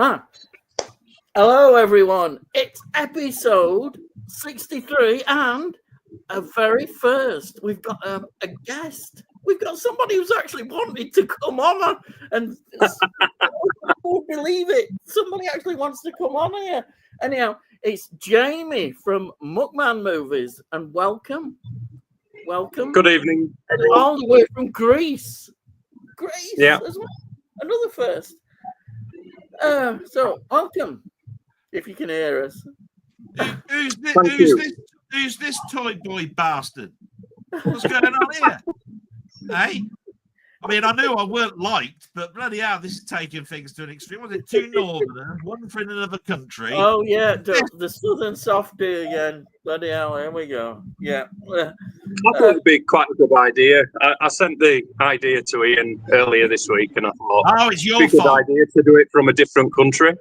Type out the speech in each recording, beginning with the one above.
Ah, hello everyone. It's episode 63 and a very first. We've got a guest. We've got somebody who's actually wanted to come on and I won't believe it. Somebody actually wants to come on here. Anyhow, it's Jamie from Muckman Movies and welcome. Good evening. All the way from Greece. Yeah. As well. Another first. So welcome, if you can hear us. Who's this toy boy bastard? What's going on here? Hey? I mean, I knew I weren't liked, but bloody hell, this is taking things to an extreme. Was it two northerners, one from another country? Oh, yeah, the southern softy again. Bloody hell, here we go. Yeah. I thought it would be quite a good idea. I sent the idea to Ian earlier this week, and I thought, it's your it's a good fault. idea to do it from a different country.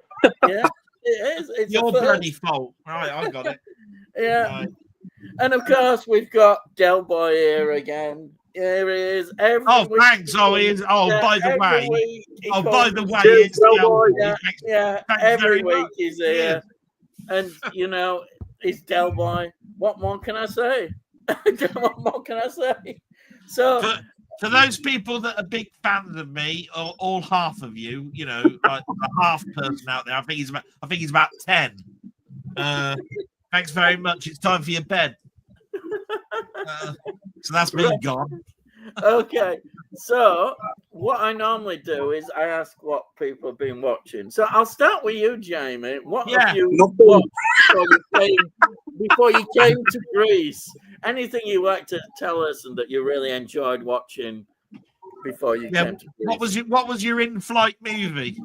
Yeah, it is. It's your bloody fault. Right, I got it. Yeah. Right. And of course, we've got Delboy here again. Here he is. Thanks. By the way, Cheers, it's Delboy. Yeah, every week he's here. And, it's Delboy. What more can I say? What more can I say? So, for those people that are big fans of me, or all half of you, like a half person out there, I think he's about 10. Thanks very much. It's time for your bed. So that's me gone. Okay, so what I normally do is I ask what people have been watching. So I'll start with you, Jamie. What have you watched before you came to Greece? Anything you like to tell us and that you really enjoyed watching before you came to Greece? What was your in-flight movie?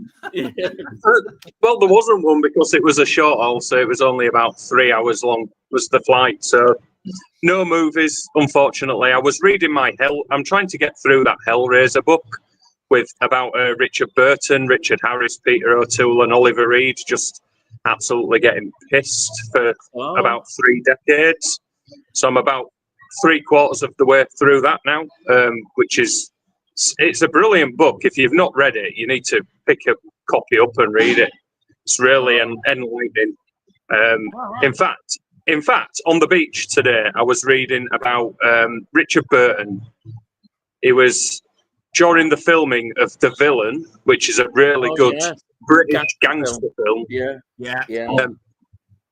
Well, there wasn't one because it was a short haul, so it was only about 3 hours long was the flight. So no movies, unfortunately. I was reading I'm trying to get through that Hellraiser book about Richard Burton, Richard Harris, Peter O'Toole and Oliver Reed, just absolutely getting pissed for about 3 decades. So I'm about 3/4 of the way through that now, which is, it's a brilliant book. If you've not read it, you need to pick a copy up and read it. It's really enlightening. In fact, on the beach today, I was reading about Richard Burton. It was during the filming of The Villain, which is a really good British gangster film. Yeah.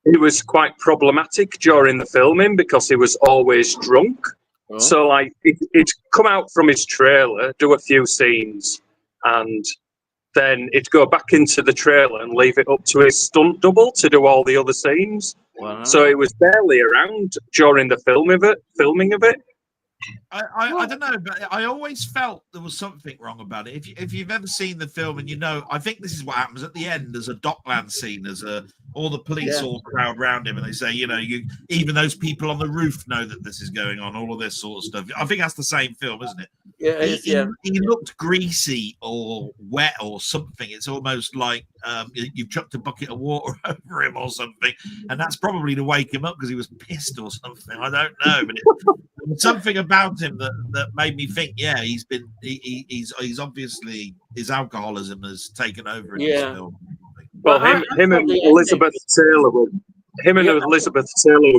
It was quite problematic during the filming because he was always drunk. Oh. So, he'd come out from his trailer, do a few scenes, and then he'd go back into the trailer and leave it up to his stunt double to do all the other scenes. Wow. So he was barely around during the filming of it. I don't know, but I always felt there was something wrong about it. If you've ever seen the film and I think this is what happens at the end. There's a Dockland scene. There's all the police all crowd around him, and they say, even those people on the roof know that this is going on. All of this sort of stuff. I think that's the same film, isn't it? Yeah, he looked greasy or wet or something. It's almost like you've chucked a bucket of water over him or something, and that's probably to wake him up because he was pissed or something. I don't know, but there was something about him that made me think, he's obviously, his alcoholism has taken over in this film. Well, him and Elizabeth Taylor were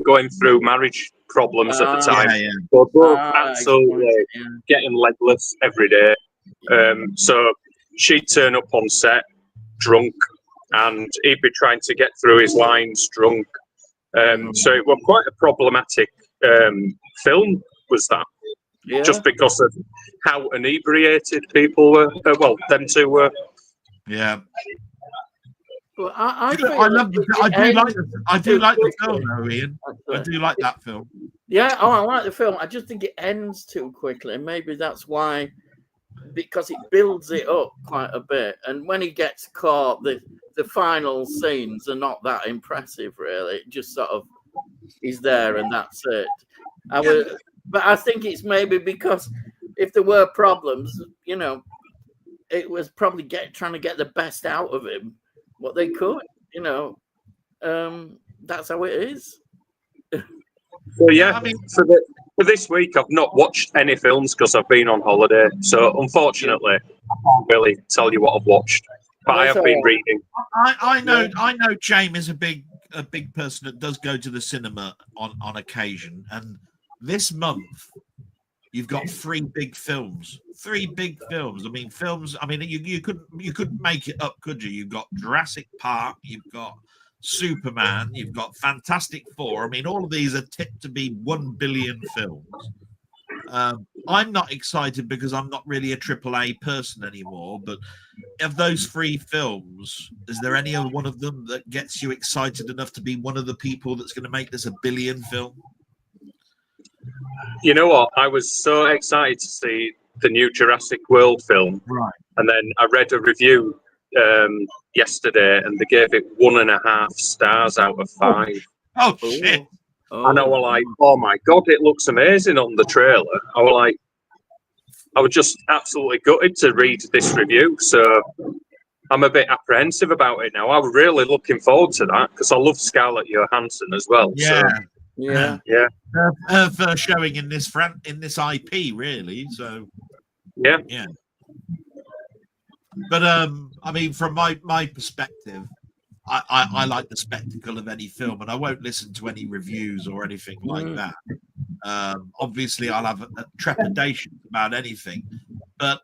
going through marriage problems at the time. They were both absolutely getting legless every day. So she'd turn up on set drunk, and he'd be trying to get through his lines drunk. So it was quite a problematic film, was that? Yeah. Just because of how inebriated people were. Them two were. Yeah. Well, I do like the film, though, Ian. I do like that film. Yeah, I like the film. I just think it ends too quickly. Maybe that's why, because it builds it up quite a bit. And when he gets caught, the final scenes are not that impressive, really. It just sort of, he's there and that's it. But I think it's maybe because if there were problems, it was probably trying to get the best out of him, what they could, that's how it is. So for this week, I've not watched any films because I've been on holiday. So unfortunately, I can't really tell you what I've watched. But I have been reading. I know James is a big person that does go to the cinema on occasion, and this month you've got three big films. I mean, films. I mean, you couldn't make it up, could you? You've got Jurassic Park, you've got Superman, you've got Fantastic Four. I mean, all of these are tipped to be 1 billion films. I'm not excited because I'm not really a AAA person anymore. But of those three films, is there any other one of them that gets you excited enough to be one of the people that's going to make this a billion film? You know what? I was so excited to see the new Jurassic World film. Right. And then I read a review yesterday, and they gave it 1.5 stars out of 5. Oh, shit. Oh. And I was like, oh my God, it looks amazing on the trailer. I was just absolutely gutted to read this review. So I'm a bit apprehensive about it now. I'm really looking forward to that because I love Scarlett Johansson as well. Yeah. So, Yeah. Her first showing in this IP, really. So yeah. But I mean, from my perspective, I like the spectacle of any film, and I won't listen to any reviews or anything like that. Obviously, I'll have a trepidation about anything, but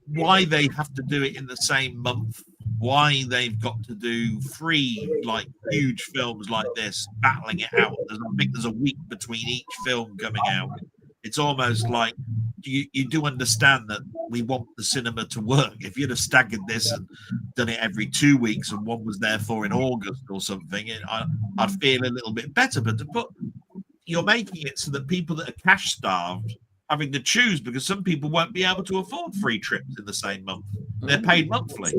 why they have to do it in the same month, why they've got to do 3 like huge films like this, battling it out. I think there's a week between each film coming out. It's almost like you do understand that we want the cinema to work. If you'd have staggered this and done it every 2 weeks and one was therefore in August or something, I'd feel a little bit better. But you're making it so that people that are cash starved having to choose, because some people won't be able to afford 3 trips in the same month. They're paid monthly.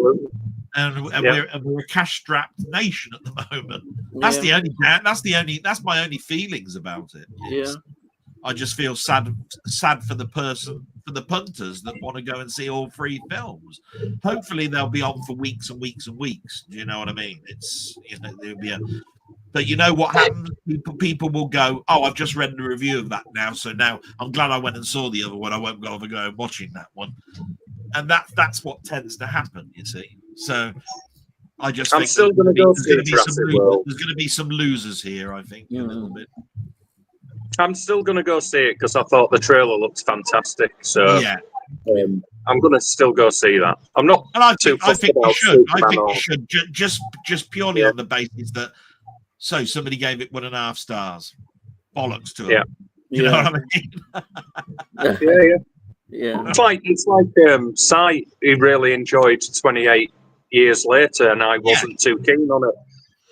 And we're a cash-strapped nation at the moment. That's my only feelings about it. I just feel sad for the punters that want to go and see all 3 films. Hopefully they'll be on for weeks and weeks and weeks. Do you know what I mean? There'll be but you know what happens? People will go, oh, I've just read the review of that now, so now I'm glad I went and saw the other one. I won't bother going watching that one. And that's what tends to happen, you see. So I just think still going to go see Jurassic World. There's going to be some losers here, I think, a little bit. I'm still going to go see it because I thought the trailer looked fantastic. So yeah, I'm going to still go see that. I'm not too fussed about Superman. I think or... you should just purely on the basis that somebody gave it 1.5 stars. Bollocks to it. You know what I mean? Yeah. It's like Sai. He really enjoyed 28 years later, and I wasn't too keen on it.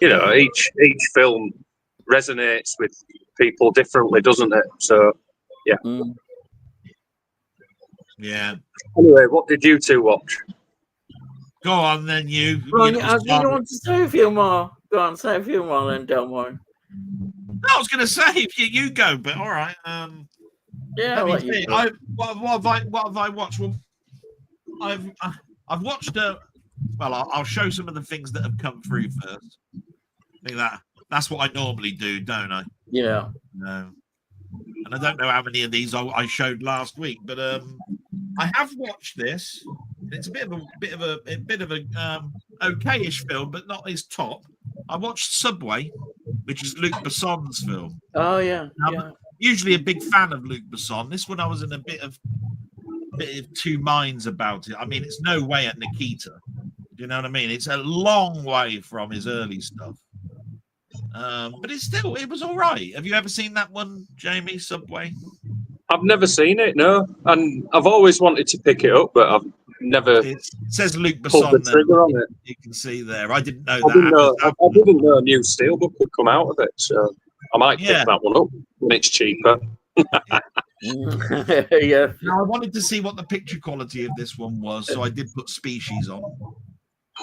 You know, each film resonates with people differently, doesn't it? So, yeah. Yeah. Anyway, what did you two watch? Go on, then you. I didn't want to say a few more. Go on, say a few more, then Delboy. I was going to say if you go, but all right. What have I watched? Well, I've watched. I'll show some of the things that have come through first. I think that's what I normally do, don't I? Yeah. No. And I don't know how many of these I showed last week, but I have watched this. It's a bit of a okayish film, but not his top. I watched Subway, which is Luc Besson's film. Oh yeah. I'm usually a big fan of Luc Besson. This one I was in a bit of two minds about it. I mean, it's no way at Nikita. You know what I mean? It's a long way from his early stuff. But it was all right. Have you ever seen that one, Jamie, Subway? I've never seen it, no. And I've always wanted to pick it up, but I've never. It says Luc Besson. Pulled the trigger on it. You can see there. I didn't know I didn't know a new Steelbook would come out of it, so I might pick that one up when it's cheaper. Yeah. Now, I wanted to see what the picture quality of this one was, so I did put Species on.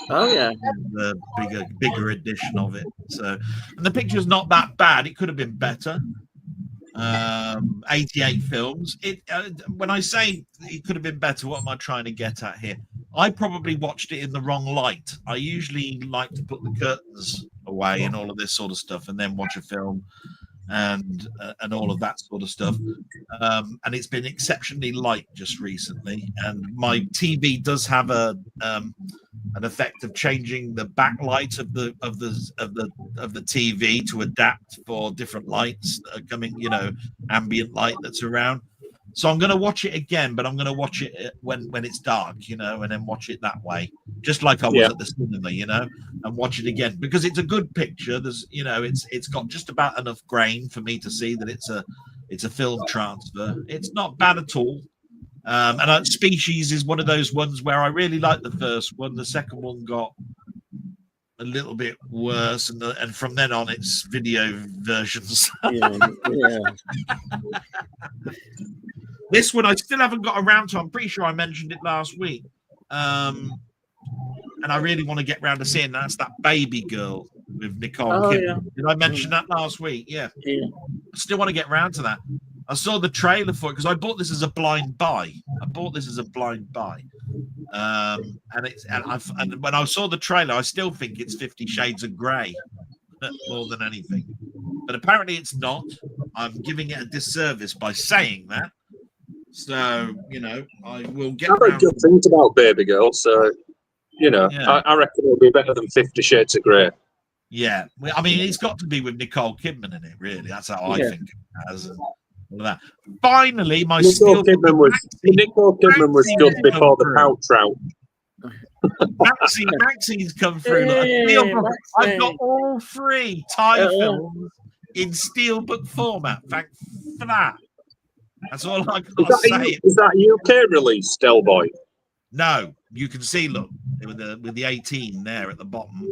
Oh yeah, the bigger edition of it. So, and the picture's not that bad. It could have been better. 88 films. When I say it could have been better, what am I trying to get at here? I probably watched it in the wrong light. I usually like to put the curtains away and all of this sort of stuff, and then watch a film and all of that sort of stuff. And it's been exceptionally light just recently. And my TV does have a an effect of changing the backlight of the TV to adapt for different lights that are coming, ambient light that's around. So I'm going to watch it again, but I'm going to watch it when it's dark, and then watch it that way, just like I was at the cinema, and watch it again because it's a good picture. There's, it's got just about enough grain for me to see that it's a film transfer. It's not bad at all. And Species is one of those ones where I really like the first one. The second one got a little bit worse, and from then on, it's video versions. This one I still haven't got around to. I'm pretty sure I mentioned it last week, and I really want to get around to seeing that's that Baby Girl with Nicole Kidman. Did I mention that last week? Yeah. I still want to get around to that. I saw the trailer for it because I bought this as a blind buy. And when I saw the trailer, I still think it's 50 Shades of Grey more than anything. But apparently it's not. I'm giving it a disservice by saying that. So, I will get I don't just think about Baby Girl, so, I reckon it'll be better than 50 Shades of Grey. Yeah. I mean, it's got to be with Nicole Kidman in it, really. That's how I think it has. All that. Finally, Nicole Kidman was just before the Pouch Trout. Maxine's come through. I've got all 3 Thai films in steelbook format. Thanks for that. That's all I got to say. Is that UK release, Delboy? No, you can see. Look, with the 18 there at the bottom.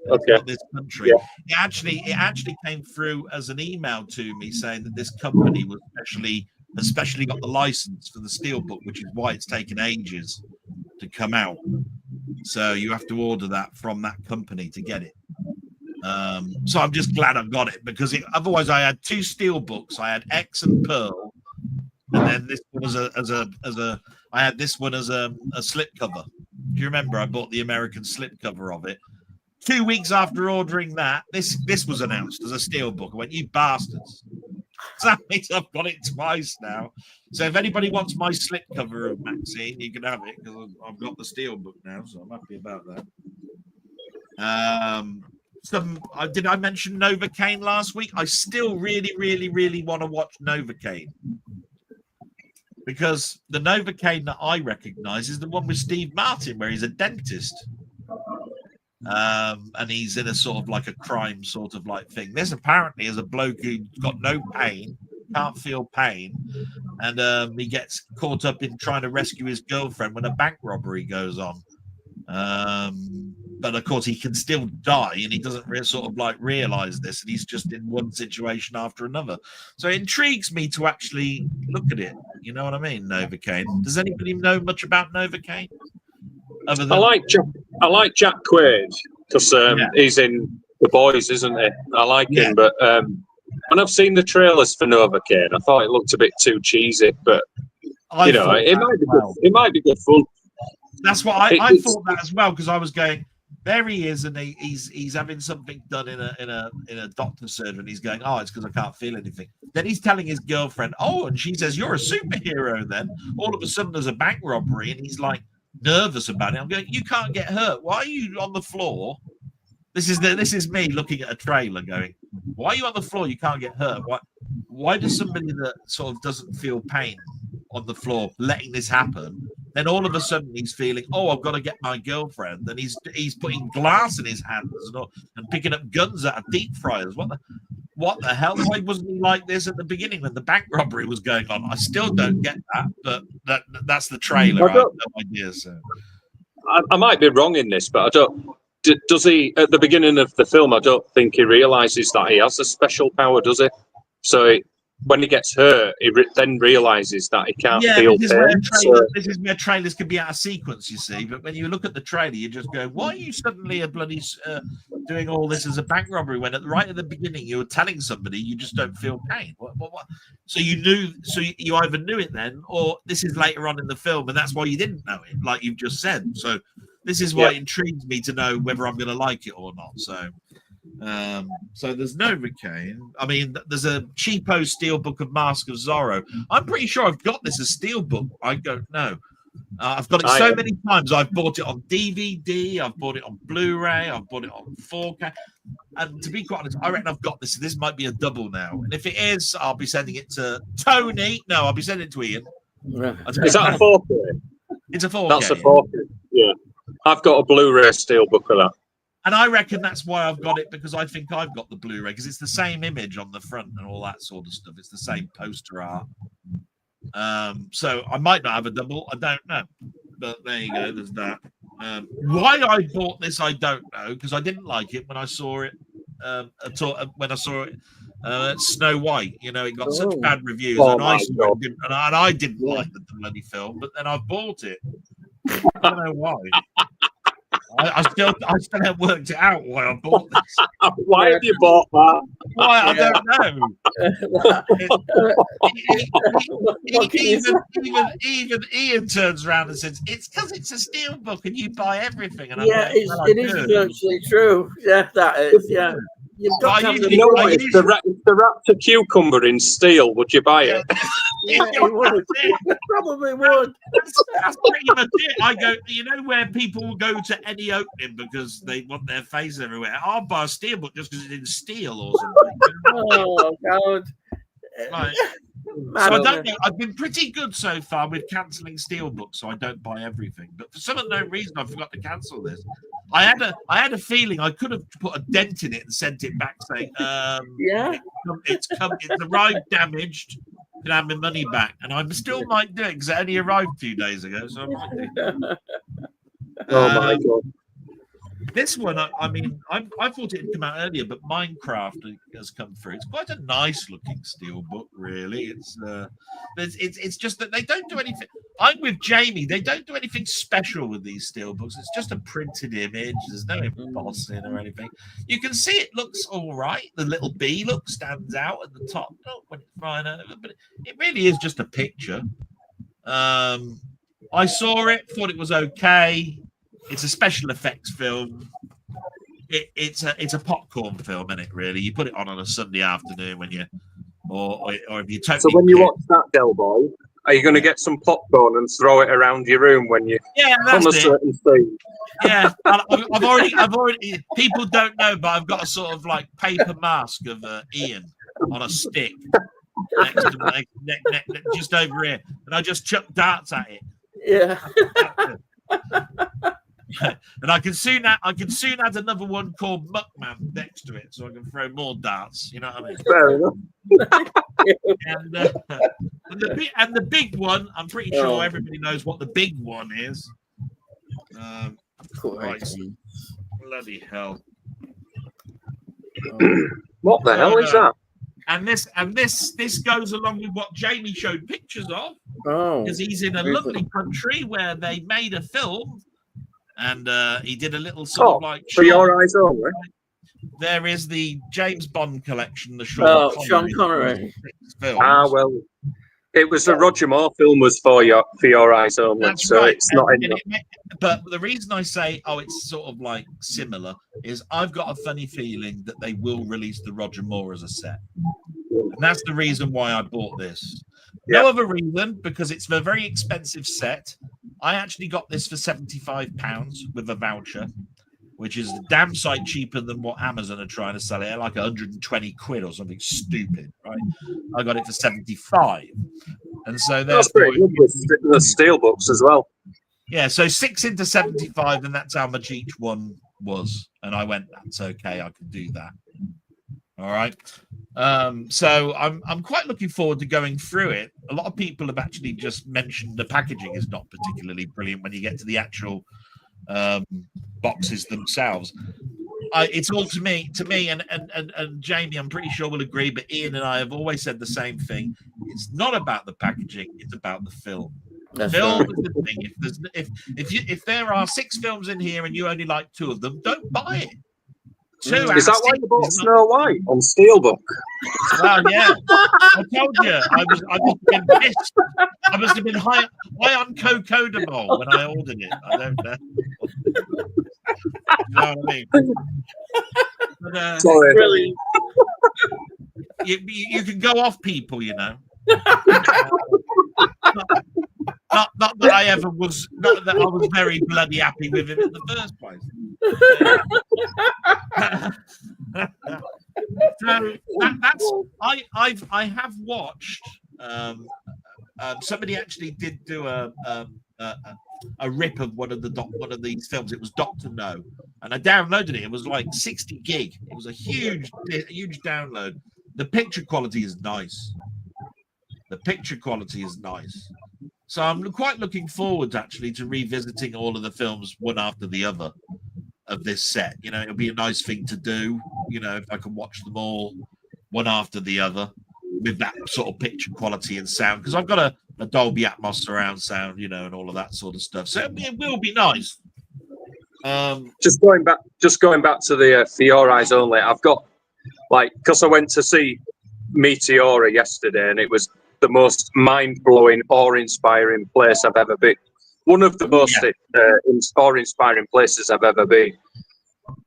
Okay. This country. Yeah. It actually came through as an email to me saying that this company was especially got the license for the steelbook, which is why it's taken ages to come out. So you have to order that from that company to get it. So I'm just glad I've got it because otherwise I had 2 steelbooks. I had X and Pearl, and then this one I had this one as a slipcover. Do you remember? I bought the American slipcover of it. 2 weeks after ordering that, this was announced as a steelbook. I went, you bastards. So that means I've got it twice now. So if anybody wants my slipcover of Maxine, you can have it because I've got the steelbook now. So I'm happy about that. Did I mention Novocaine last week? I still really, really, really want to watch Novocaine. Because the Novocaine that I recognize is the one with Steve Martin, where he's a dentist. And he's in a sort of like a crime sort of like thing. This apparently is a bloke who's got no pain, can't feel pain, and he gets caught up in trying to rescue his girlfriend when a bank robbery goes on. But of course, he can still die, and he doesn't realize this, and he's just in one situation after another. So it intrigues me to actually look at it. You know what I mean? Novocaine. Does anybody know much about Novocaine? I like Jack Quaid because he's in The Boys, isn't he? I like him, but when I've seen the trailers for Novocaine, I thought it looked a bit too cheesy. But it might be good fun. That's what I thought that as well, because I was going, there he is, and he's having something done in a doctor's surgery, and he's going, oh, it's because I can't feel anything. Then he's telling his girlfriend, oh, and she says, you're a superhero. Then all of a sudden there's a bank robbery, and he's like nervous about it. I'm going, you can't get hurt. Why are you on the floor? This is me looking at a trailer going, why are you on the floor? You can't get hurt. Why does somebody that sort of doesn't feel pain on the floor letting this happen? Then all of a sudden he's feeling, oh, I've got to get my girlfriend, and he's putting glass in his hands and picking up guns out of deep fryers. What the hell? Why wasn't he like this at the beginning when the bank robbery was going on? I still don't get that, but that's the trailer. I have no idea. So I might be wrong in this, but I don't. Does he at the beginning of the film? I don't think he realizes that he has a special power, does he? So when he gets hurt, he then realizes that he can't feel pain. This is where trailers can be out of sequence, you see. But when you look at the trailer, you just go, why are you suddenly a bloody doing all this as a bank robbery when right at the beginning you were telling somebody you just don't feel pain? What? So you knew. So you either knew it then, or this is later on in the film, and that's why you didn't know it, like you've just said. So this is why it intrigues me to know whether I'm going to like it or not. So there's Novocaine. I mean, there's a cheapo steelbook of Mask of Zorro. I'm pretty sure I've got this as steelbook. I don't know. I've got it so many times. I've bought it on DVD. I've bought it on Blu-ray. I've bought it on 4K. And to be quite honest, I reckon I've got this. This might be a double now. And if it is, I'll be sending it to Tony. No, I'll be sending it to Ian. Is that a 4K? It's a 4K. That's a 4K. Yeah. I've got a Blu-ray steelbook of that. And I reckon that's why I've got it, because I think I've got the Blu-ray, because it's the same image on the front and all that sort of stuff. It's the same poster art. So I might not have a double. I don't know. But there you go. There's that. Why I bought this, I don't know, because I didn't like it when I saw it. When I saw it, Snow White, you know, it got such bad reviews, and I didn't like the bloody film. But then I bought it. I don't know why. I still haven't worked it out why I bought this. Why have you bought that? Why I don't know. Even Ian turns around and says it's because it's a steelbook and you buy everything. And I'm like, it is virtually true. Yeah, that is. Yeah. You've got to have the Raptor cucumber in steel. Would you buy it? Yeah, you would. Probably would. That's pretty much it. I go, you know, where people will go to any opening because they want their face everywhere. I'll buy a steelbook just because it's in steel or something. Oh God! Right. So I don't know. I've been pretty good so far with cancelling steelbooks, so I don't buy everything. But for some unknown reason, I forgot to cancel this. I had a feeling I could have put a dent in it and sent it back, saying, it's arrived damaged. Can have my money back, and I still might do it because it only arrived a few days ago, so I might do. Oh my God! This one, I mean, I thought it had come out earlier, but Minecraft has come through. It's quite a nice looking steelbook, really. It's just that they don't do anything. I'm with Jamie. They don't do anything special with these steelbooks. It's just a printed image. There's no embossing or anything. You can see it looks all right. The little bee look stands out at the top. Not when it's flying over, but it really is just a picture. I saw it, thought it was okay. It's a special effects film. It's a popcorn film, isn't it? Really, you put it on a Sunday afternoon when you, or if you totally. So when you watch that, Delboy, are you going to get some popcorn and throw it around your room when you come a certain scene? Yeah, I've already. People don't know, but I've got a sort of like paper mask of Ian on a stick next to my neck, just over here, and I just chuck darts at it. Yeah. And I can soon add another one called Muckman next to it, so I can throw more darts. You know what I mean? Fair enough. And the big one, I'm pretty sure everybody knows what the big one is. Right. Bloody hell! What the hell is that? And this goes along with what Jamie showed pictures of. Because he's in a lovely country where they made a film. And he did a little sort of like for your eyes only. There is the James Bond collection, the Sean Connery film. Well, it was a Roger Moore film, was for your eyes only. That's so right. it's not in But the reason I say, it's sort of like similar, is I've got a funny feeling that they will release the Roger Moore as a set, and that's the reason why I bought this. No other reason, because it's a very expensive set. I actually got this for £75 with a voucher, which is a damn sight cheaper than what Amazon are trying to sell it at, like 120 quid or something stupid, right? I got it for 75, and so that's pretty good with the steelbooks as well. Yeah, so 6 into 75, and that's how much each one was. And I went, that's okay, I can do that. All right. So I'm quite looking forward to going through it. A lot of people have actually just mentioned the packaging is not particularly brilliant when you get to the actual boxes themselves. It's all to me, and Jamie, I'm pretty sure will agree, but Ian and I have always said the same thing. It's not about the packaging, it's about the film. Film is the thing. If there are 6 films in here and you only like 2 of them, don't buy it. Is that why you bought Snow White on steelbook? Well, yeah. I told you. I must have been pissed. I must have been high on cocodamol when I ordered it. I don't know. You know what I mean? But, sorry. Really? You can go off people, you know. not that I ever was, not that I was very bloody happy with him in the first place. So that's I have watched. Somebody actually did do a rip of one of these films. It was Doctor No, and I downloaded it. It was like 60 gig. It was a huge download. The picture quality is nice. So I'm quite looking forward actually to revisiting all of the films one after the other of this set. You know, it'll be a nice thing to do. You know, if I can watch them all one after the other with that sort of picture quality and sound, because I've got a Dolby Atmos surround sound, you know, and all of that sort of stuff. So it will be nice. Just going back to the For Your Eyes Only, I've got, like, because I went to see Meteora yesterday, and it was the most mind-blowing, awe-inspiring place I've ever been. One of the most awe-inspiring places I've ever been.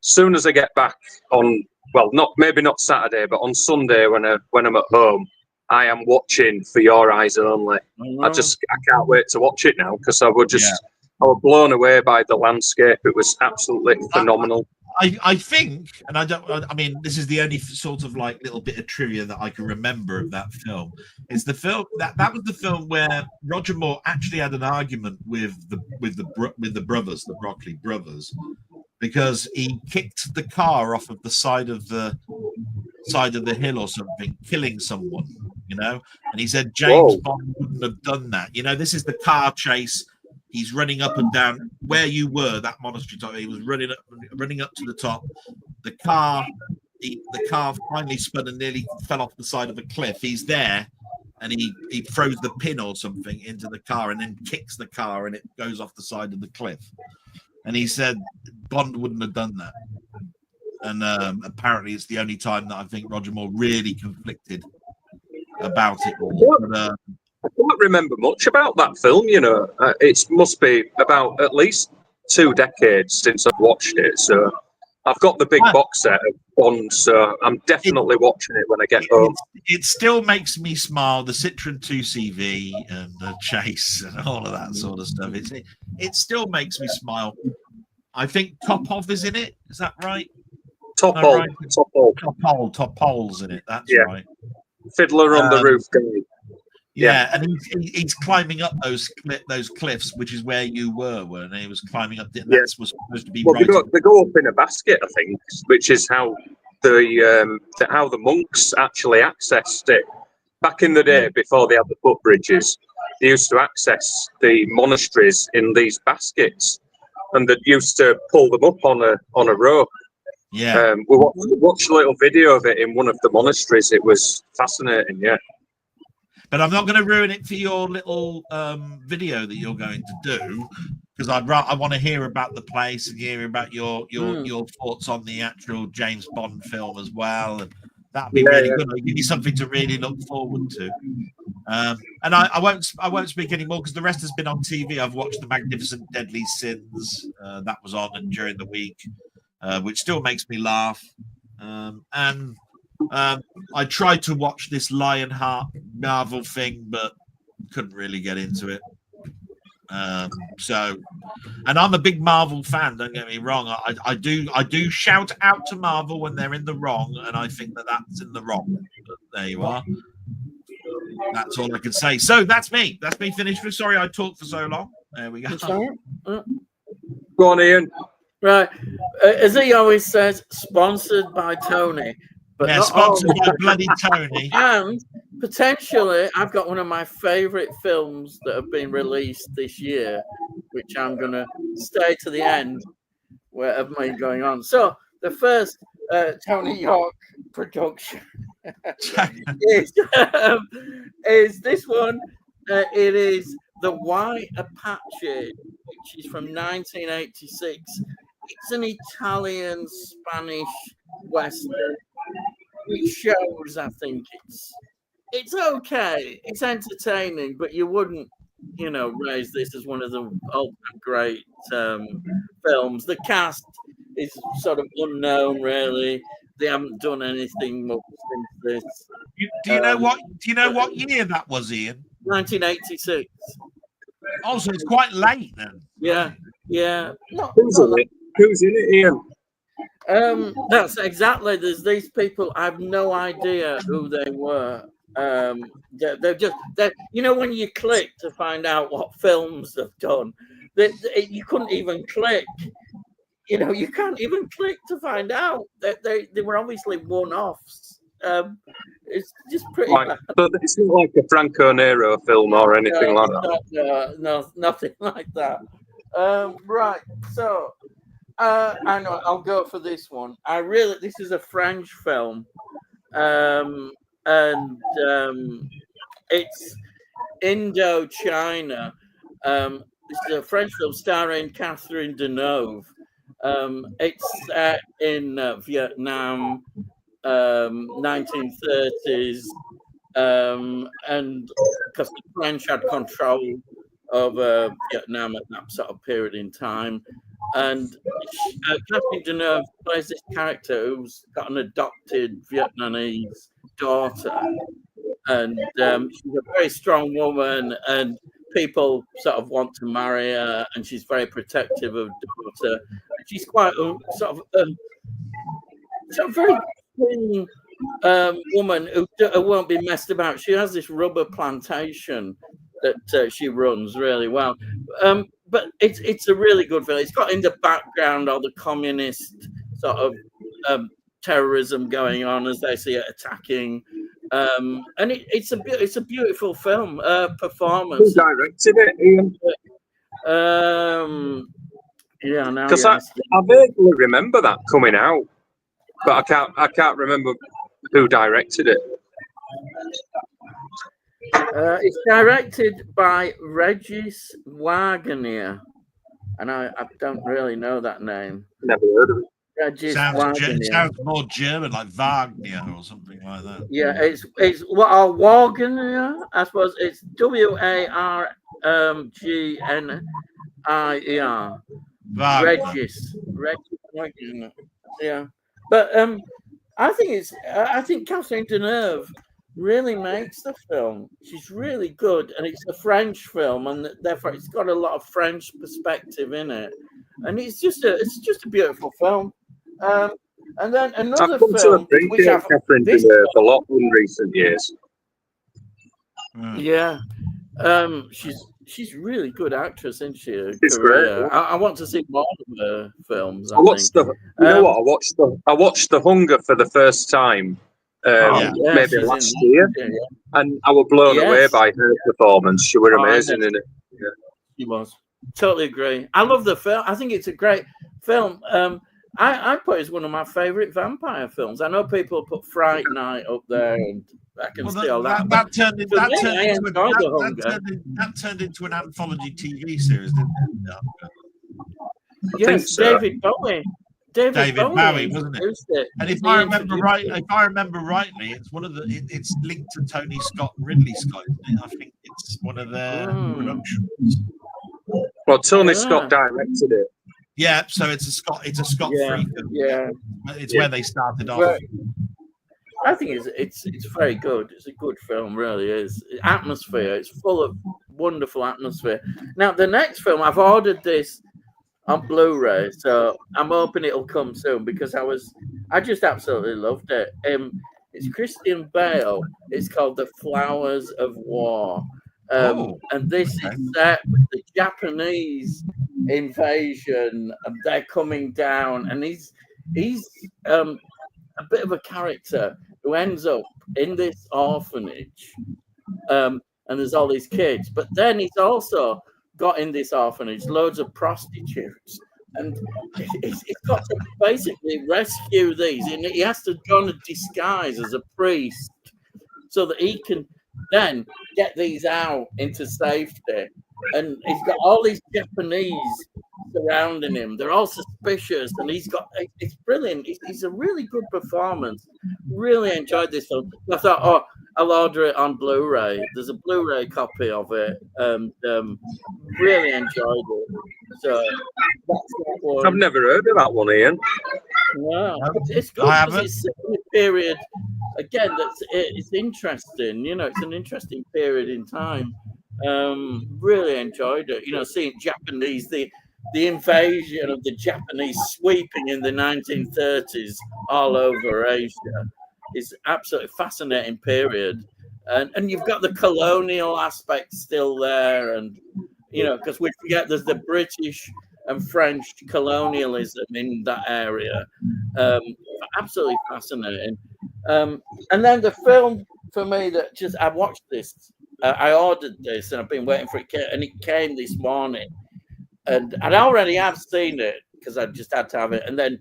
Soon as I get back on, well, maybe not Saturday, but on Sunday when I'm at home, I am watching For Your Eyes Only. I can't wait to watch it now, because I was blown away by the landscape. It was absolutely phenomenal. I think, and I mean, this is the only sort of like little bit of trivia that I can remember of that film. Is the film that was the film where Roger Moore actually had an argument with the brothers, the Broccoli brothers, because he kicked the car off of the side of the hill or something, killing someone, you know. And he said James Bond wouldn't have done that. You know, this is the car chase. He's running up and down where you were, that monastery top. He was running up to the top. The car finally spun and nearly fell off the side of a cliff. He's there, and he throws the pin or something into the car and then kicks the car, and it goes off the side of the cliff. And he said Bond wouldn't have done that. And apparently it's the only time that I think Roger Moore really conflicted about it all. But, I can't remember much about that film, you know. It must be about at least 2 decades since I've watched it. So I've got the big box set of Bond, so I'm definitely watching it when I get home. It still makes me smile, the Citroen 2CV and the Chase and all of that sort of stuff. It still makes me smile. I think Topov is in it. Is that right? Topol. Topol's in it. That's right. Fiddler on the Roof guy. Yeah, and he's climbing up those cliffs, which is where you were, weren't he? He was climbing up. That was supposed to be. Well, they go up in a basket, I think, which is how the monks actually accessed it. Back in the day, before they had the footbridges, they used to access the monasteries in these baskets, and they used to pull them up on a rope. Yeah, we watched a little video of it in one of the monasteries. It was fascinating. Yeah. But I'm not going to ruin it for your little video that you're going to do, because I want to hear about the place and hear about your thoughts on the actual James Bond film as well. And that'd be really good. It'll give you something to really look forward to. And I won't speak anymore because the rest has been on TV. I've watched The Magnificent Deadly Sins. That was on during the week, which still makes me laugh. And I tried to watch this Lionheart Marvel thing, but couldn't really get into it. And I'm a big Marvel fan. Don't get me wrong. I do shout out to Marvel when they're in the wrong, and I think that's in the wrong. But there you are. That's all I can say. So that's me. That's me finished. Sorry, I talked for so long. There we go. Go on, Ian. Right, as he always says, sponsored by Tony. But sponsored by bloody Tony. And potentially, I've got one of my favourite films that have been released this year, which I'm going to stay to the end of me going on. So, the first Tony York production is this one. It is The White Apache, which is from 1986. It's an Italian-Spanish Western. It shows, I think it's okay. It's entertaining, but you wouldn't, raise this as one of the ultimate great films. The cast is sort of unknown, really. They haven't done anything much since this. Do you know what year that was, Ian? 1986. Also, it's quite late then. Yeah, yeah. Who's in it? Who's in it, Ian? That's exactly. There's these people. I have no idea who they were. They're just. You know, when you click to find out what films they've done, you couldn't even click. You know, you can't even click to find out that they were obviously one-offs. It's just pretty bad. But it's not like a Franco Nero film or anything like that. No, nothing like that. Right, so I know I'll go for this one. This is a French film, and it's IndoChina. This is a French film starring Catherine Deneuve. It's set in Vietnam, 1930s, and because the French had control over Vietnam at that sort of period in time. And Catherine Deneuve plays this character who's got an adopted Vietnamese daughter, and she's a very strong woman, and people sort of want to marry her, and she's very protective of daughter. She's quite sort of very thin woman who won't be messed about. She has this rubber plantation that she runs really well. But it's a really good film. It's got in the background all the communist sort of terrorism going on as they see it attacking. And it's a beautiful film. Performance. Who directed it, Ian? Yeah, now because I vaguely remember that coming out, but I can't remember who directed it. It's directed by Regis Wagner, and I don't really know that name. Never heard of it. Regis Sounds more German, like Wagner or something like that. Yeah, it's Wagner. I suppose it's Wargner. Regis Wagner. Yeah, but I think Catherine Deneuve really makes the film. She's really good, and it's a French film, and therefore it's got a lot of French perspective in it, and it's just a beautiful film. And then another film which I've Catherine Deneuve a lot in recent years. Yeah, she's really good actress, isn't she? It's great. I want to see more of her films. I watched The Hunger for the first time. Maybe last year, and I was blown away by her performance. She was amazing in it. Yeah. She was. Totally agree. I love the film. I think it's a great film. I put it as one of my favourite vampire films. I know people put Fright Night up there, and I can see all that. That turned into an anthology TV series, didn't it? Yes, so. David Bowie. David Bowie, wasn't it? And if I remember rightly, it's one of it's linked to Tony Scott, Ridley Scott. I think it's one of their productions. Well, Tony Scott directed it. Yeah, so it's a Scott free film. Yeah, it's where they started off. I think it's very good. It's a good film, really is. Atmosphere. It's full of wonderful atmosphere. Now, the next film, I've ordered this on Blu-ray, so I'm hoping it'll come soon because I just absolutely loved it. It's Christian Bale. It's called The Flowers of War, and this is set with the Japanese invasion, and they're coming down, and he's a bit of a character who ends up in this orphanage, and there's all these kids, but then he's also got in this orphanage loads of prostitutes, and he's got to basically rescue these, and he has to don a disguise as a priest so that he can then get these out into safety. And he's got all these Japanese surrounding him. They're all suspicious, and it's brilliant. It's a really good performance. Really enjoyed this film. I thought, I'll order it on Blu-ray. There's a Blu-ray copy of it, and really enjoyed it. So that's that one. I've never heard of that one, Ian. Yeah, it's good because it's a period. Again, it's interesting. You know, it's an interesting period in time. Really enjoyed it. You know, seeing Japanese, the invasion of the Japanese sweeping in the 1930s all over Asia is absolutely fascinating period. And you've got the colonial aspect still there, and you know, because we forget there's the British and French colonialism in that area. Absolutely fascinating. And then the film for me that just I watched this. I ordered this and I've been waiting for it, and it came this morning. And I already have seen it because I just had to have it, and then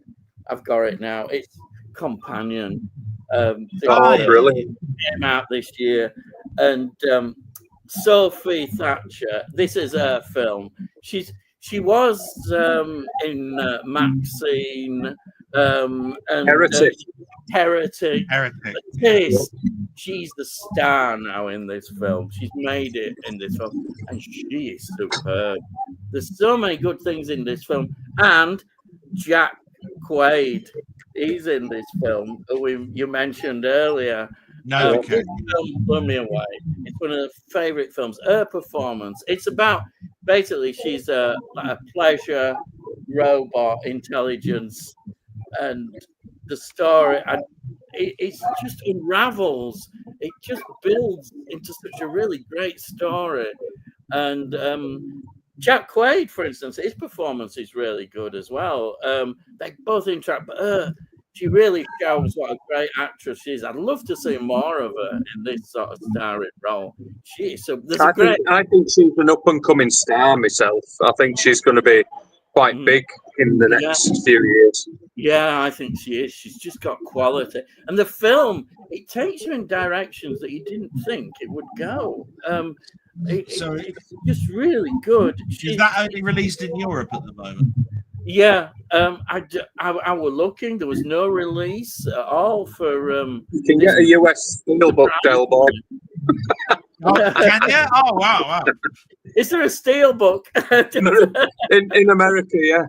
I've got it now. It's Companion. Brilliant! Came out this year, and Sophie Thatcher. This is her film. She was in Maxine and Heretic. Heretic. Heretic. She's the star now in this film. She's made it in this film, and she is superb. There's so many good things in this film, and Jack Quaid, he's in this film who you mentioned earlier. No, okay. This film blew me away. It's one of the favorite films. Her performance. It's about basically she's a pleasure robot intelligence, and the story, and it just unravels. It just builds into such a really great story. And Jack Quaid, for instance, his performance is really good as well. They both interact, but she really shows what a great actress she is. I'd love to see more of her in this sort of starring role. She is. So I think she's an up and coming star myself. I think she's going to be quite big in the next few years. Yeah, I think she is. She's just got quality. And the film, it takes you in directions that you didn't think it would go. It's just really good. Is that only released in Europe at the moment? Yeah, I was looking. There was no release at all for. You can get a US steelbook, Delboy. Oh, can you? Oh, wow. Is there a steelbook? in America, yeah.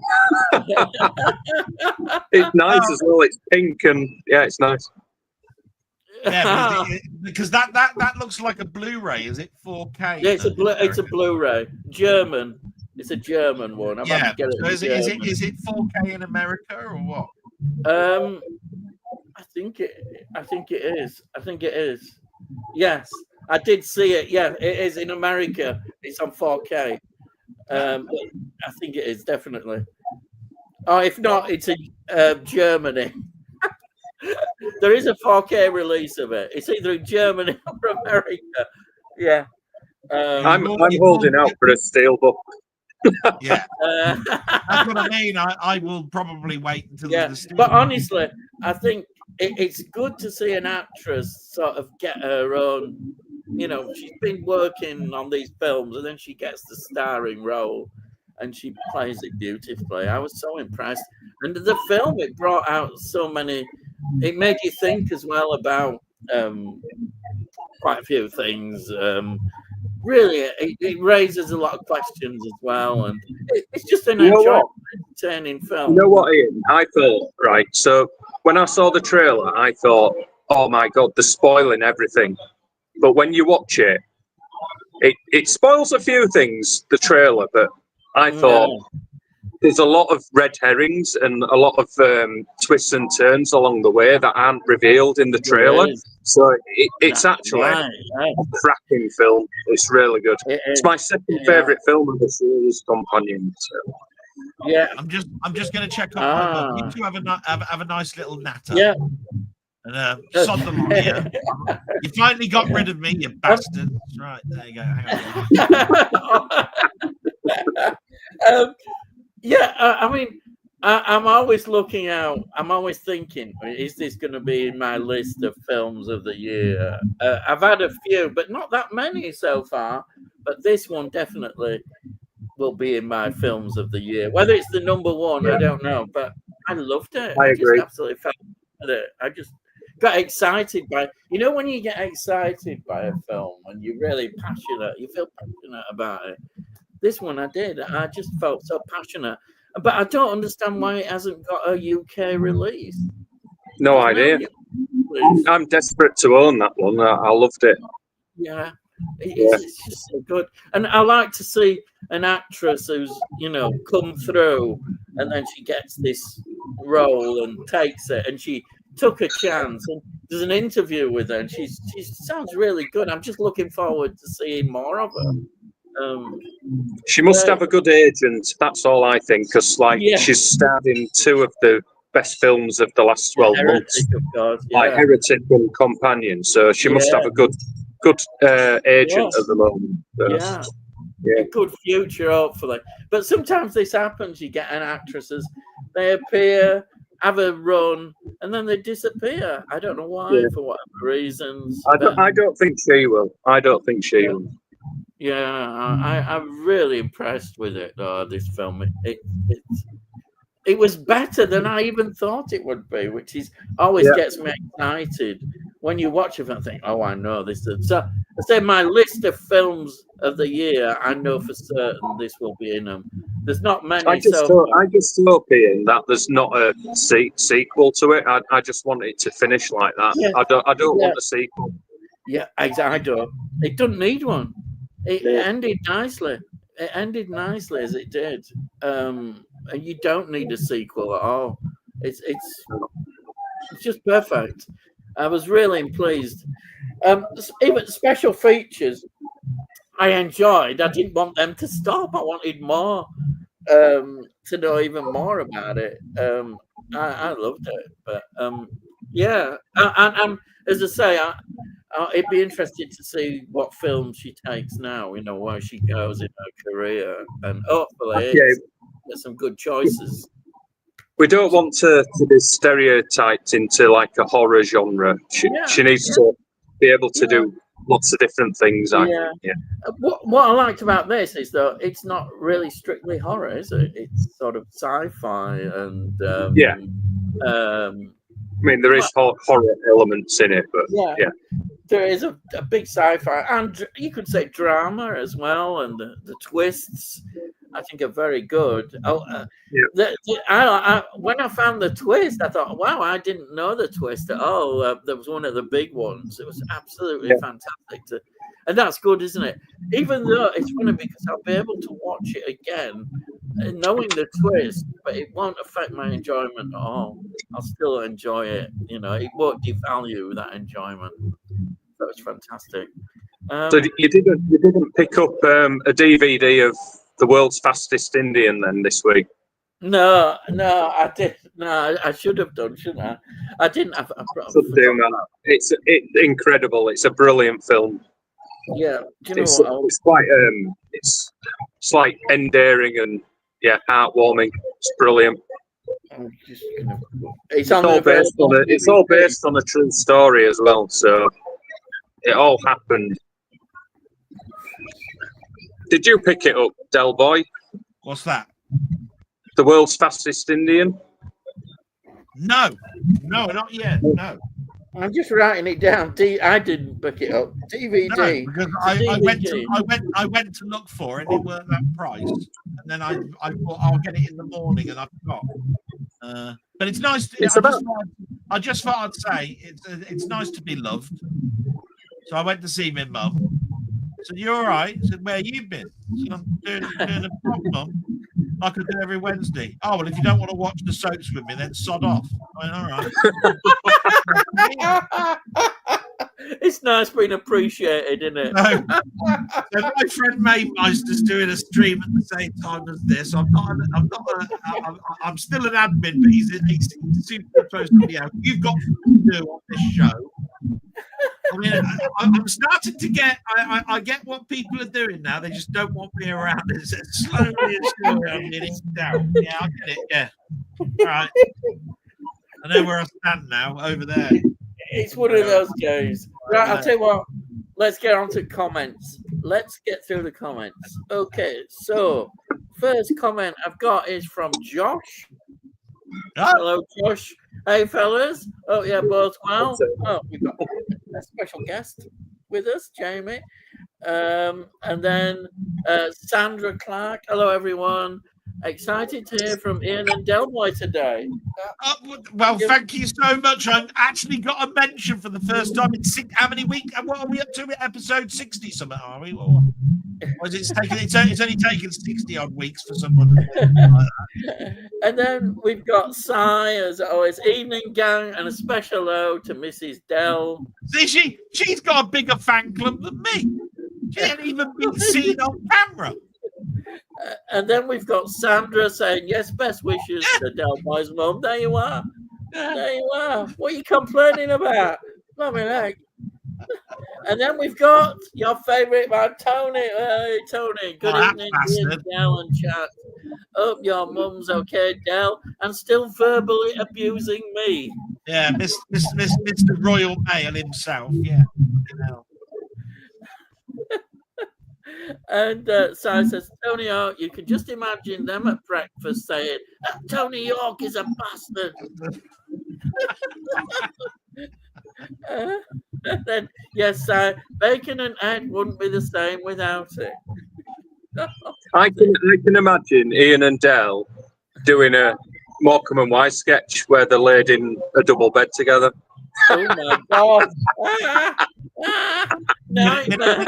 It's nice as well. It's pink and yeah, it's nice. Yeah, because that looks like a Blu-ray. Is it 4K? Yeah, it's a Blu-ray. German. It's a German one. Yeah. So is it 4K in America or what? I think it is. I think it is. Yes, I did see it. Yeah, it is in America. It's on 4K. I think it is definitely. Oh, if not, it's in Germany. There is a 4K release of it. It's either in Germany or America. Yeah. I'm holding out for a steelbook. Yeah, that's what I mean. I will probably wait until the steelbook. But honestly, I think it's good to see an actress sort of get her own. You know, she's been working on these films, and then she gets the starring role, and she plays it beautifully. I was so impressed, and the film, it brought out so many. It made you think as well about quite a few things. Really, it raises a lot of questions as well, and it's just an entertaining film. You know what, Ian? I thought, right, so when I saw the trailer, I thought, oh my God, they're spoiling everything. But when you watch it, it spoils a few things, the trailer, but I thought there's a lot of red herrings and a lot of twists and turns along the way that aren't revealed in the trailer. So it's actually a cracking film. It's really good. It's my second favourite film of the series, Companion. So. Yeah, I'm just going to check on. You two have a nice little natter. Yeah. And sod the lot here. You finally got rid of me, you bastard. Right, there you go. Hang on. I mean, I'm always looking out. I'm always thinking, is this going to be in my list of films of the year? I've had a few, but not that many so far. But this one definitely will be in my films of the year. Whether it's the number one, I don't know. But I loved it. I agree. Just absolutely felt it. I just got excited by, when you get excited by a film and you're really passionate, you feel passionate about it. This one I did. I just felt so passionate. But I don't understand why it hasn't got a UK release. No idea. I'm desperate to own that one. I loved it. Yeah. It's just so good. And I like to see an actress who's, come through and then she gets this role and takes it, and she took a chance. And there's an interview with her, and she sounds really good. I'm just looking forward to seeing more of her. She must have a good agent. That's all I think, because she's starred in two of the best films of the last 12 months, of course, like Heretic and Companion. So she must have a good agent at the moment. So, a good future, hopefully. But sometimes this happens. You get an actresses, they appear, have a run, and then they disappear. I don't know why, for whatever reasons. I don't think she will. Yeah, I'm really impressed with it, though, this film. It was better than I even thought it would be, which is always gets me excited. When you watch it, I think, oh, I know this. So I say my list of films of the year, I know for certain this will be in them. There's not many. I just hope, Ian, that there's not a sequel to it. I just want it to finish like that. Yeah. I don't want a sequel. Yeah, exactly. I don't. It doesn't need one. It ended nicely. It ended nicely as it did. And you don't need a sequel at all. It's just perfect. I was really pleased. Even special features, I enjoyed. I didn't want them to stop. I wanted more to know even more about it. I loved it. But and as I say, it'd be interesting to see what film she takes now. Where she goes in her career, and hopefully get some good choices. We don't want to be stereotyped into like a horror genre. She needs to be able to do lots of different things. What I liked about this is that it's not really strictly horror, is it? It's sort of sci-fi and I mean, there is horror elements in it, but there is a big sci-fi, and you could say drama as well, and the twists I think are very good. When I found the twist, I thought, wow, I didn't know the twist at all. There was one of the big ones. It was absolutely fantastic. And that's good, isn't it? Even though it's funny because I'll be able to watch it again knowing the twist, but it won't affect my enjoyment at all. I'll still enjoy it. It won't devalue that enjoyment. That was fantastic. So you didn't pick up a DVD of The World's Fastest Indian then this week? No, I did. No, I should have done, shouldn't I? I didn't have. It's incredible. It's a brilliant film. Yeah, do you know what? It's quite it's like endearing and heartwarming. It's brilliant. It's all based on a true story as well. So it all happened. Did you pick it up, Delboy? What's that? The World's Fastest Indian? No, not yet. No. I'm just writing it down. I didn't pick it up. DVD. No, because I went to look for it. It weren't that price, and then I thought I'll get it in the morning, and I forgot. But it's nice. I just thought I'd say it's nice to be loved. So I went to see my mum. So you're all right. I said, where you been? So I'm doing a problem like I do every Wednesday. Oh, well, if you don't want to watch the soaps with me, then sod off. I went, all right. It's nice being appreciated, isn't it? So my friend Maymeister's doing a stream at the same time as this. I'm still an admin, but he's super supposed to be out. You've got to do on this show. I mean, I'm starting to get. I get what people are doing now. They just don't want me around. It's slowly and surely I'm getting down. Yeah, I get it. Yeah. All right. I know where I stand now. Over there. It's one of those days. Right, I'll tell you what. Let's get on to comments. Let's get through the comments. Okay, so first comment I've got is from Josh. Oh. Hello, Josh. Hey, fellas. Oh, yeah, both well. Oh, we've got a special guest with us, Jamie. And then Sandra Clark. Hello, everyone. excited to hear from Ian and Delboy today. Well, thank you so much. I've actually got a mention for the first time in how many weeks? What are we up to? Episode 60 something, are we? Or is it's only taken 60 odd weeks for someone. And then we've got Sai, as always, evening gang, and a special hello to Mrs. Dell. See, she's got a bigger fan club than me. She ain't even been seen on camera. And then we've got Sandra saying, yes, best wishes to Delboy's mum. There you are. There you are. What are you complaining about? Blooming heck. And then we've got your favourite man, Tony. Hey, Tony. Good evening, Ian, Del, and chat. Hope your mum's okay, Del, and still verbally abusing me. Yeah, Mr. Royal Mail himself. Yeah. And Sai says, Tony York, you can just imagine them at breakfast saying, Tony York is a bastard. And then, yes, bacon and egg wouldn't be the same without it. I can imagine Ian and Del doing a Morecambe and Wise sketch where they're laid in a double bed together. Oh my God! Nightmare.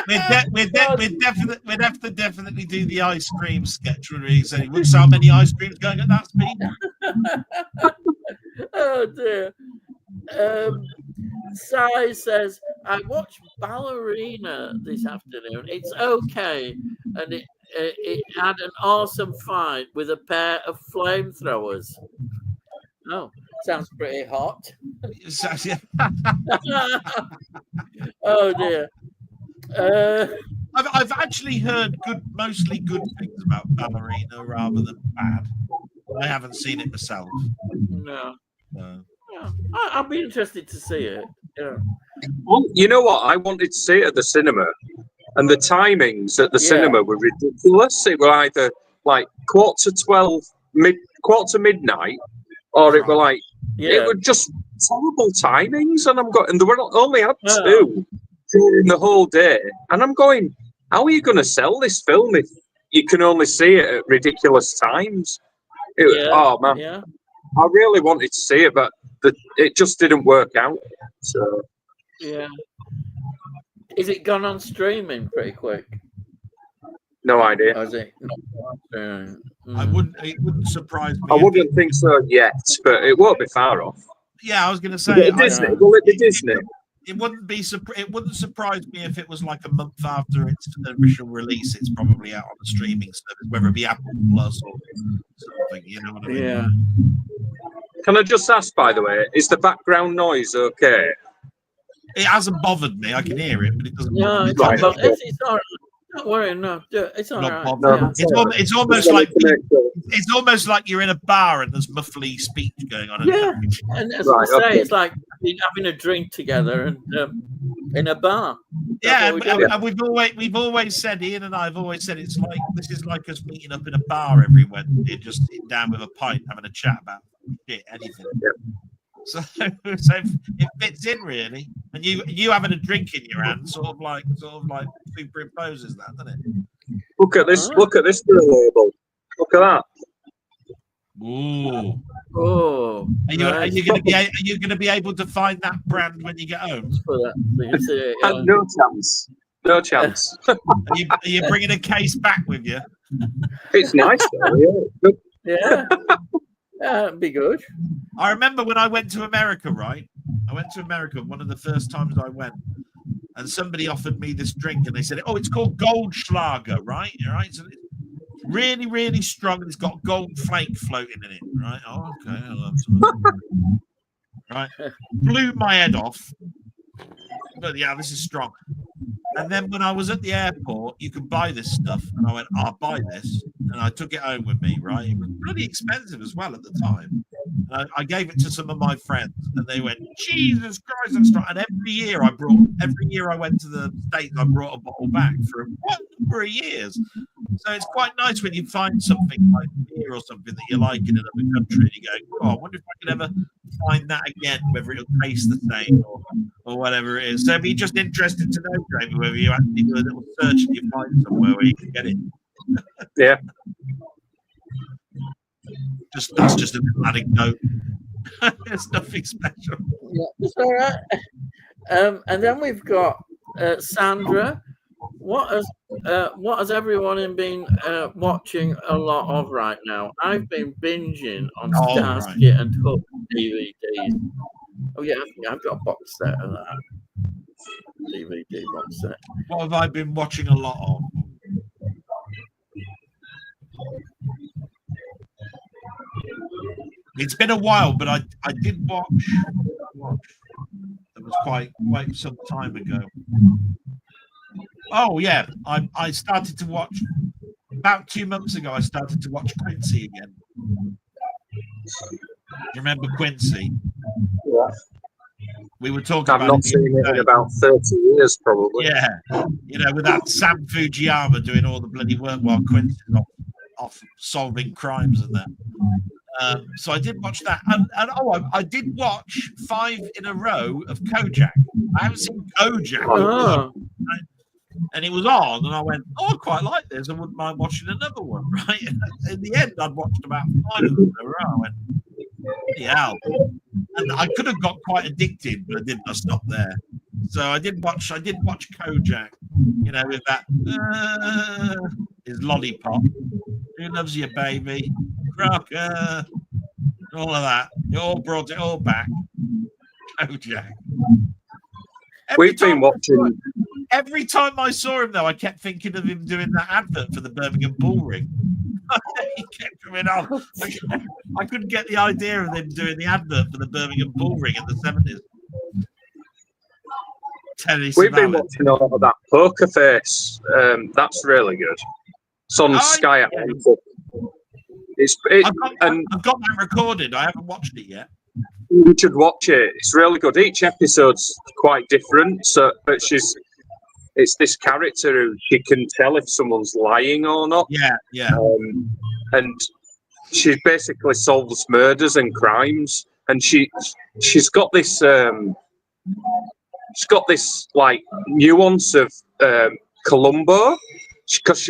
We'd have to definitely do the ice cream sketch where he said, "Look how many ice creams going at that speed." Oh dear. Sai says, I watched Ballerina this afternoon. It's okay, and it had an awesome fight with a pair of flamethrowers. Oh, sounds pretty hot. Oh dear. I've actually heard mostly good things about Ballerina rather than bad. I haven't seen it myself. No. Yeah, I'll be interested to see it. Yeah. Well, you know what? I wanted to see it at the cinema, and the timings at the cinema were ridiculous. It were either like quarter to midnight, or it were like it were just terrible timings. And and they were only had two during the whole day. And I'm going, how are you going to sell this film if you can only see it at ridiculous times? Oh man, I really wanted to see it, but it just didn't work out. So yeah, is it gone on streaming pretty quick? No idea. Is it? It wouldn't surprise me. I wouldn't think so yet, but it won't be far off. Yeah, I was going to say Disney. Will it be Disney? It wouldn't surprise me if it was like a month after its initial release. It's probably out on the streaming service, whether it be Apple Plus or something. You know what I mean? Yeah. Can I just ask, by the way, is the background noise okay? It hasn't bothered me. I can hear it, but it doesn't. No, it's all right. Don't worry, no, it's all right. No, it's almost like you're in a bar and there's muffly speech going on. And as I say, it's like having a drink together and in a bar. And we've always said, Ian and I have always said, this is like us meeting up in a bar every Wednesday, just sitting down with a pint, having a chat about anything. So it fits in really, and you having a drink in your hand, sort of like superimposes that, doesn't it? Look at this! Look at this label! Look at that! Ooh! Oh! Are you going to be able to find that brand when you get home? No chance! No chance! Are you bringing a case back with you? It's nice though, yeah. That'd be good. I remember when I went to America, right? I went to America one of the first times I went, and somebody offered me this drink, and they said, "Oh, it's called Gold Schlaga, right? All right, so it's really, really strong, and it's got gold flake floating in it, right? Oh, okay, right. Blew my head off, but yeah, this is strong. And then when I was at the airport, you could buy this stuff, and I went, "I'll buy this," and I took it home with me. Right, it was bloody expensive as well at the time. And I gave it to some of my friends, and they went, "Jesus Christ, that's strong!" And every year I went to the States, I brought a bottle back for a number of years. So it's quite nice when you find something like beer or something that you like in another country, and you go, "Oh, I wonder if I could ever find that again, whether it'll taste the same or whatever it is." So it'd be just interested to know, Jamie, whether you actually do a little search and you find somewhere where you can get it. Yeah. That's just a little anecdote. It's nothing special. Yeah, it's all right. And then we've got Sandra. What has everyone been watching a lot of right now? I've been binging on Starsky and Hutch DVDs. Oh yeah, I've got a box set of that DVD box set. What have I been watching a lot of? It's been a while, but I did watch. It was quite some time ago. Oh yeah, I started to watch about 2 months ago. I started to watch Quincy again. Do you remember Quincy? Yeah. We were talking I've about not seen it in about 30 years, probably. Yeah, with that Sam Fujiyama doing all the bloody work while Quincy's off solving crimes and that. So I did watch that, and I did watch 5 in a row of Kojak. I haven't seen Kojak, and it was on, and I went, I quite like this. I wouldn't mind watching another one, right? In the end, I'd watched about 5 of them in a row. I went, yeah, and I could have got quite addicted, but I didn't. I stopped there. So I did watch Kojak, with that his lollipop. Who loves you, baby? Crocker. All of that. It all brought it all back. Kojak. We've been watching. Every time I saw him, though, I kept thinking of him doing that advert for the Birmingham Bull Ring. He kept coming on. I couldn't get the idea of him doing the advert for the Birmingham Bull Ring in the 70s. We've been watching a lot of that Poker Face. That's really good. It's on Sky. Yeah. I've got that recorded. I haven't watched it yet. You should watch it. It's really good. Each episode's quite different. But it's this character who she can tell if someone's lying or not. Yeah. And she basically solves murders and crimes. And she's got this like nuance of Columbo, because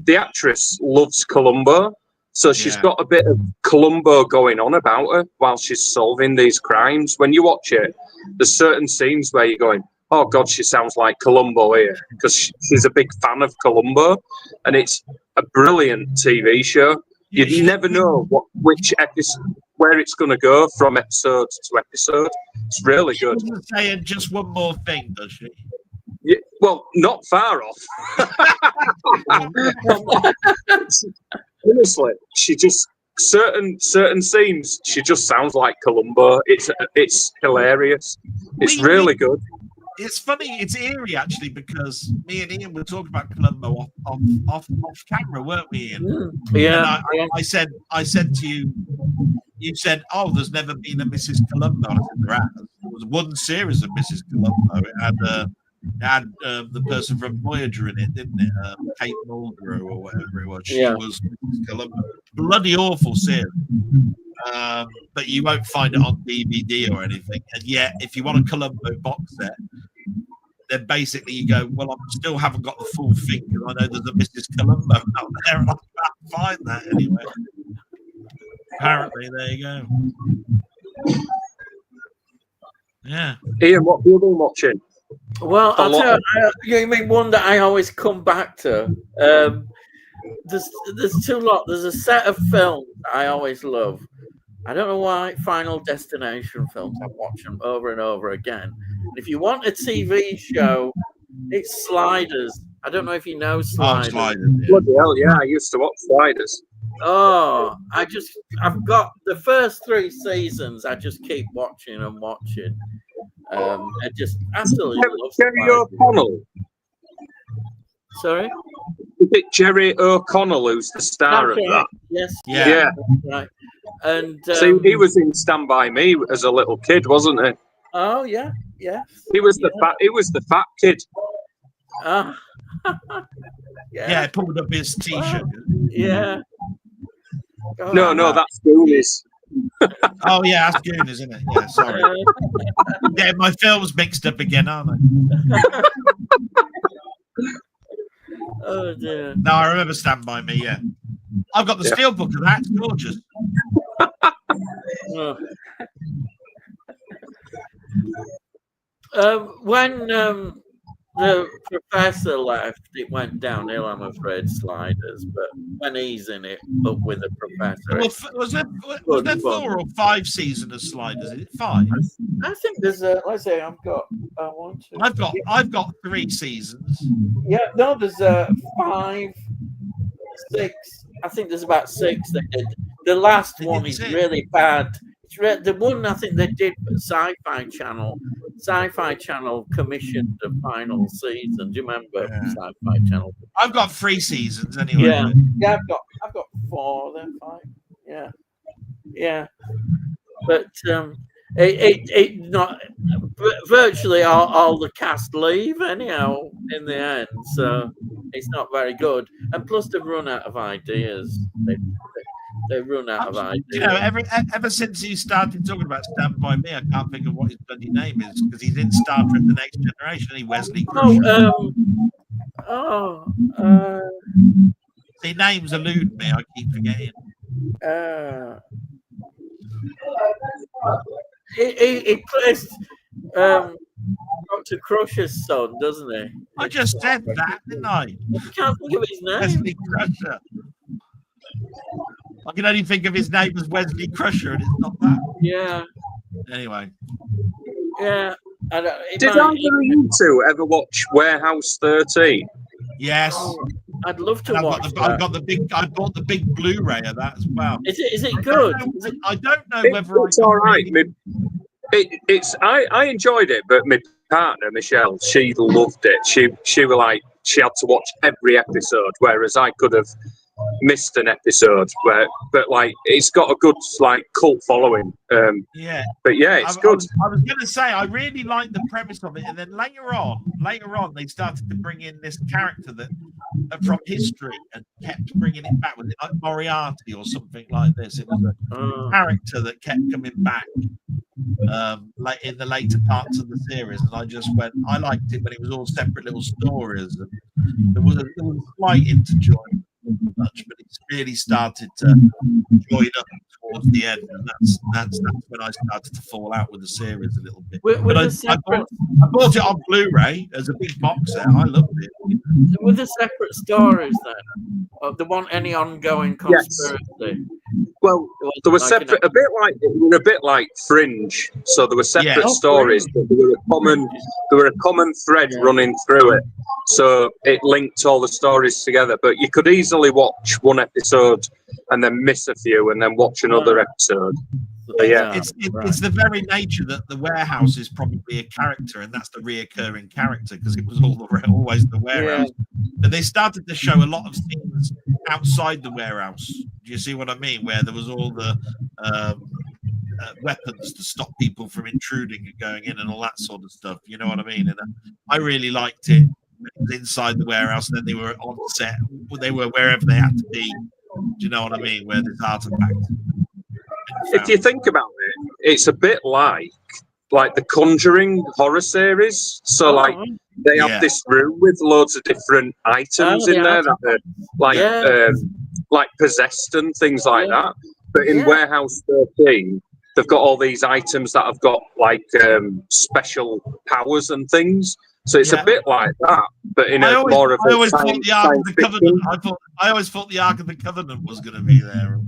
the actress loves Columbo. So she's got a bit of Columbo going on about her while she's solving these crimes. When you watch it, there's certain scenes where you're going, oh God, she sounds like Columbo here, because she's a big fan of Columbo, and it's a brilliant TV show. You never know which episode, where it's going to go from episode to episode. It's really good. She doesn't say just one more thing, does she? Yeah, well, not far off. Honestly, she just certain scenes. She just sounds like Columbo. It's hilarious. It's really good. It's funny. It's eerie actually, because me and Ian were talking about Columbo off camera, weren't we, Ian? Yeah. And I said to you. You said, "Oh, there's never been a Mrs. Columbo." I said, there was one series of Mrs. Columbo. It had the person from Voyager in it, didn't it? Kate Mulgrew or whatever it was. She was Mrs. Columbo. Bloody awful series. But you won't find it on DVD or anything. And yet, if you want a Columbo box set, then basically you go, well, I still haven't got the full thing, because I know there's a Mrs. Columbo out there, and I can't find that anyway. Apparently, there you go. Yeah. Ian, what have you been watching? Well, I'll tell you, you mean one that I always come back to. There's two lot. There's a set of films I always love. I don't know why. Final Destination films. I watch them over and over again. And if you want a TV show, it's Sliders. I don't know if you know Sliders. Bloody hell, yeah! I used to watch Sliders. Oh, I've got the first 3 seasons. I just keep watching and watching. I just absolutely love Jerry O'Connell. Sorry? Is it Jerry O'Connell who's the star of that? Yes. Yeah. Right. And see, he was in Stand By Me as a little kid, wasn't he? Oh yeah. He was the fat kid. Yeah, pulled up his t-shirt. Yeah. No, that's Goonies. Oh yeah, that's Goonies, isn't it? Yeah, sorry. Yeah, my film's mixed up again, aren't they? Oh dear. No, I remember Stand By Me. Yeah, I've got the steelbook of that. It's gorgeous. When the professor left, it went downhill, I'm afraid, Sliders. But when he's in it, up with the professor, Was there 4 or 5 seasons of Sliders? Is it 5? I think there's let's say I've got 1, 2. I've got 3 seasons. Yeah, no, there's 5, 6. I think there's about 6 they did. The last one is really bad. The one I think they did for Sci-Fi Channel. Sci-Fi Channel commissioned the final season. Do you remember Sci-Fi Channel? I've got 3 seasons anyway. Yeah, I've got 4, then 5. Yeah. But it not virtually all the cast leave anyhow in the end, so it's not very good. And plus they've run out of ideas. They run out of ideas. You know, ever since he started talking about Stand By Me, I can't think of what his bloody name is because he's in Star Trek: The Next Generation. And he Wesley Crusher. See, names elude me. I keep forgetting. He plays Dr. Crusher's son, doesn't he? I just said that, didn't I? I can't think of his name. Wesley Crusher. I can only think of his name as Wesley Crusher, and it's not that. Yeah. Anyway. Yeah. Did either of you two ever watch Warehouse 13? Yes. I'd love to watch that. I bought the big Blu-ray of that as well. Is it good? I don't know whether it's all right. I enjoyed it, but my partner Michelle, she loved it. She was like, she had to watch every episode, whereas I could have missed an episode. But like, it's got a good like cult following. Yeah. But yeah, it's good. I was going to say I really liked the premise of it, and then later on, they started to bring in this character that from history and kept bringing it back. Was it like Moriarty or something like this? It was a character that kept coming back. Like in the later parts of the series, and I liked it when it was all separate little stories, and there was a slight interjoint much, but it's really started to join up towards the end, and that's when I started to fall out with the series a little bit. But I bought it on Blu-ray as a big box set. I loved it. With the separate stories then, there weren't any ongoing conspiracy. Yes. Well, there were separate, a bit like Fringe. So there were separate stories, but there were a common thread running through it. So it linked all the stories together. But you could easily watch one episode and then miss a few, and then watch another episode. So, yeah, it's the very nature that the warehouse is probably a character, and that's the reoccurring character because it was always the warehouse. But they started to show a lot of things outside the warehouse. Do you see what I mean? Where there was all the weapons to stop people from intruding and going in and all that sort of stuff. You know what I mean? And I really liked it. It was inside the warehouse, and then they were on set. They were wherever they had to be. Do you know what I mean? Where there's artifacts. If you think about it, it's a bit like the Conjuring horror series. So they have this room with loads of different items in there that are like possessed and things like that. But in Warehouse 13, they've got all these items that have got like special powers and things. So it's a bit like that, but in I always thought the Ark of the Covenant. I always thought the Ark of the Covenant was going to be there.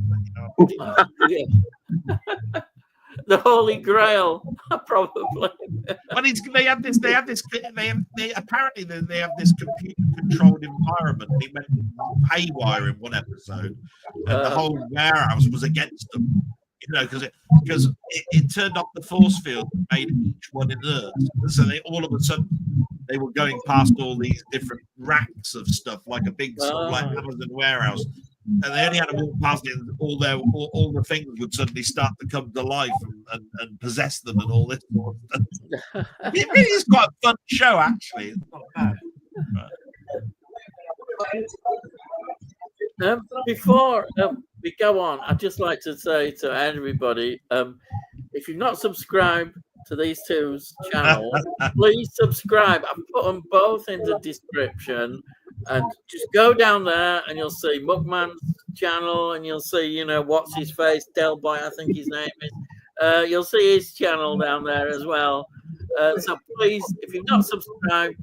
The Holy Grail, probably. But they have this computer-controlled environment. They went haywire in one episode, and the whole warehouse was against them. You know, because it turned off the force field and made each one inert. So all of a sudden they were going past all these different racks of stuff, like a big sort of like Amazon warehouse, and they only had to walk past it, and all the things would suddenly start to come to life and possess them and all this sort of stuff. It really is quite a fun show, actually. It's not bad. Before we go on, I'd just like to say to everybody, if you've not subscribed to these two's channel, please subscribe. I've put them both in the description, and just go down there and you'll see Mugman's channel, and you'll see, what's his face, Delboy, I think his name is, You'll see his channel down there as well. So please, if you've not subscribed,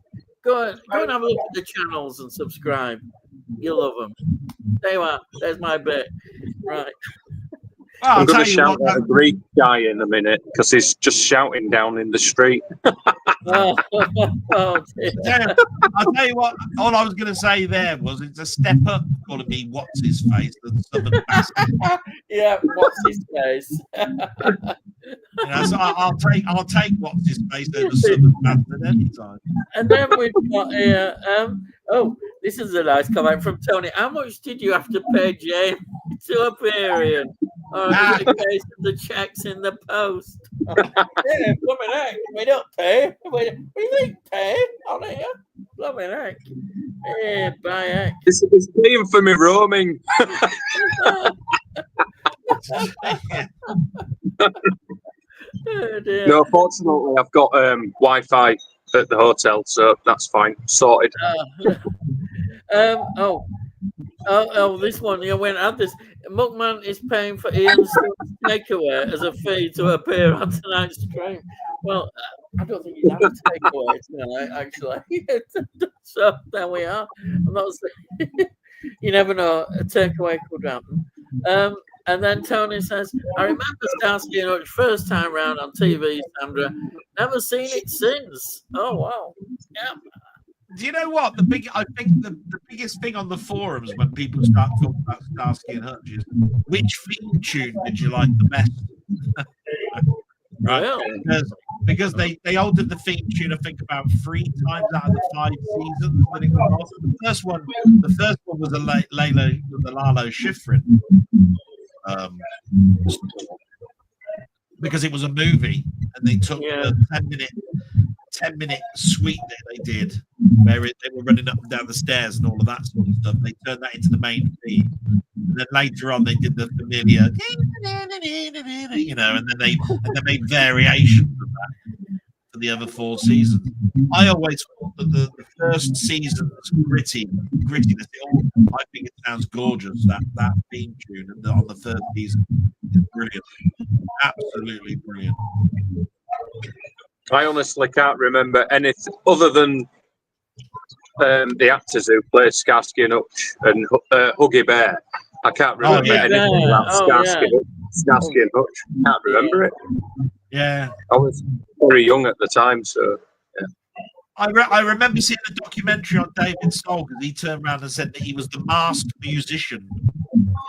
go and have a look at the channels and subscribe. You'll love them. There you are. There's my bit. Right. Well, I'm going to shout at a Greek guy in a minute because he's just shouting down in the street. Oh, dear. I'll tell you what, all I was going to say there was it's a step up calling me what's his face, the southern bastard. Yeah, what's his face? So I'll take what's his face over the southern bastard anytime. And then we've got here. This is a nice comment from Tony. How much did you have to pay James to appear here? Or is it a case of the checks in the post? Yeah, blooming heck. We don't pay. We think pay on here. Blooming heck. Yeah, by heck. This is paying for me roaming. Oh, dear. No, fortunately, I've got Wi-Fi at the hotel, so that's fine. Sorted. This one. You went at this. Muckman is paying for Ian's takeaway as a fee to appear on tonight's stream. Well, I don't think he'd have a takeaway tonight, actually. So there we are. I'm not saying you never know. A takeaway could happen. And then Tony says, I remember Starsky and Hutch first time round on TV, Sandra. Never seen it since. Oh, wow. Yeah. Do you know what? I think the biggest thing on the forums when people start talking about Starsky and Hutch is which theme tune did you like the best? Right? Well, because they altered the theme tune, I think, about 3 times out of the 5 seasons. That it was. The first one was the Lalo Schifrin. Because it was a movie, and they took the 10-minute suite that they did, where they were running up and down the stairs and all of that sort of stuff. They turned that into the main theme, and then later on they did the familiar, and then they made variations of that for the other 4 seasons. I always thought that the first season's grittiness. I think it sounds gorgeous. That theme tune on the first season is brilliant, absolutely brilliant. I honestly can't remember anything other than the actors who played Starsky and Hutch and Huggy Bear. I can't remember anything about Starsky and Hutch. Can't remember it. Yeah, I was very young at the time, so. Yeah. I remember seeing a documentary on David Soul because he turned around and said that he was the masked musician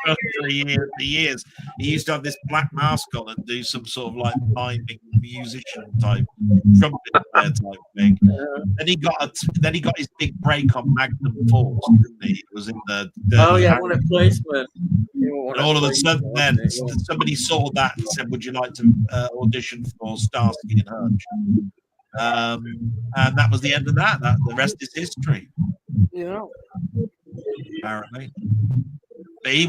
for 3 years. He used to have this black mask on and do some sort of like miming musician type trumpet player type thing. Then he got his big break on Magnum Force, didn't he? It was in the what a placement. And all of a sudden, then somebody saw that and said, "Would you like to audition for Starsky and Hutch?" And that was the end of that. The rest is history. Yeah, apparently. But he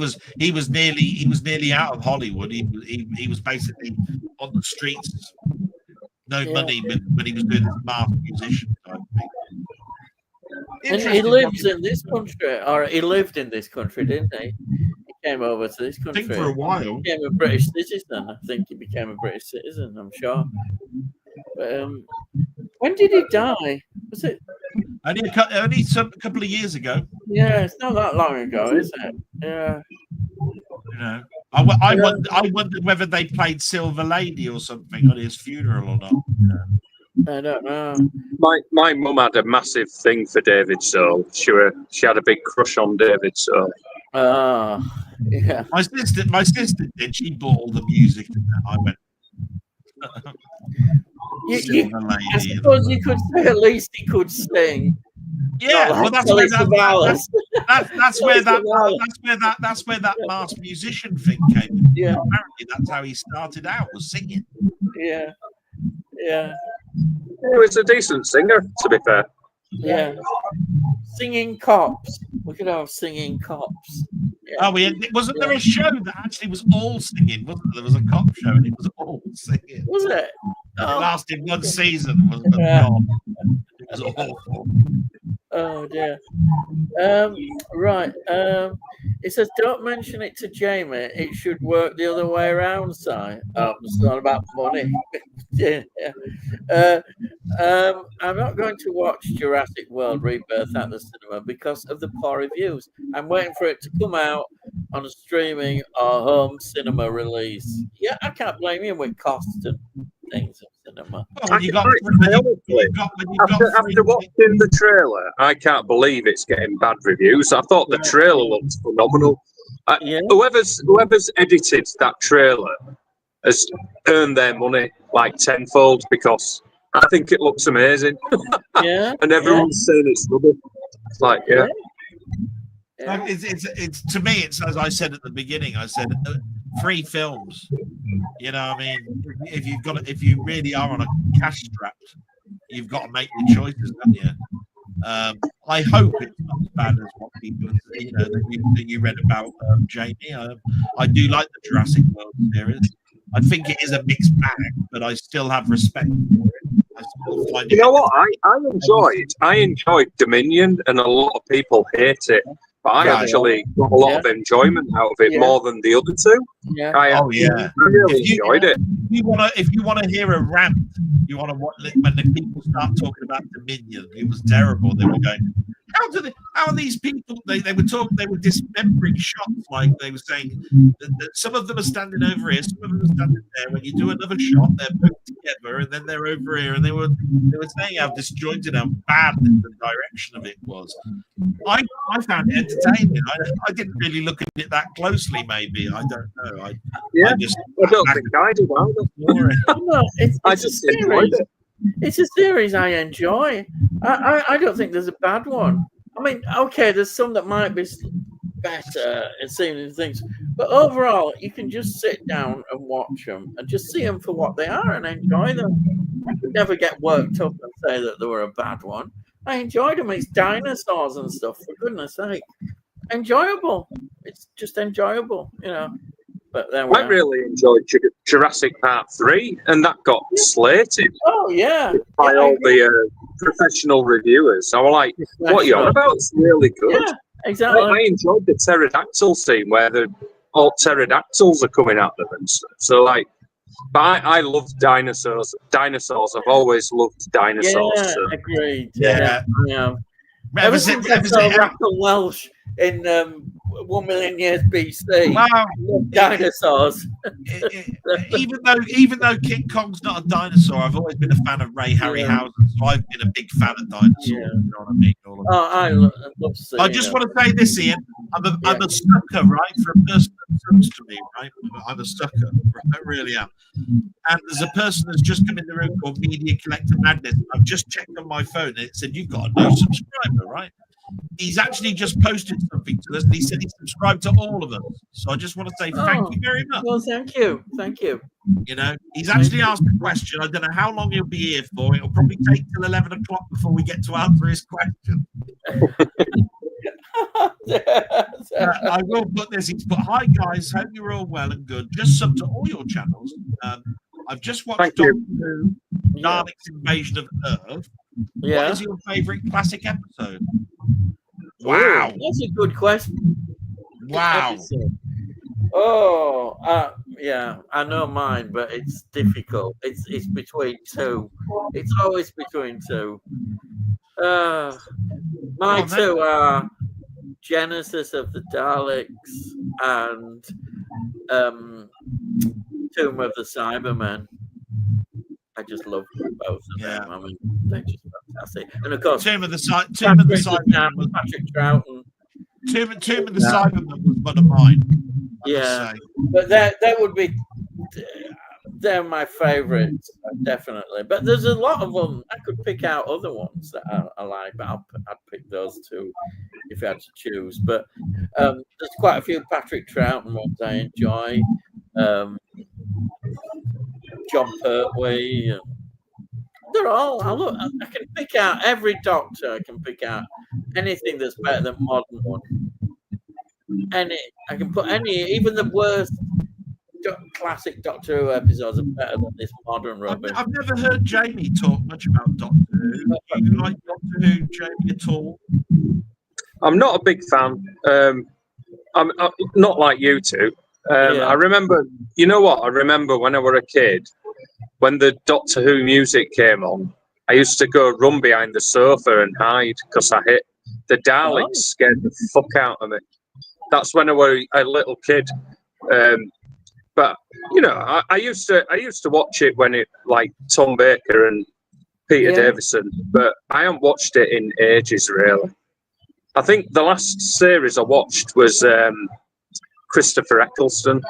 was nearly out of Hollywood. He was basically on the streets, no money, when he was doing this masked musician type thing. And he lives in this country, or he lived in this country, didn't he? He came over to this country. I think for a while. He became a British citizen. I think he became a British citizen, I'm sure. But, when did he die? Was it? Only a couple of years ago. Yeah, it's not that long ago, is it? Yeah. You know, I wondered whether they played Silver Lady or something on his funeral or not. I don't know. My mum had a massive thing for David Soul. She had a big crush on David Soul. Oh, yeah. My sister did. She bought all the music, and I went. I suppose you could say at least he could sing. Yeah, well, that's where that masked musician thing came in. Yeah, apparently that's how he started out, was singing. Yeah. He was a decent singer, to be fair. Yeah. Singing cops. We could have singing cops. Yeah. Oh, wasn't there a show that actually was all singing? Wasn't there? There was a cop show and it was all singing. Was it? It lasted one season. Wasn't it? Yeah. It was awful. Oh dear. Right. It says, "Don't mention it to Jamie. It should work the other way around." Si. It's not about money. Yeah. I'm not going to watch Jurassic World Rebirth at the cinema because of the poor reviews. I'm waiting for it to come out on a streaming or home cinema release. Yeah, I can't blame you with cost and things of cinema. Well, when you got, After watching the trailer, I can't believe it's getting bad reviews. I thought the trailer looked phenomenal. Yeah. Whoever's edited that trailer has earned their money like tenfold because I think it looks amazing. Yeah. And everyone's saying it's rubbish. It's like, yeah. Like, it's to me, it's as I said at the beginning. I said 3 films. You know, I mean, if you really are on a cash strap, you've got to make your choices, haven't you? I hope it's not as bad as what people, that you read about, Jamie. I do like the Jurassic World series. I think it is a mixed bag, but I still have respect for it. I still find you know what? I enjoyed Dominion, and a lot of people hate it. But I actually got a lot of enjoyment out of it more than the other two. Yeah. I really enjoyed it. If you want to hear a rant, you want to watch when the people start talking about Dominion. It was terrible. They were going, how are these people? They were dismembering shots. Like they were saying that some of them are standing over here, some of them are standing there. When you do another shot, they're put together, and then they're over here, and they were saying how disjointed, how bad the direction of it was. I found it entertaining. I didn't really look at it that closely. Maybe I don't know. I don't think I did either. No, I just enjoyed it. It's a series I enjoy. I don't think there's a bad one. I mean, okay, there's some that might be better in seeing things, but overall, you can just sit down and watch them and just see them for what they are and enjoy them. I could never get worked up and say that they were a bad one. I enjoyed them. It's dinosaurs and stuff, for goodness sake. Enjoyable. It's just enjoyable, But then I really enjoyed Jurassic Park 3, and that got slated. Oh, yeah. By all the professional reviewers. I was like, what are you on about? It's really good. Yeah, exactly. I enjoyed the pterodactyl scene where all pterodactyls are coming at them and stuff. So, but I love dinosaurs. I've always loved dinosaurs. Yeah, so. agreed. Yeah. Ever since I saw Rackle Welsh in 1 million years BC. Wow. Dinosaurs. even though King Kong's not a dinosaur, I've always been a fan of Ray Harryhausen, so I've been a big fan of dinosaurs. Yeah. You know what I mean? I love seeing I just want to say this, Ian. I'm a sucker, right, for a person that talks to me, right? I'm a sucker. I really am. And there's a person that's just come in the room called Media Collector Madness. I've just checked on my phone and it said, you've got a new subscriber, right? He's actually just posted something to us and he said he subscribed to all of us. So I just want to say thank you very much. Well, thank you. He's actually asked a question. I don't know how long he'll be here for. It'll probably take till 11 o'clock before we get to answer his question. I will put this. He's put, hi guys, hope you're all well and good. Just sub to all your channels. I've just watched Dalek's Invasion of Earth. Yeah. What is your favourite classic episode? Wow, that's a good question. Wow. Yeah, I know mine, but it's difficult. It's between two. It's always between two. My two are Genesis of the Daleks and Tomb of the Cybermen. I just love both of them. I mean, they're just fantastic. And of course, Tomb of the Cybermen was Patrick Troughton. Tomb of the Cybermen was one of mine. But that would be. They're my favourites, definitely. But there's a lot of them. I could pick out other ones that I like, but I'd pick those two if I had to choose. But there's quite a few Patrick Troughton ones I enjoy. John Pertwee. They're all. I can pick out every Doctor. I can pick out anything that's better than modern one. I can put even the worst classic Doctor Who episodes are better than this modern rubbish. I've never heard Jamie talk much about Doctor Who. Do you like Doctor Who, Jamie, at all? I'm not a big fan. I'm not like you two. I remember, you know what? I remember when I was a kid, when the Doctor Who music came on, I used to go run behind the sofa and hide because the Daleks scared the fuck out of me. That's when I was a little kid. But you know, I used to watch it when it like Tom Baker and Peter Davison, but I haven't watched it in ages really. I think the last series I watched was Christopher Eccleston.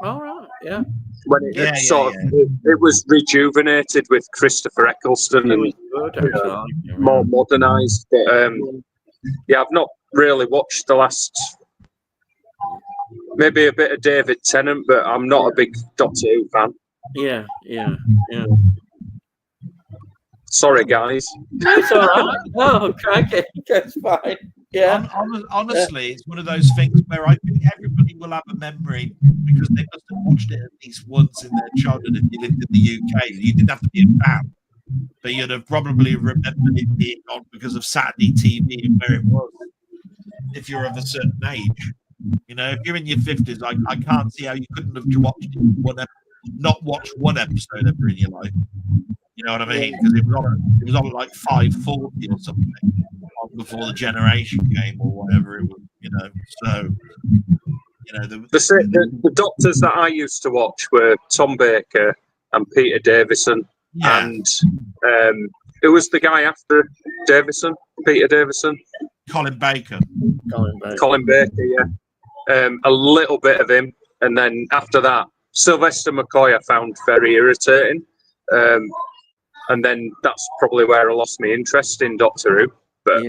All right, yeah. When it was rejuvenated with Christopher Eccleston and more modernised. But I've not really watched the last. Maybe a bit of David Tennant, but I'm not a big Doctor Who fan. Yeah. Sorry, guys. It's all right. Oh, crikey, that's fine. Yeah. Honestly, it's one of those things where I think everybody will have a memory because they must have watched it at least once in their childhood if you lived in the UK. You didn't have to be a fan, but you'd have probably remembered it being on because of Saturday TV and where it was. If you're of a certain age, you know, if you're in your 50s, I can't see how you couldn't have watched it, not watched one episode ever in your life. You know what I mean? Because it was on like 5:40 or something before the Generation game or whatever it was. You know, so you know the Doctors that I used to watch were Tom Baker and Peter Davison, and who was the guy after Davison? Peter Davison. Colin Baker. Colin Baker, yeah. A little bit of him, and then after that, Sylvester McCoy I found very irritating. And then that's probably where I lost my interest in Doctor Who. But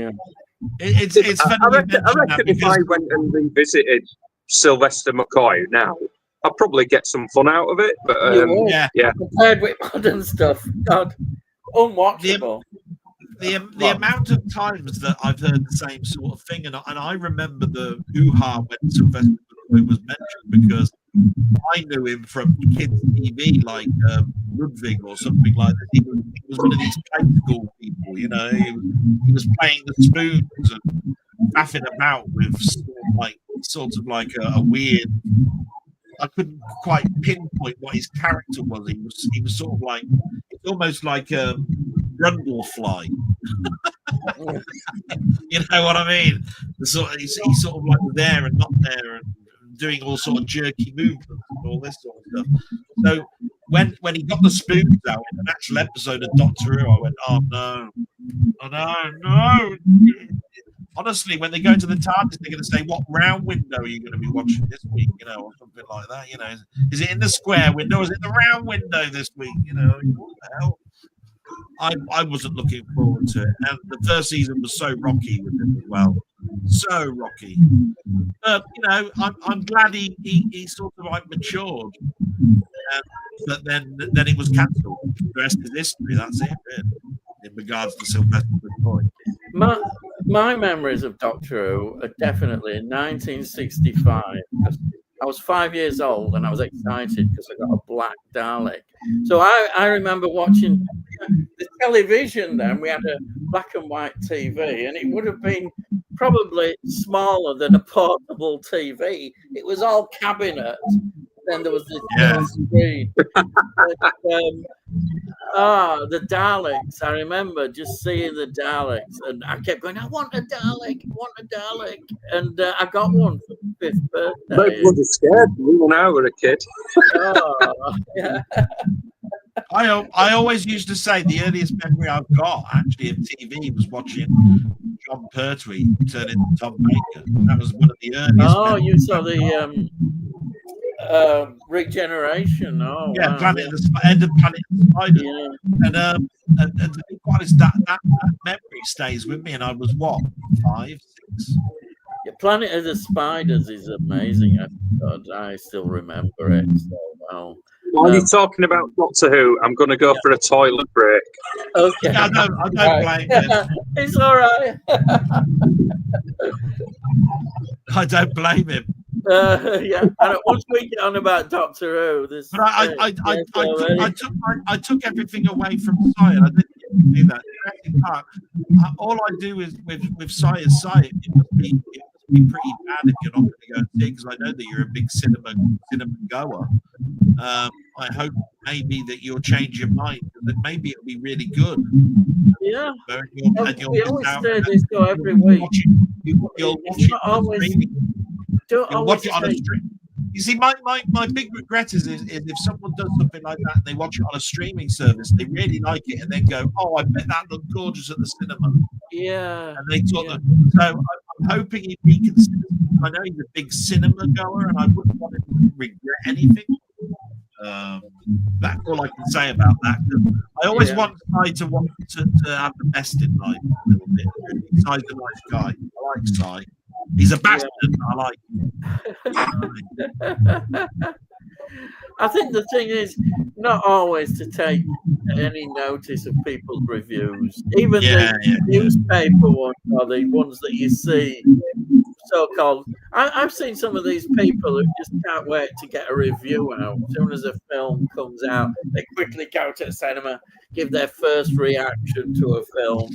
it's funny. I reckon if I went and revisited Sylvester McCoy now, I'd probably get some fun out of it. But compared with modern stuff, God, unwatchable. The amount of times that I've heard the same sort of thing, and I remember the hoo-ha when Sylvester McCoy was mentioned because I knew him from kids' TV like Ludwig or something like that. He was one of these play school people, you know. He was playing the spoons and faffing about with sort of like a weird. I couldn't quite pinpoint what his character was. He was sort of like it's almost like a Brundlefly. You know what I mean? He's sort of like there and not there and doing all sort of jerky movements and all this sort of stuff. So when he got the spoons out in an actual episode of Doctor Who, I went, oh no. Honestly, when they go to the TARDIS, they're going to say, what round window are you going to be watching this week? You know, or something like that. You know, is it in the square window? Or is it the round window this week? You know, what the hell? I wasn't looking forward to it. And the first season was so rocky with him as well. So rocky. You know, I'm glad he sort of like matured. But then it was cancelled. The rest is history. That's it, really, in regards to Sylvester McCoy. My memories of Doctor Who are definitely in 1965. I was 5 years old and I was excited because I got a black Dalek. So I remember watching the television then. We had a black and white TV and it would have been probably smaller than a portable TV. It was all cabinet. Then there was this screen. The Daleks. I remember just seeing the Daleks and I kept going, I want a Dalek. And I got one for my 5th birthday. They would have scared me when I was a kid. Yeah. I always used to say the earliest memory I've got actually of TV was watching John Pertwee turn into Tom Baker. That was one of the earliest. Oh, you saw the regeneration. Oh, yeah, wow. End of Planet of the Spiders. Yeah. And to be quite honest, that memory stays with me. And I was 5, 6. Yeah, Planet of the Spiders is amazing. I still remember it so well. While you're talking about Doctor Who, I'm going to go for a toilet break. Okay. I don't blame him. It's all right. I don't blame him. Yeah, and once we get on about Doctor Who, there's. But I took everything away from Sai, and I didn't do that. Jurassic Park, all I do is with Sai is Sai. It must be pretty bad if you're not going to go and see it, because I know that you're a big cinema goer. I hope maybe that you'll change your mind, that maybe it'll be really good. Yeah, you'll we always say this go every week. You'll watch it on a stream. You see, my big regret is if someone does something like that and they watch it on a streaming service, they really like it, and then go, "Oh, I bet that looked gorgeous at the cinema." Yeah, and they talk. Yeah. So I'm hoping he'd reconsider. I know he's a big cinema goer, and I wouldn't want him to regret anything. That's all I can say about that. I always want Sai to have the best in life a little bit. Sai's a nice guy. I like Sai. He's a bastard. I like him. I think the thing is not always to take any notice of people's reviews, even the newspaper ones or the ones that you see so-called. I've seen some of these people who just can't wait to get a review out. As soon as a film comes out, they quickly go to the cinema, give their first reaction to a film.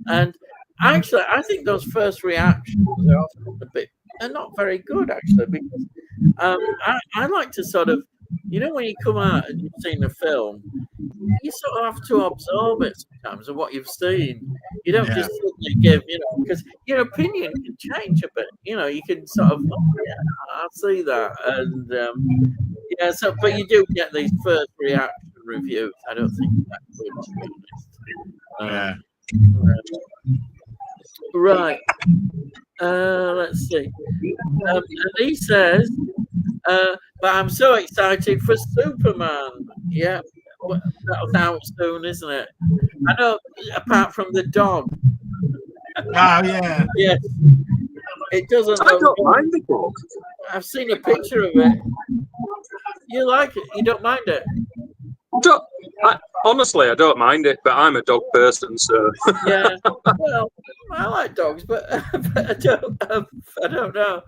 And actually, I think those first reactions are often they're not very good, actually, because I like to sort of, when you come out and you've seen a film, you sort of have to absorb it sometimes of what you've seen. You don't just suddenly give, because your opinion can change a bit. You can sort of, I see that. And, but you do get these first reaction reviews. I don't think that's good, to be honest. Right. Let's see. And he says, but I'm so excited for Superman. Yeah, that'll out soon, isn't it? I know, apart from the dog. Oh, yeah. Yes. It doesn't. I don't mind the dog. I've seen a picture of it. You like it? You don't mind it? Honestly, I don't mind it, but I'm a dog person, so. Yeah. Well, I like dogs, but I don't know.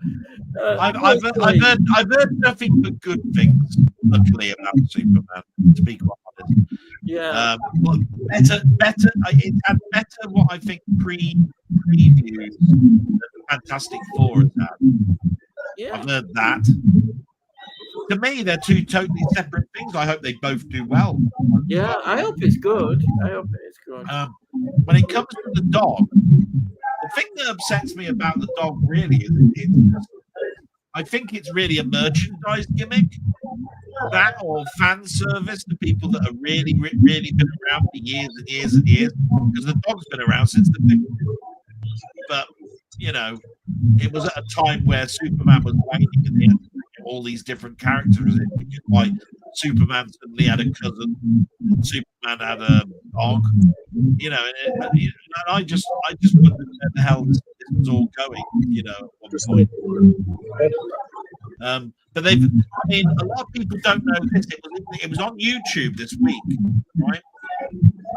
I've heard nothing but good things, luckily, about Superman. To be quite honest. Yeah. But better. It had better what I think previews that Fantastic Four has had. Yeah. I've heard that. To me, they're two totally separate things. I hope they both do well. Yeah, I hope it's good. When it comes to the dog, the thing that upsets me about the dog really is I think it's really a merchandise gimmick. That or fan service to people that are really, really been around for years and years and years. Because the dog's been around since the 50s. But, it was at a time where Superman was waning and they had to bring all these different characters in, which is why Superman suddenly had a cousin, Superman had a dog, and I just wondered where the hell this was all going, at one point. But a lot of people don't know this. It was on YouTube this week, right?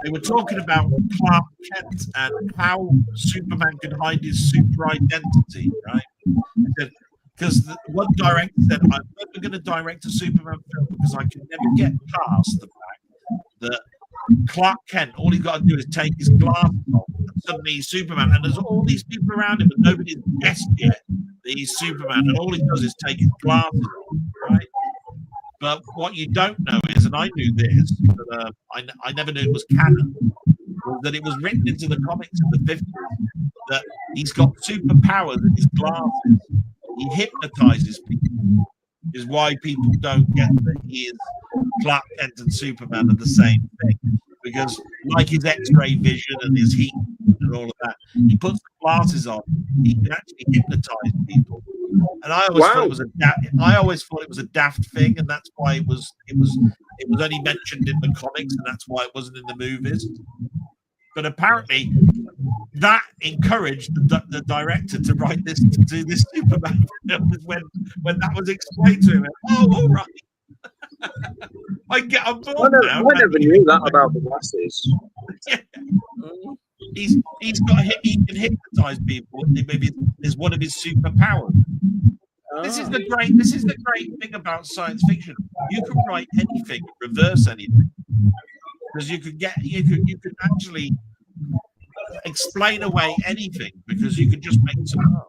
They were talking about Clark Kent and how Superman could hide his super identity, right? Because one director said, I'm never going to direct a Superman film because I can never get past the fact that Clark Kent, all he's got to do is take his glasses off and suddenly he's Superman. And there's all these people around him and nobody's guessed yet that he's Superman. And all he does is take his glasses off, right? But what you don't know is, and I knew this, but I never knew it was canon, was that it was written into the comics in the 50s that he's got superpowers in his glasses. He hypnotizes people, is why people don't get that he is Clark Kent and Superman are the same thing. Because like his X-ray vision and his heat and all of that, he puts the glasses on. He can actually hypnotize people. And I always thought it was a daft thing, and that's why it was only mentioned in the comics, and that's why it wasn't in the movies. But apparently, that encouraged the director to do this Superman film when that was explained to him. Oh, all right. I get on board now. I never knew that about the glasses. Yeah. He can hypnotize people. Maybe it's one of his superpowers. This is the great thing about science fiction. You can write anything, reverse anything, because you could actually explain away anything because you could just make some up.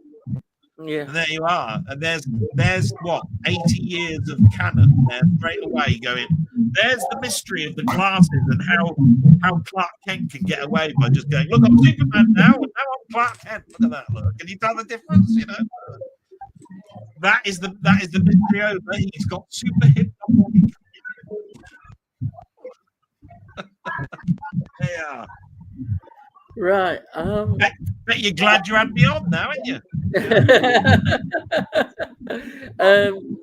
Yeah. And there you are. And there's what 80 years of canon there straight away going. There's the mystery of the glasses and how Clark Kent can get away by just going, look, I'm Superman now, and now I'm Clark Kent. Look at that, look. Can you tell the difference? You know? That is the mystery over. He's got super hip. Yeah. Right. Bet you're glad you had me on now, aren't you?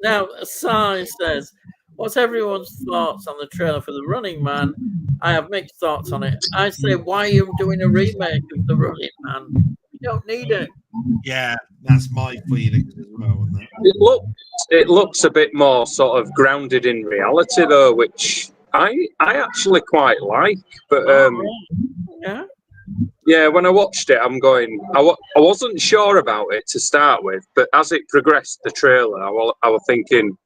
Now, Sai says, what's everyone's thoughts on the trailer for The Running Man? I have mixed thoughts on it. I say, why are you doing a remake of The Running Man? You don't need it. Yeah, that's my feelings as well. It looks a bit more sort of grounded in reality, though, which I actually quite like. But yeah. Yeah, when I watched it, I'm going. I wasn't sure about it to start with, but as it progressed, the trailer, I was thinking,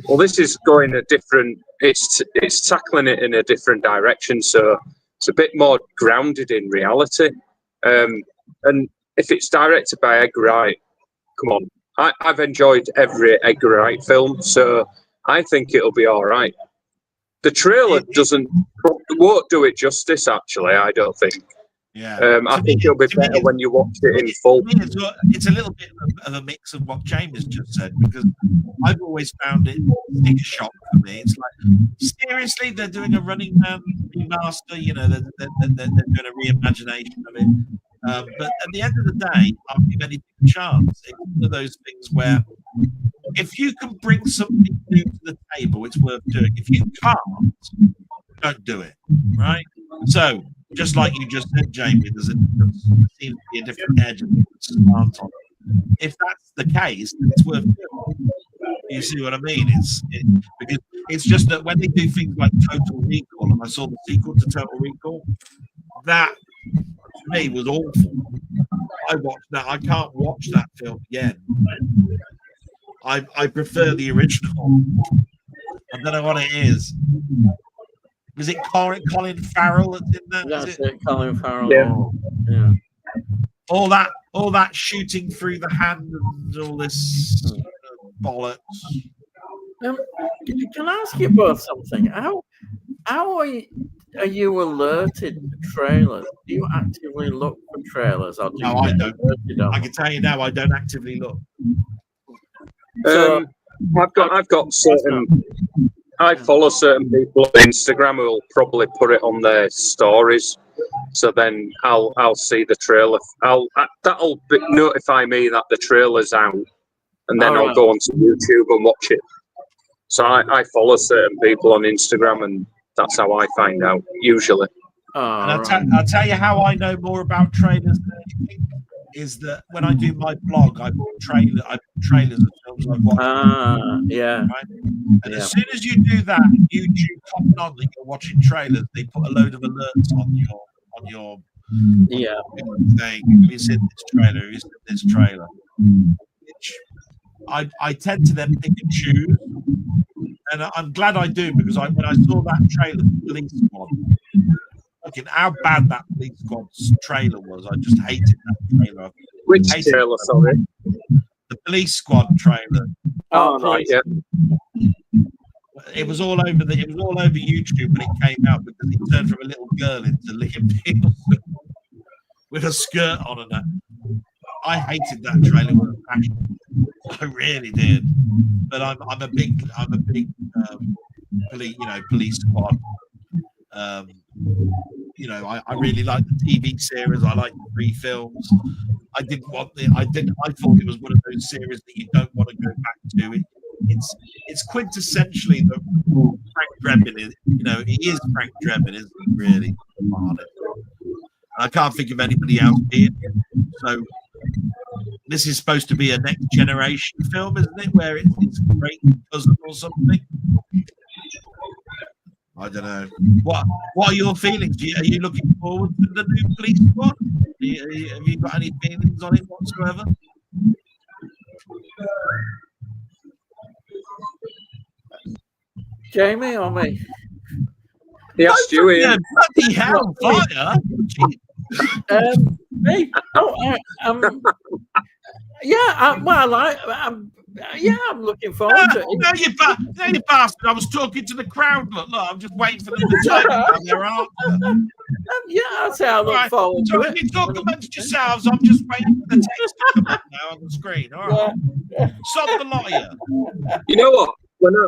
well, this is going a different. It's tackling it in a different direction, so it's a bit more grounded in reality. And if it's directed by Edgar Wright, come on, I've enjoyed every Edgar Wright film, so I think it'll be all right. The trailer won't do it justice. Actually, I don't think. Yeah, I think it'll be better when you watch it in full. It's a little bit of a mix of what James just said, because I've always found it a shock for me. It's like, seriously, they're doing a Running Man remaster. You know, they're doing a reimagination of it. But at the end of the day, I'll give anything a chance. It's one of those things where if you can bring something new to the table, it's worth doing. If you can't, don't do it. Right? So, just like you just said, Jamie, there seems to be a different edge and slant on it. If that's the case, then it's worth doing. You see what I mean? Because it's just that when they do things like Total Recall, and I saw the sequel to Total Recall, that to me was awful. I watched that. I can't watch that film again. I prefer the original. I don't know what it is. Was it Colin Farrell that's in that? That's it, Colin Farrell. Yeah. All that shooting through the hand and all this bollocks. Can I ask you both something? How are you alerted to trailers? Do you actively look for trailers? Or No, I don't. I can tell you now, I don't actively look. So, I've got certain. I follow certain people on Instagram who will probably put it on their stories, so then I'll see the trailer. That'll notify me that the trailer's out, and then I'll go onto YouTube and watch it. So I follow certain people on Instagram, and that's how I find out usually. And I'll tell you how I know more about trailers than anything is that when I do my blog, I put trailers of films I've watched. Yeah. Right? And as soon as you do that, YouTube comes on that you're watching trailers. They put a load of alerts on your thing. Have you seen this trailer? Have you seen this trailer? Which I tend to then pick and choose, and I'm glad I do, because when I saw that trailer, Police Squad. Looking how bad that Police Squad's trailer was, I just hated that trailer. Which trailer? Sorry, the Police Squad trailer. Oh, right, yeah. It was all over YouTube when it came out, because he turned from a little girl into Liam Neeson with a skirt on and that. I hated that trailer with a passion. I really did. But I'm a big Police Squad. I really like the TV series. I like the 3 films. I thought it was one of those series that you don't want to go back to. It's quintessentially the Frank Drebin is. He is Frank Drebin, isn't he? Really. I can't think of anybody else being it. So this is supposed to be a next generation film, isn't it? Where it's a great cousin or something. I don't know. What are your feelings? Are you looking forward to the new Police Squad? Have you got any feelings on it whatsoever? Jamie or me? He asked you, Ian. Bloody hell, fire! Me? Oh, yeah. I'm looking forward to it. No, you bastard! I was talking to the crowd. Look, I'm just waiting for them to type down their answer. Yeah, I'll say I look forward so to it. You talk amongst yourselves. I'm just waiting for the text to come up now on the screen. All right. Sod the liar. You know what?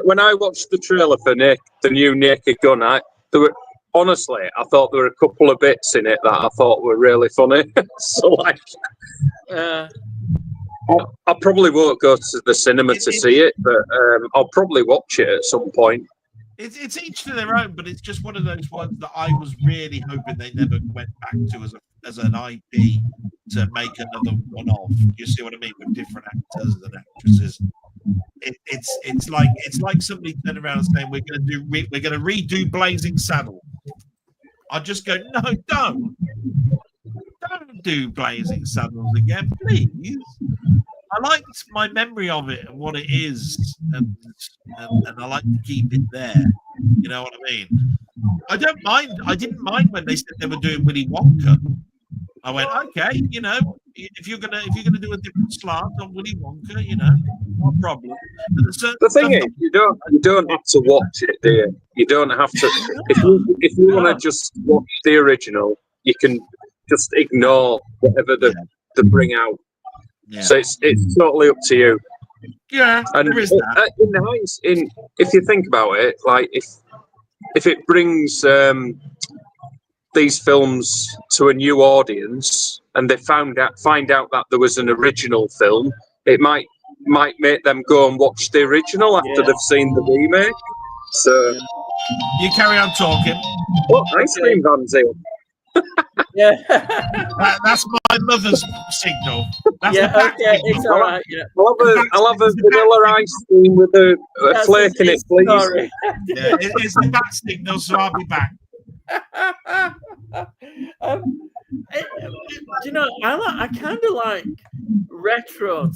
When I watched the trailer for the new Naked Gun, honestly, I thought there were a couple of bits in it that I thought were really funny. So, like, I probably won't go to the cinema to see it, but I'll probably watch it at some point. It's each to their own, but it's just one of those ones that I was really hoping they never went back to as an IP to make another one of. You see what I mean? With different actors and actresses. It's like somebody turned around and saying we're going to redo Blazing Saddles. I just go, no, don't do Blazing Saddles again, please. I liked my memory of it and what it is, and I like to keep it there. You know what I mean? I didn't mind when they said they were doing Willy Wonka. I went, okay, you know, if you're gonna do a different slant on Willy Wonka, you know, no problem. The thing is, you don't have to watch it, do you? You don't have to. If you want to just watch the original, you can just ignore whatever they bring out. Yeah. So it's totally up to you. Yeah, and there is that. If you think about it, like if it brings these films to a new audience and they find out that there was an original film, it might make them go and watch the original after they've seen the remake. So you carry on talking. What ice cream van's here? Yeah, that's my mother's signal. That's okay, it's all right. Yeah, I'll have a vanilla ice cream with a flake in it, please. Sorry. Yeah, it's the bat signal, so I'll be back. You know, I kind of like retro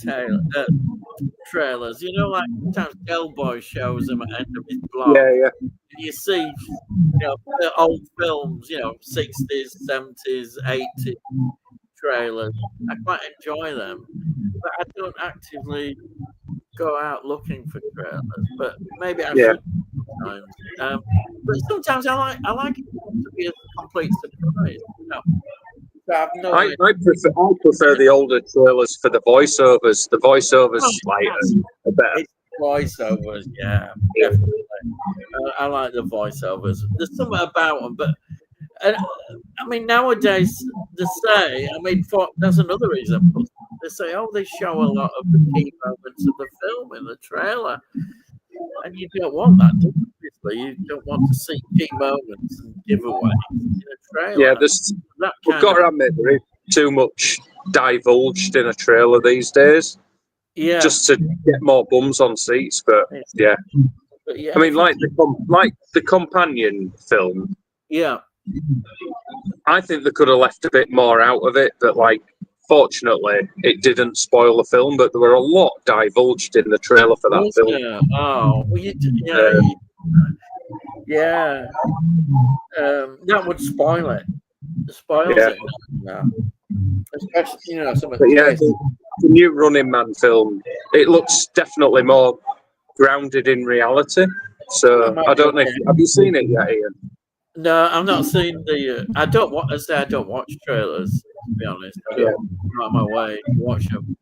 trailers. You know, like sometimes Delboy shows them at the end of his blog. Yeah. And you see, you know, the old films, you know, 60s, 70s, 80s trailers. I quite enjoy them, but I don't actively go out looking for trailers. But maybe I should sometimes. But sometimes I like it to be a complete surprise. You know? I prefer the older trailers for the voiceovers. The voiceovers are better. Voiceovers, yeah, definitely. I like the voiceovers. There's something about them, but I mean, nowadays they say, that's another reason. They say, they show a lot of the key moments of the film in the trailer, and you don't want that. Obviously, you don't want to see key moments and giveaways in a trailer. Yeah, we've got to admit there is too much divulged in a trailer these days. Yeah, just to get more bums on seats, but yeah. I mean, like the companion film. Yeah, I think they could have left a bit more out of it, but fortunately, it didn't spoil the film. But there were a lot divulged in the trailer for that film. Yeah. Oh, yeah. That would spoil it. It spoils it. No. Especially, you know, some of the new Running Man film, it looks definitely more grounded in reality. So I don't know. Have you seen it yet, Ian? No, I've not seen the. I don't watch trailers. To be honest, I don't go out my way to watch them.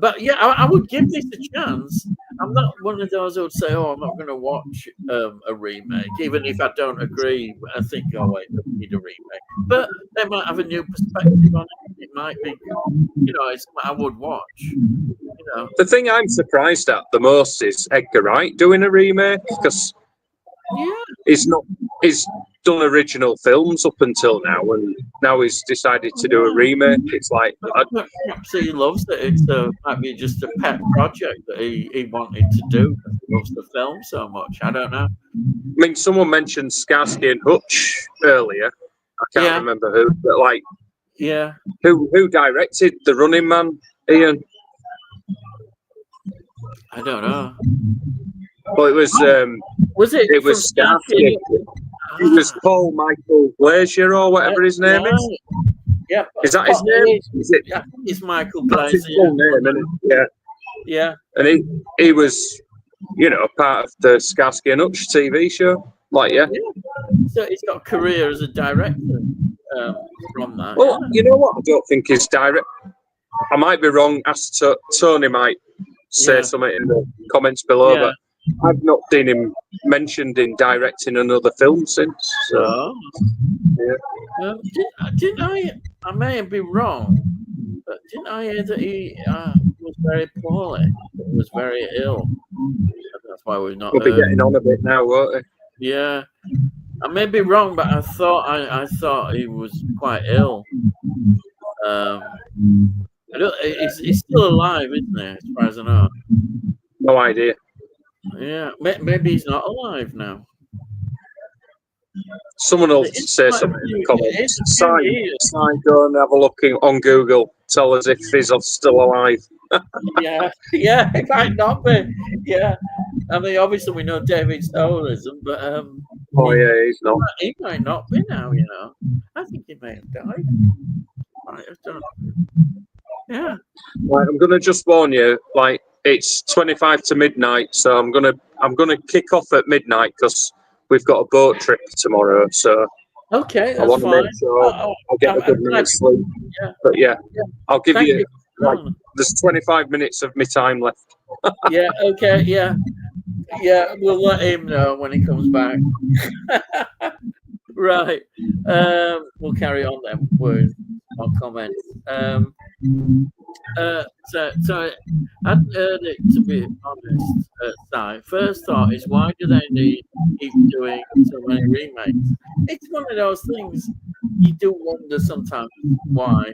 But yeah, I would give this a chance. I'm not one of those who would say, "Oh, I'm not going to watch a remake," even if I don't agree. I think, "Oh wait, they need a remake." But they might have a new perspective on it. It might be, you know, it's what I would watch. You know, the thing I'm surprised at the most is Edgar Wright doing a remake, because he's done original films up until now, and now he's decided to do a remake. It's like perhaps he loves it. It might be just a pet project that he wanted to do. He loves the film so much. I don't know. I mean, someone mentioned Starsky and Hutch earlier. I can't remember who, but who directed The Running Man, Ian? I don't know. Well, it was it was from Starsky. It was Paul Michael Glazier or whatever his name is. Yeah, is that his name? Is it? I think it's Michael That's Glazier. his full name, isn't it? Yeah. And he was, part of the Starsky and Hutch TV show. Yeah. So he's got a career as a director from that. Well, you know what? I don't think he's direct. I might be wrong. Tony might say something in the comments below, but I've not seen him mentioned in directing another film since. So. Didn't I may be wrong, but didn't I hear that he was very poorly? He was very ill. That's why we've not. We'll be getting on a bit now, won't we? Yeah, I may be wrong, but I thought he was quite ill. He's still alive, isn't he? As far as I know. No idea. Yeah, maybe he's not alive now. Someone will say something in the comments. Sign, go and have a look on Google. Tell us if he's still alive. yeah, it might not be. Yeah, I mean, obviously we know David Stoll isn't, but he's not. He might not be now. I think he may have died. Might have done. Yeah. Right, I'm gonna just warn you. It's 25 to midnight, so I'm gonna kick off at midnight because we've got a boat trip tomorrow. So okay, that's I want to fine. make sure I get a good night's sleep. Yeah. But I'll give you. There's 25 minutes of my time left. Yeah. Okay. Yeah. We'll let him know when he comes back. Right. We'll carry on then with our comments. So I hadn't heard it, to be honest. Si. First thought is, why do they keep doing so many remakes? It's one of those things you do wonder sometimes why.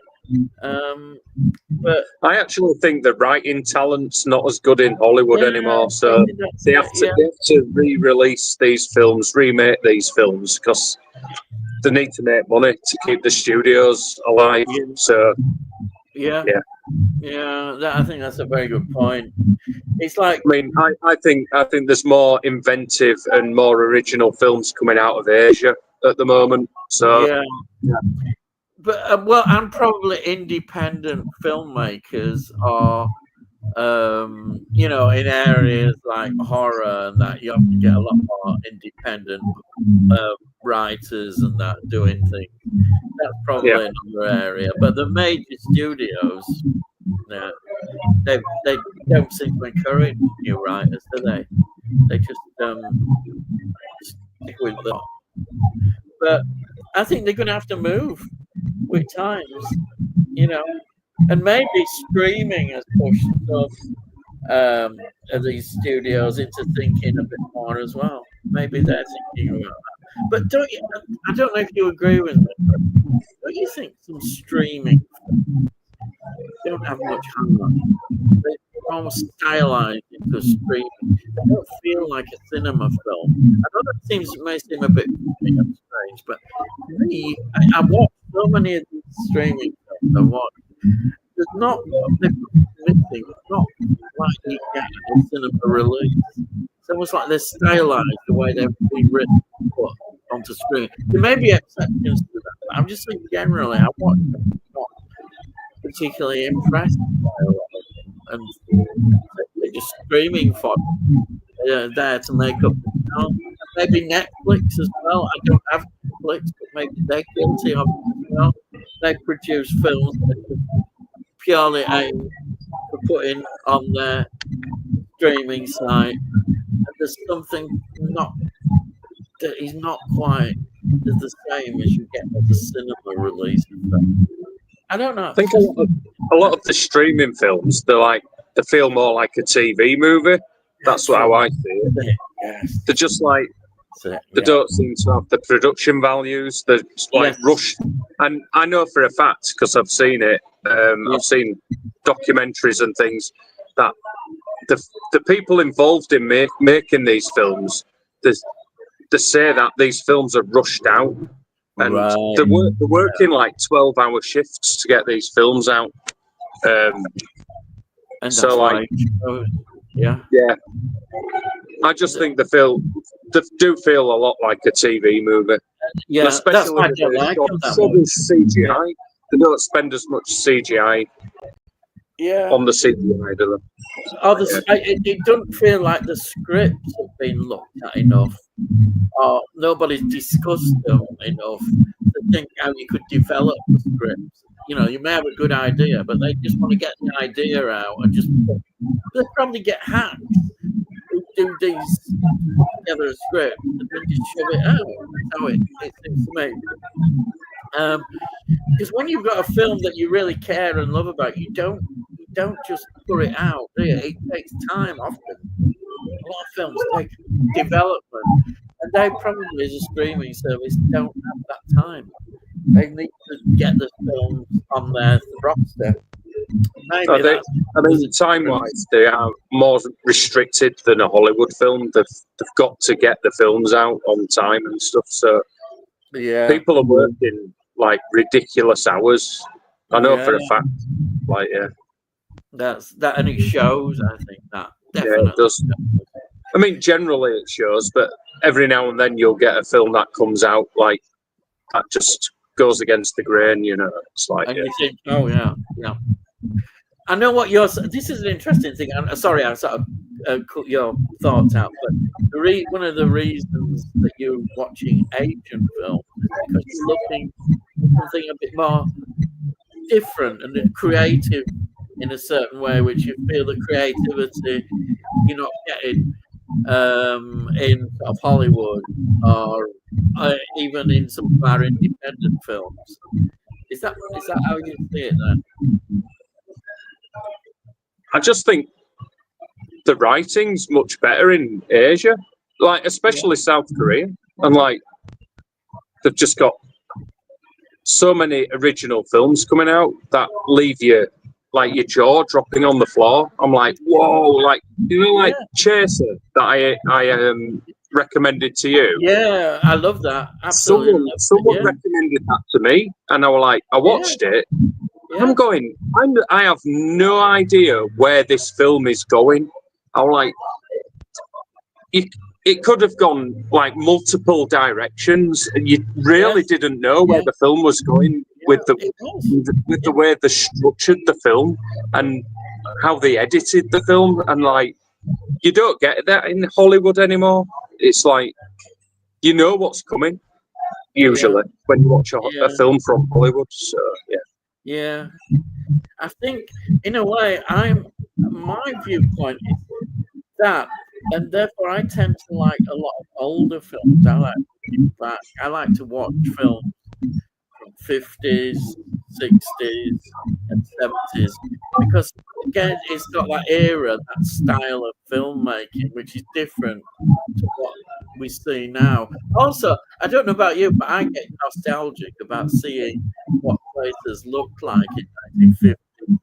But I actually think the writing talent's not as good in Hollywood anymore, so they have to re-release these films, remake these films, because they need to make money to keep the studios alive. So I think that's a very good point. It's like, I mean, I think there's more inventive and more original films coming out of Asia at the moment. So but and probably independent filmmakers are, in areas like horror and that, you have to get a lot more independent writers and that doing things. That's probably another area. But the major studios, they don't seem to encourage new writers, do they? They just stick with them. But I think they're going to have to move with times, and maybe streaming has pushed some of these studios into thinking a bit more as well. Maybe they're thinking about that. But I don't know if you agree with me, but don't you think some streaming don't have much heart? They're almost stylized into streaming. They don't feel like a cinema film. I know that may seem a bit strange, but to me, I watch so many of these streaming films. There's not missing. It's not like you get a cinema release. It's almost like they're stylized the way they've been written put onto screen. There may be exceptions to that, but I'm just saying generally, I watch them not particularly impressed by a lot of them. And they're just streaming for there to make up the film. Maybe Netflix as well. I don't have Netflix, but maybe they're guilty of it as well. They produce films that purely aimed for putting on their streaming site. And there's something that is not quite the same as you get with the cinema release. I don't know. I think a lot of the streaming films, they feel more like a TV movie. That's how I see it. Yes. They're just like, they don't seem to have the production values. They're rushed. And I know for a fact, because I've seen it, I've seen documentaries and things, that the people involved in making these films, they say that these films are rushed out. And they're working like 12-hour shifts to get these films out. And so, I just think they do feel a lot like a TV movie. Yeah, especially that's why I with don't the like them that so much. much CGI. Yeah. They don't spend as much CGI on the CGI, do they? It doesn't feel like the scripts have been looked at enough, or nobody's discussed them enough to think how you could develop the scripts. You know, you may have a good idea, but they just want to get the idea out and they'll probably get hacked who do these, put together a script and then just shove it out. That's how it seems to me. Because when you've got a film that you really care and love about, you don't just put it out, do you? It takes time often. A lot of films take development, and they probably, as a streaming service, don't have that time. They need to get the films on their roster. Time-wise, they are more restricted than a Hollywood film. They've got to get the films out on time and stuff. So yeah, people are working like ridiculous hours. I know for a fact. Like, that, and it shows. I think that definitely. Yeah, it does. I mean, generally it shows, but every now and then you'll get a film that comes out like that just goes against the grain. You know, it's like. And you think, oh yeah. I know what you're. This is an interesting thing. I'm sorry, I sort of cut your thoughts out, but one of the reasons that you're watching Asian films is because you're looking for something a bit more different and creative in a certain way, which you feel the creativity you're not getting in sort of Hollywood or even in some of our independent films. Is that how you see it then? I just think the writing's much better in Asia, like especially South Korea, and like they've just got so many original films coming out that leave you like your jaw dropping on the floor. I'm like, whoa, like like Chaser that I recommended to you. Yeah, I love that. Absolutely. Someone recommended that to me, and I was like, I watched it. Yeah. I'm going. I have no idea where this film is going. I was like, it could have gone like multiple directions, and you really didn't know where the film was going with the way they structured the film and how they edited the film, and like you don't get that in Hollywood anymore. It's like you know what's coming usually when you watch a film from Hollywood. So yeah, I think in a way my viewpoint is that, and therefore I tend to like a lot of older films. I like to watch films from 50s, 60s, and 70s because again it's got that era, that style of filmmaking, which is different to what we see now. Also, I don't know about you, but I get nostalgic about seeing what places looked like in 1950s,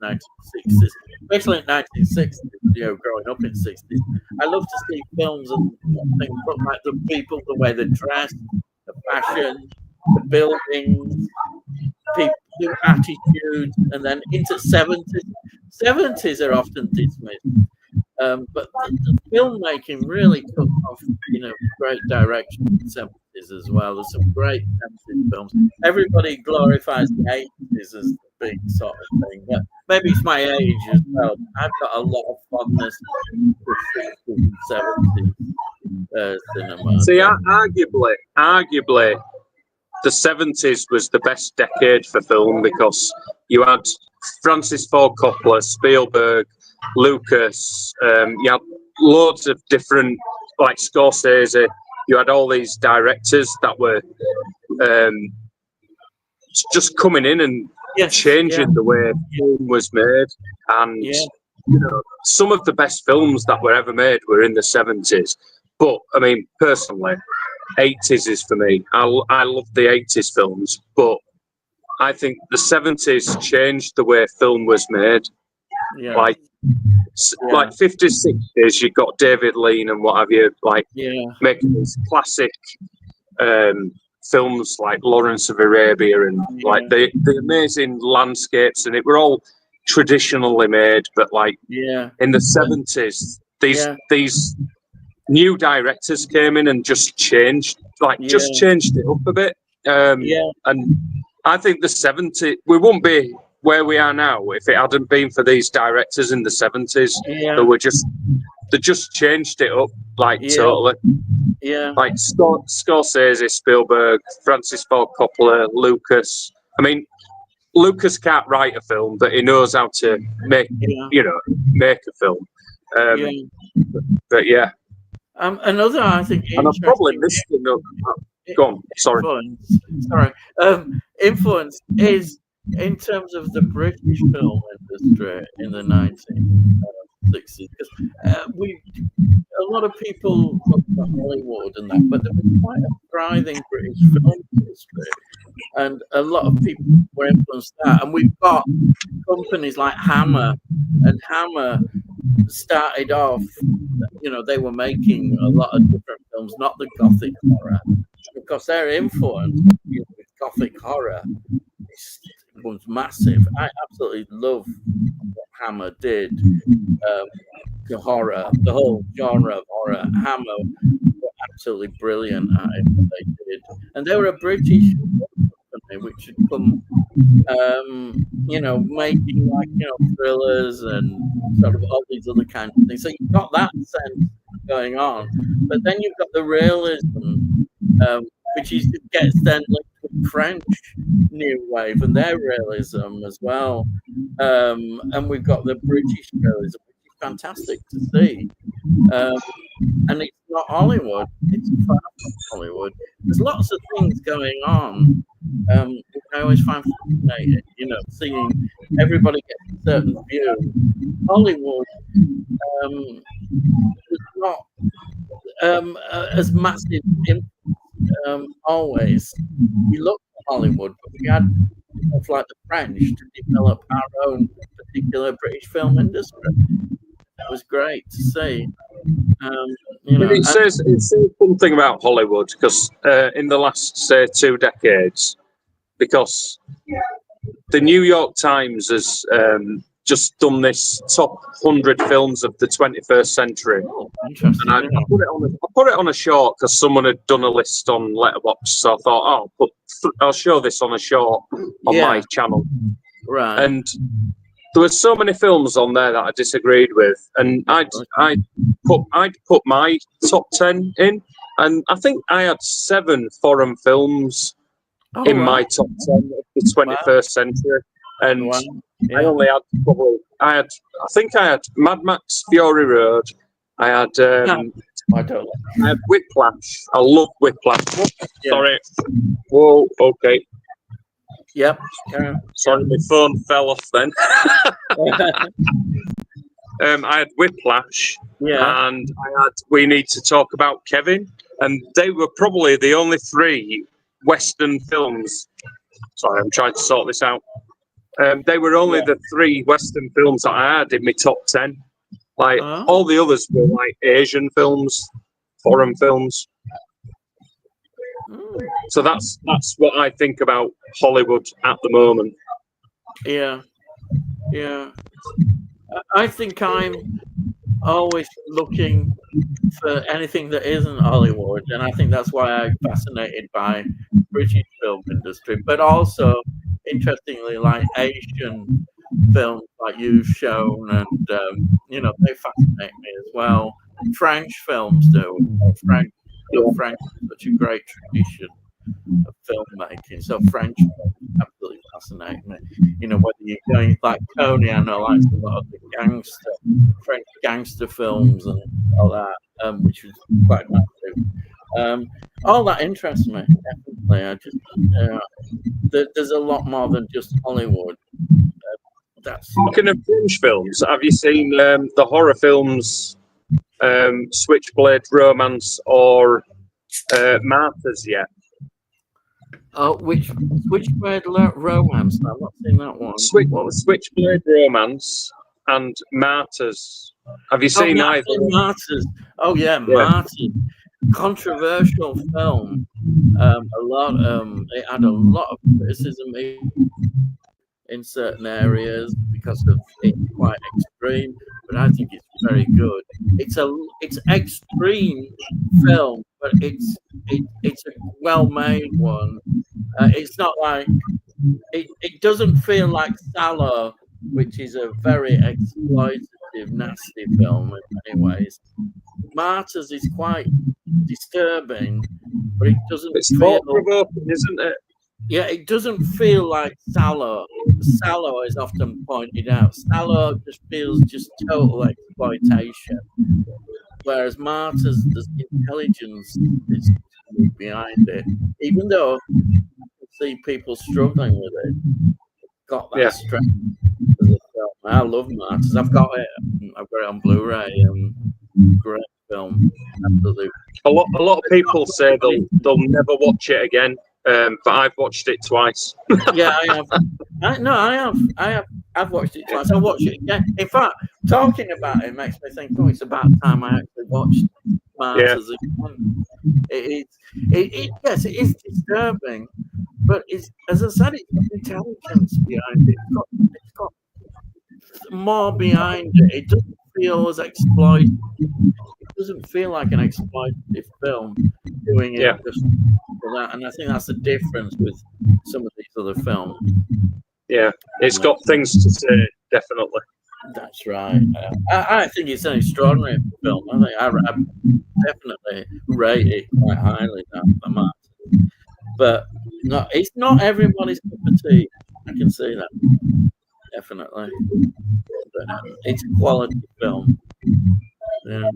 1960s, especially in 1960s, growing up in 60s. I love to see films and things look like the people, the way they dress, the fashion, the buildings, people, the attitude, and then into 70s. 70s are often dismissed. But the filmmaking really took off, great direction in the 70s as well. There's some great 70s films. Everybody glorifies the 80s as the big sort of thing. But maybe it's my age as well. I've got a lot of fondness for 60s and 70s cinema. See, arguably, the 70s was the best decade for film because you had Francis Ford Coppola, Spielberg, Lucas, you had loads of different, like Scorsese, you had all these directors that were just coming in and changing the way film was made. And, some of the best films that were ever made were in the 70s. But, I mean, personally, 80s is for me. I love the 80s films, but I think the 70s changed the way film was made. Yeah. Like 50s, 60s, you got David Lean and what have you, making these classic films like Lawrence of Arabia and like the amazing landscapes, and it were all traditionally made, but in the 70s, these new directors came in and just changed it up a bit. And I think the 70s, we wouldn't be where we are now if it hadn't been for these directors in the 70s. They just changed it up totally. Yeah. Like Scorsese, Spielberg, Francis Ford Coppola, Lucas. I mean, Lucas can't write a film, but he knows how to make a film. But yeah. Another, I think, and I'm probably missed another. Go on. Sorry. Influence is in terms of the British film industry in the 1960s. A lot of people look at Hollywood and that, but there was quite a thriving British film industry, and a lot of people were influenced that. And we've got companies like Hammer, and Hammer started off, they were making a lot of different films, not the gothic horror, because their influence with gothic horror was massive. I absolutely love what Hammer did. The horror, the whole genre of horror. Hammer were absolutely brilliant at it, what they did. And they were a British company which had come, making thrillers and sort of all these other kinds of things. So you've got that sense going on. But then you've got the realism, which gets then linked with French New Wave and their realism as well. And we've got the British realism, which is fantastic to see. And it's not Hollywood, it's far from Hollywood. There's lots of things going on. Which I always find fascinating, seeing everybody get a certain view. Hollywood is not as massive always. We look at Hollywood, but we had stuff like the French to develop our own particular British film industry. That was great to see. It says something about Hollywood because in the last, say, 2 decades, because the New York Times has just done this top 100 films of the 21st century. Oh, interesting. And I put it on a short because someone had done a list on Letterboxd, so I thought, I'll show this on a short on my channel. Right. And there were so many films on there that I disagreed with, and I'd put my top 10 in, and I think I had 7 foreign films in my top 10 of the 21st century, and I only had I had Mad Max Fury Road, I had I had Whiplash. I love Whiplash. Sorry. Whoa. Okay. Yep. Sorry, my phone fell off then. I had Whiplash, and I had We Need to Talk About Kevin, and they were probably the only 3 Western films. Sorry, I'm trying to sort this out. They were only the 3 Western films that I had in my top 10. Like all the others were like Asian films, foreign films. So that's what I think about Hollywood at the moment. Yeah. I think I'm always looking for anything that isn't Hollywood, and I think that's why I'm fascinated by British film industry, but also interestingly, like Asian films, like you've shown, and they fascinate me as well. French films do. French is such a great tradition of filmmaking. So French films absolutely fascinate me. Whether you're going like Tony, I know likes a lot of the French gangster films and all that, which was quite massive. All that interests me, definitely. I just there's a lot more than just Hollywood. Talking of French films, have you seen the horror films Switchblade Romance or Martyrs yet? Oh, which Switchblade Romance? I've not seen that one. Switchblade Romance and Martyrs. Have you seen either? Martyrs. Oh yeah, Martyrs. Controversial film. It had a lot of criticism in certain areas because of it's quite extreme, but I think it's very good. It's extreme film, but it's a well-made one. It's not like it doesn't feel like Sallow, which is a very exploitative, nasty film in many ways. Martyrs is quite disturbing, but it doesn't It's feel thought-provoking, isn't it? Yeah, it doesn't feel like Sallow. Sallow is often pointed out. Sallow just feels just total exploitation, whereas Martyrs, there's intelligence is behind it. Even though you see people struggling with it, got that strength. I love Martyrs. I've got it on Blu-ray. Great film, absolutely. A lot of people say they'll never watch it again. But I've watched it twice. Yeah, I have. I've watched it twice. I'll watch it again. In fact, talking about it makes me think, it's about time I actually watched Martyrs again. Yes, it is disturbing, but as I said, it's got intelligence behind it. It's got more behind it. It doesn't feel as exploited. It doesn't feel like an exploitative film doing it just for that. And I think that's the difference with some of these other films. Yeah, it's got things to say, definitely. That's right. I think it's an extraordinary film. I definitely rate it quite highly now. But it's not everybody's cup of tea. I can see that. Definitely. But it's a quality film. Yeah.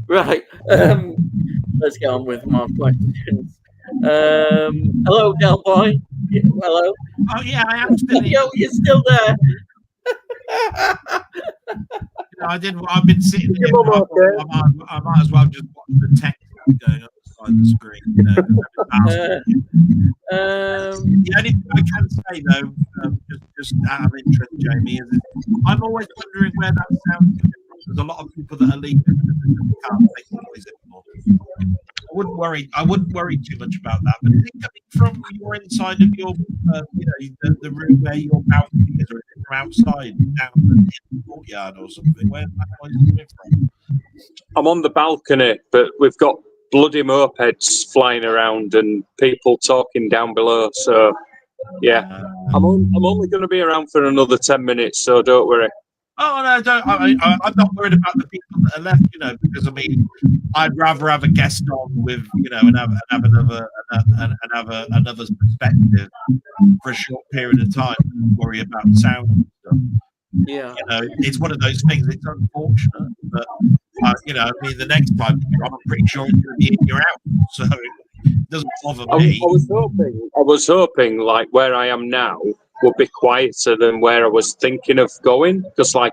Right. Let's get on with more questions. Hello, Delboy. Hello. Oh yeah, I am still here. You're still there. I've been sitting here. I might as well just watch the text going up beside the screen. The only thing I can say though, just out of interest, Jamie, is I'm always wondering where that sound comes from. There's a lot of people that are leaving that can't make noise anymore. I wouldn't worry too much about that. But is it coming from your inside of your, the room where your balcony is, or is it from outside, down the courtyard or something? Where's that noise coming from? I'm on the balcony, but we've got bloody mopeds flying around and people talking down below. So, yeah, I'm only going to be around for another 10 minutes, so don't worry. Oh no, don't. I'm not worried about the people that are left, because I mean, I'd rather have a guest on with, and have another perspective for a short period of time than worry about sound and stuff. Yeah, it's one of those things. It's unfortunate, but I mean, the next time I'm pretty sure it's going to be in your house, so it doesn't bother me. I was hoping, like where I am now would be quieter than where I was thinking of going, because I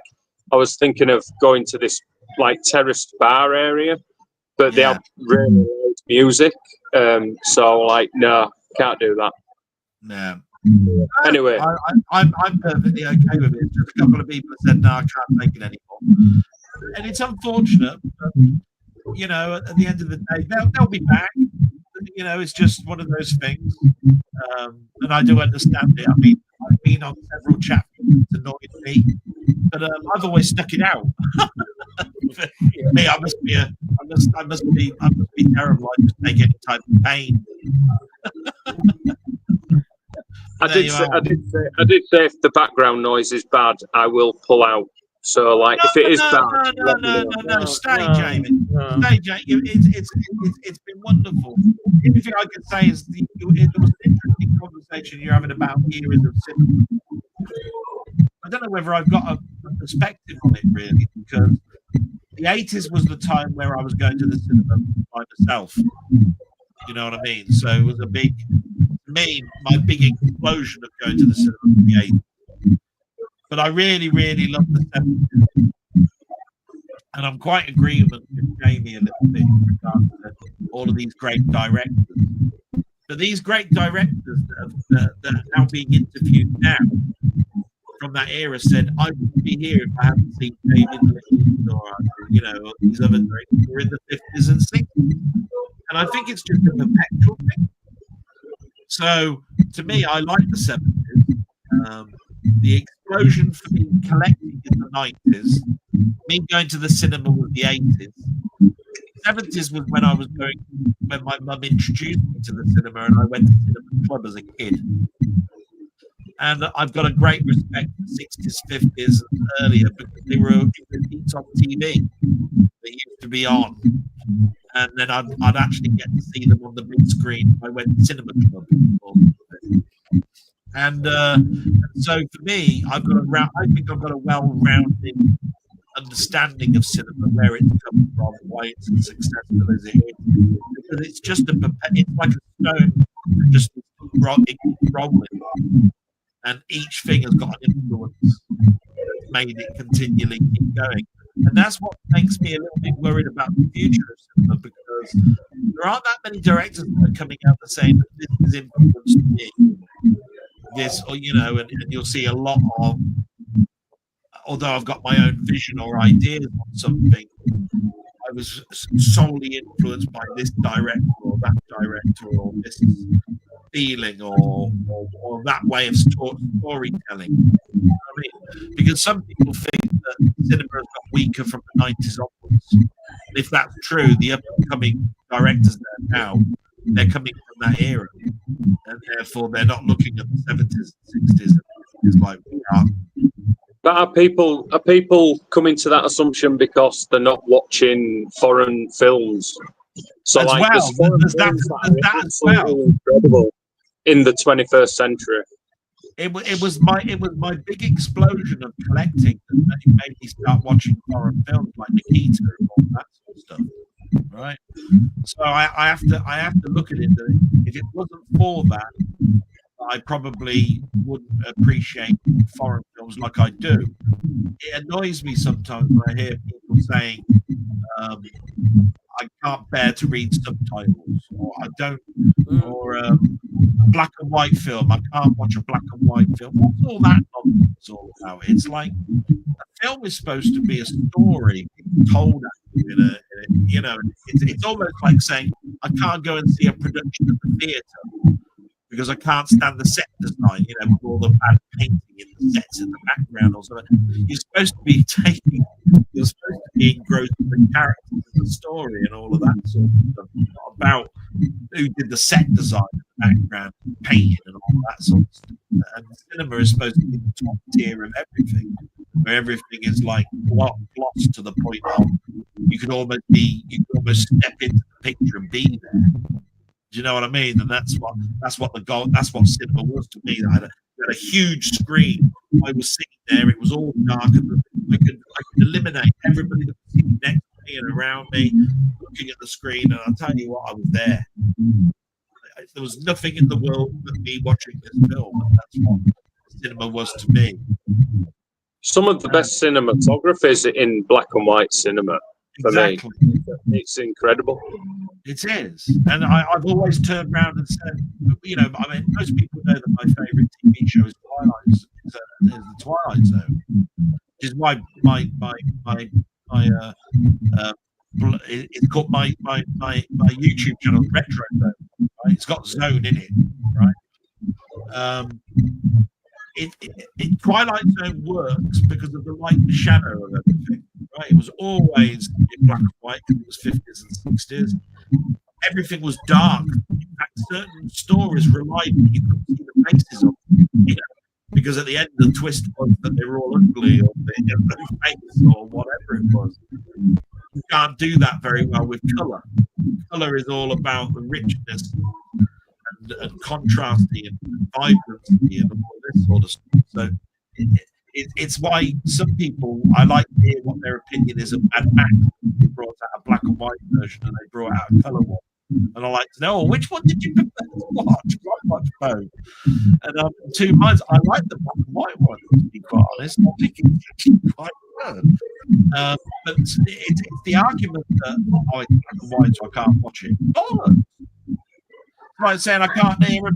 was thinking of going to this terraced bar area, but they have really loud music, so no, can't do that. No. Anyway, I'm perfectly okay with it. Just a couple of people have said no, I can't take it anymore, and it's unfortunate, but, at the end of the day they'll be back. It's just one of those things, and I do understand it. I mean, I've been on several chats that annoyed me, but I've always stuck it out. Me, I must be terrible. I just take any type of pain. I did say if the background noise is bad, I will pull out. So, if it is bad, no, stay, Jamie. Stay, Jamie. It's been wonderful. The only thing I can say is there was an interesting conversation you're having about eras of cinema. I don't know whether I've got a perspective on it really, because the 80s was the time where I was going to the cinema by myself. You know what I mean? So it was my big explosion of going to the cinema in the 80s. But I really, really love the 70s. And I'm quite in agreement with Jamie a little bit in regards to all of these great directors. But these great directors that are now being interviewed now from that era said, I wouldn't be here if I hadn't seen David Lynch or these other directors who were in the 50s and 60s. And I think it's just a perpetual thing. So to me, I like the 70s. The explosion for me collecting is the 90s. Me going to the cinema was the 80s. 70s was when my mum introduced me to the cinema, and I went to cinema club as a kid. And I've got a great respect for 60s, 50s, and earlier because they were repeats on TV. They used to be on, and then I'd actually get to see them on the big screen. I went to cinema club, and so for me, I think I've got a well-rounded understanding of cinema, where it's come from, why it's as successful as it is, because it's just it's like a stone, just rolling, and each thing has got an influence that's made it continually keep going. And that's what makes me a little bit worried about the future of cinema, because there aren't that many directors that are coming out the same. This has influenced me. This, or and you'll see a lot of. Although I've got my own vision or ideas on something, I was solely influenced by this director or that director or this feeling or that way of storytelling. I mean, because some people think that cinema has got weaker from the 90s onwards. And if that's true, the up-and-coming directors there now, they're coming from that era, and therefore they're not looking at the 70s and 60s and like we are. But are people coming to that assumption because they're not watching foreign films? So, as like, well, there's that as well. Incredible in the 21st century. It was my big explosion of collecting that made me start watching foreign films like Nikita and all that sort of stuff. Right. So I have to look at it. If it wasn't for that, I probably wouldn't appreciate foreign films like I do. It annoys me sometimes when I hear people saying, I can't bear to read subtitles, or I don't, or a black and white film, I can't watch a black and white film. What's all that nonsense all about? It's like a film is supposed to be a story told at you in a it's almost like saying I can't go and see a production of the theatre because I can't stand the set design, with all the bad painting in the sets in the background or something. You're supposed to be engrossed in the characters and the story and all of that sort of stuff. Not about who did the set design in the background, painting and all that sort of stuff. And cinema is supposed to be the top tier of everything, where everything is like plots to the point of you could almost step into the picture and be there. Do you know what I mean? And that's what cinema was to me. I had a huge screen. I was sitting there. It was all dark, and I could eliminate everybody that was sitting next to me and around me, looking at the screen. And I'll tell you what, I was there. There was nothing in the world but me watching this film, and that's what cinema was to me. Some of the best cinematography is in black and white cinema. Exactly. It's incredible. It is. And I've always turned around and said, most people know that my favourite TV show is the Twilight Zone, which is why it's called my YouTube channel, Retro Zone. Right? It's got Zone in it, right? Twilight Zone works because of the light and shadow of everything. Right? It was always in black and white because it was 50s and 60s. Everything was dark. In fact, certain stories relied on you couldn't see the faces of them, because at the end the twist was that they were all ugly or they had no face or whatever it was. You can't do that very well with colour. Colour is all about the richness and contrasting and vibrancy and all this sort of stuff. So it's why some people, I like to hear what their opinion is of Mad Max. They brought out a black and white version and they brought out a colour one. And I like to know, which one did you prefer to watch? I watch both. And 2 months, I like the black and white one, to be quite honest. I think it's actually quite good. But it's the argument that it's black and white, so I can't watch it. Bollocks! It's like saying I can't hear a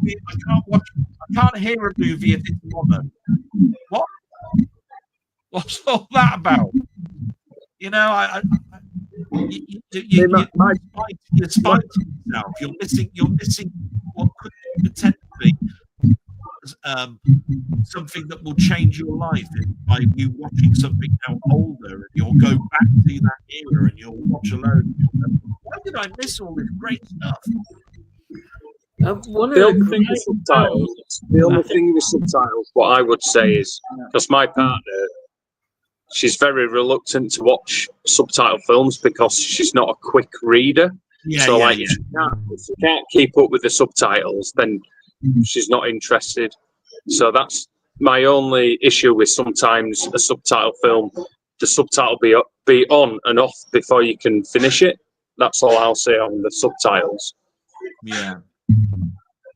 movie if it's modern. What? What's all that about? You're spiting yourself. You're missing what could potentially something that will change your life by you watching something now older, and you'll go back to that era and you'll watch alone. Why did I miss all this great stuff? One of The the only thing great with subtitles, what I would say is, because my partner, she's very reluctant to watch subtitle films because she's not a quick reader. If she can't keep up with the subtitles, then she's not interested. So that's my only issue with sometimes a subtitle film. The subtitle be on and off before you can finish it. That's all I'll say on the subtitles. Yeah.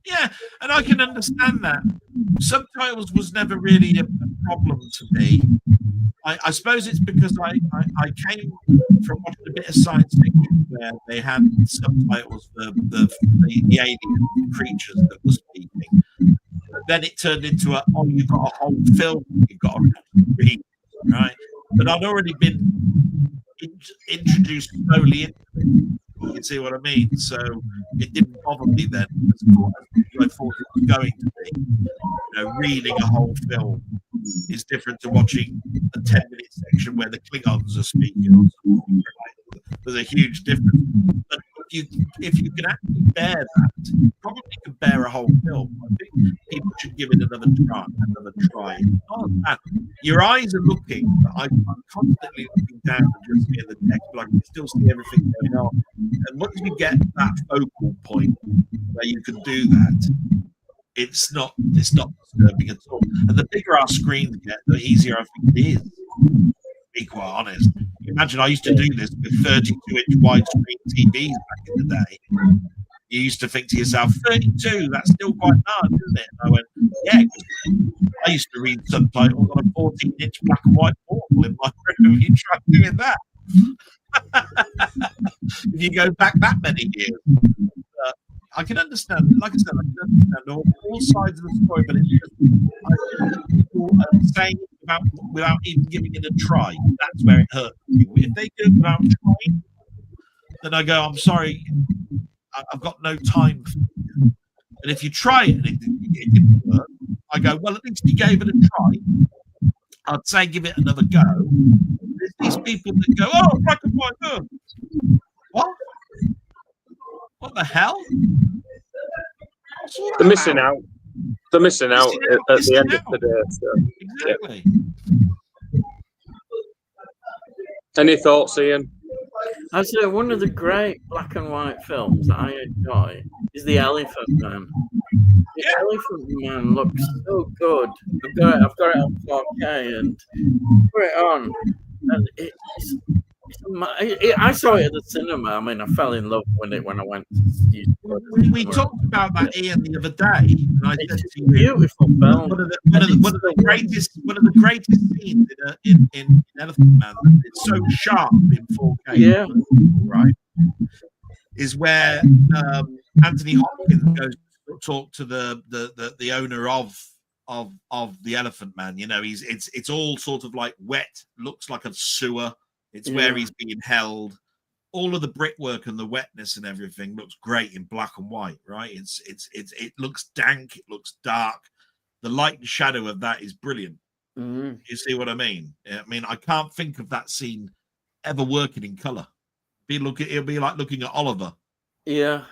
Yeah, and I can understand that. Subtitles was never really a problem to me. I suppose it's because I came from watching a bit of science fiction where they had subtitles for the alien creatures that were speaking. Then it turned into you've got a whole film you've got to read, right? But I'd already been introduced slowly into it. You see what I mean? So it didn't bother me then. I thought it was going to be. Reading a whole film is different to watching a 10-minute section where the Klingons are speaking or something. There's a huge difference. But if you can actually bear that, you probably can bear a whole film. I think people should give it another try. It's not bad. Your eyes are looking, but I'm constantly looking down and just hear the text, but I can still see everything going on. And once you get that focal point where you can do that, it's not disturbing at all. And the bigger our screens get, the easier I think it is. To be quite honest. Imagine I used to do this with 32-inch widescreen TVs back in the day. You used to think to yourself, 32, that's still quite large, isn't it? And I went, yeah. I used to read subtitles on a 14-inch black and white portal in my room. You try doing that. If you go back that many years. I can understand, like I said, I can understand all sides of the story, but it's just people saying it without even giving it a try. That's where it hurts you. If they do it without trying, then I go, I'm sorry, I've got no time for you. And if you try it and it didn't work, I go, well, at least you gave it a try. I'd say give it another go. There's these people that go, oh, black and white, no. What? What the hell? They're missing out. They're missing out at the end of the day. So, exactly. Yeah. Any thoughts, Ian? I say one of the great black and white films that I enjoy is The Elephant Man. The Elephant Man looks so good. I've got it on 4K and put it on, and I saw it at the cinema. I mean, I fell in love with it when I went. We talked about that, Ian, the other day. And I said to you, beautiful film. One of the greatest scenes in Elephant Man. It's so sharp in 4K. Yeah, right. Is where Anthony Hopkins goes to talk to the owner of the Elephant Man. It's all sort of like wet, looks like a sewer. It's where he's being held. All of the brickwork and the wetness and everything looks great in black and white, right? It looks dank, it looks dark. The light and shadow of that is brilliant. Mm-hmm. You see what I mean? I mean, I can't think of that scene ever working in color. It'll be like looking at Oliver. Yeah.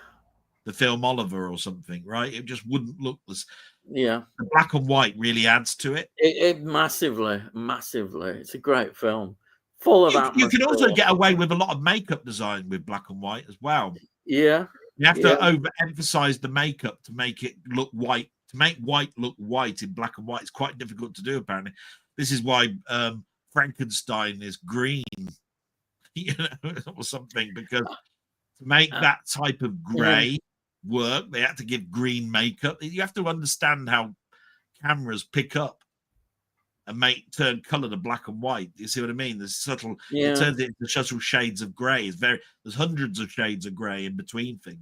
The film Oliver or something, right? It just wouldn't look this. Yeah. The black and white really adds to it. It massively. It's a great film. Full of you can also get away with a lot of makeup design with black and white as well. Yeah. You have to overemphasize the makeup to make it look white. To make white look white in black and white is quite difficult to do, apparently. This is why Frankenstein is green, or something, because to make that type of grey work, they had to give green makeup. You have to understand how cameras pick up and turn colour to black and white. You see what I mean? There's subtle. It turns it into subtle shades of grey. There's hundreds of shades of grey in between things.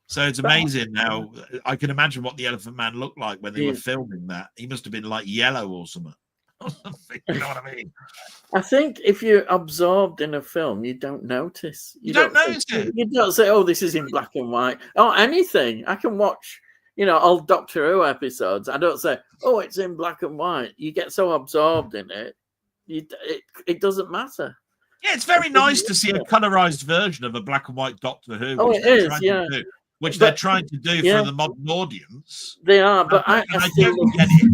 So it's amazing now. I can imagine what the Elephant Man looked like when they were filming that. He must have been like yellow or something. You know what I mean? I think if you're absorbed in a film, you don't notice. You don't notice it. You don't say, "Oh, this is in black and white." Oh, anything. I can watch you know, old Doctor Who episodes, I don't say, oh, it's in black and white. You get so absorbed in it, it doesn't matter. Yeah, it's very nice to see a colorized version of a black and white Doctor Who. Oh, it is, yeah. Which they're trying to do for the modern audience. They are, but I don't get it.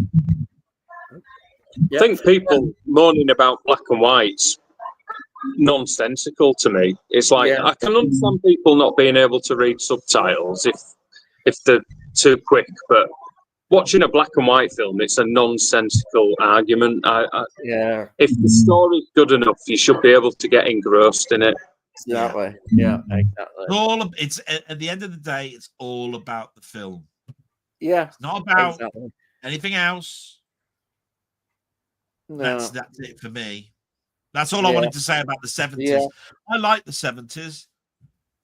I think people moaning about black and white's nonsensical to me. It's like I can understand people not being able to read subtitles if they're too quick, but watching a black and white film, it's a nonsensical argument. If the story's good enough, you should be able to get engrossed in it. Exactly. Yeah, exactly. It's at the end of the day, it's all about the film. Yeah, it's not about anything else. No. That's it for me. That's all I wanted to say about the 70s. Yeah. I like the 70s.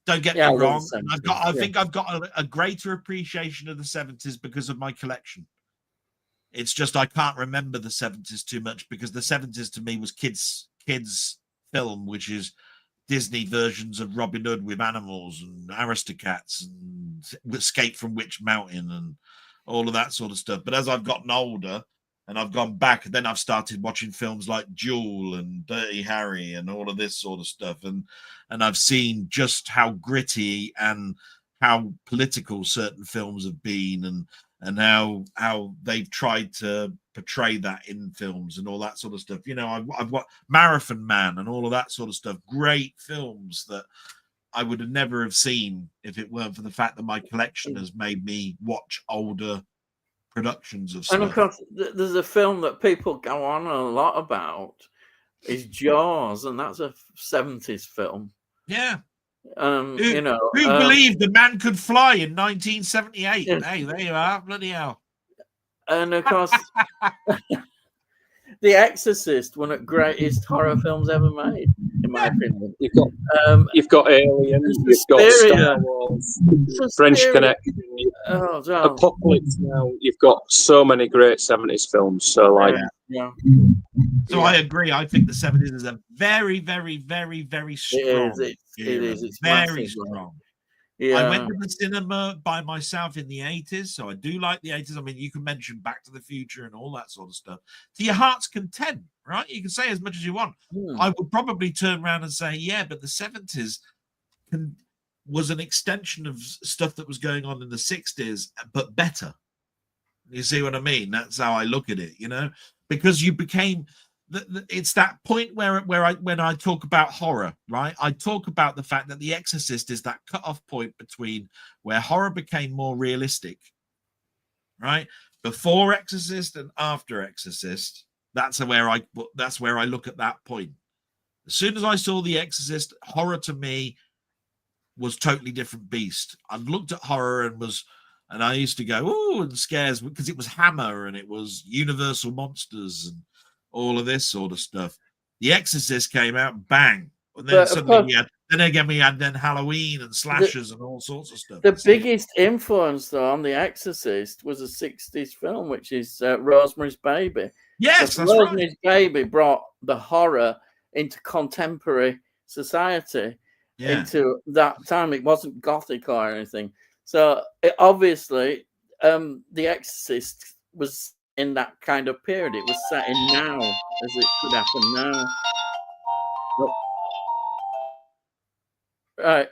Don't get me wrong. I think I've got a greater appreciation of the 70s because of my collection. It's just I can't remember the 70s too much because the 70s to me was kids film, which is Disney versions of Robin Hood with animals and Aristocats and Escape from Witch Mountain and all of that sort of stuff. But as I've gotten older and I've gone back, then I've started watching films like Jewel and Dirty Harry and all of this sort of stuff. And I've seen just how gritty and how political certain films have been and how they've tried to portray that in films and all that sort of stuff. You know, I've got Marathon Man and all of that sort of stuff. Great films that I would have never have seen if it weren't for the fact that my collection has made me watch older productions of stuff. And of course, there's a film that people go on a lot about is Jaws, and that's a 70s film. Yeah. Who believed the man could fly in 1978? Yeah. Hey, there you are, bloody hell. And of course, The Exorcist, one of the greatest horror films ever made, in my opinion. You've got Alien, you've got Star Wars, French Connection, Apocalypse Now. You've got so many great 70s films. So So I agree. I think the 70s is a very, very, very, very strong. It is. It's very strong. Yeah. I went to the cinema by myself in the 80s, so I do like the 80s. I mean, you can mention Back to the Future and all that sort of stuff to your heart's content, right? You can say as much as you want. I would probably turn around and say, yeah, but the 70s was an extension of stuff that was going on in the 60s, but better. You see what I mean? That's how I look at it, you know, because you became... it's that point where when I talk about horror, right? I talk about the fact that The Exorcist is that cutoff point between where horror became more realistic, right? Before Exorcist and after Exorcist, that's where I look at that point. As soon as I saw The Exorcist, horror to me was totally different beast. I looked at horror and I used to go, oh, and scares, because it was Hammer and it was Universal Monsters and all of this sort of stuff. The Exorcist came out, bang. And then suddenly we had Halloween and slashers and all sorts of stuff. The biggest influence, though, on The Exorcist was a 60s film, which is Rosemary's Baby. Yes, that's Rosemary's Baby brought the horror into contemporary society, into that time. It wasn't gothic or anything. So obviously, The Exorcist was in that kind of period. It was set in now, as it could happen now. Right.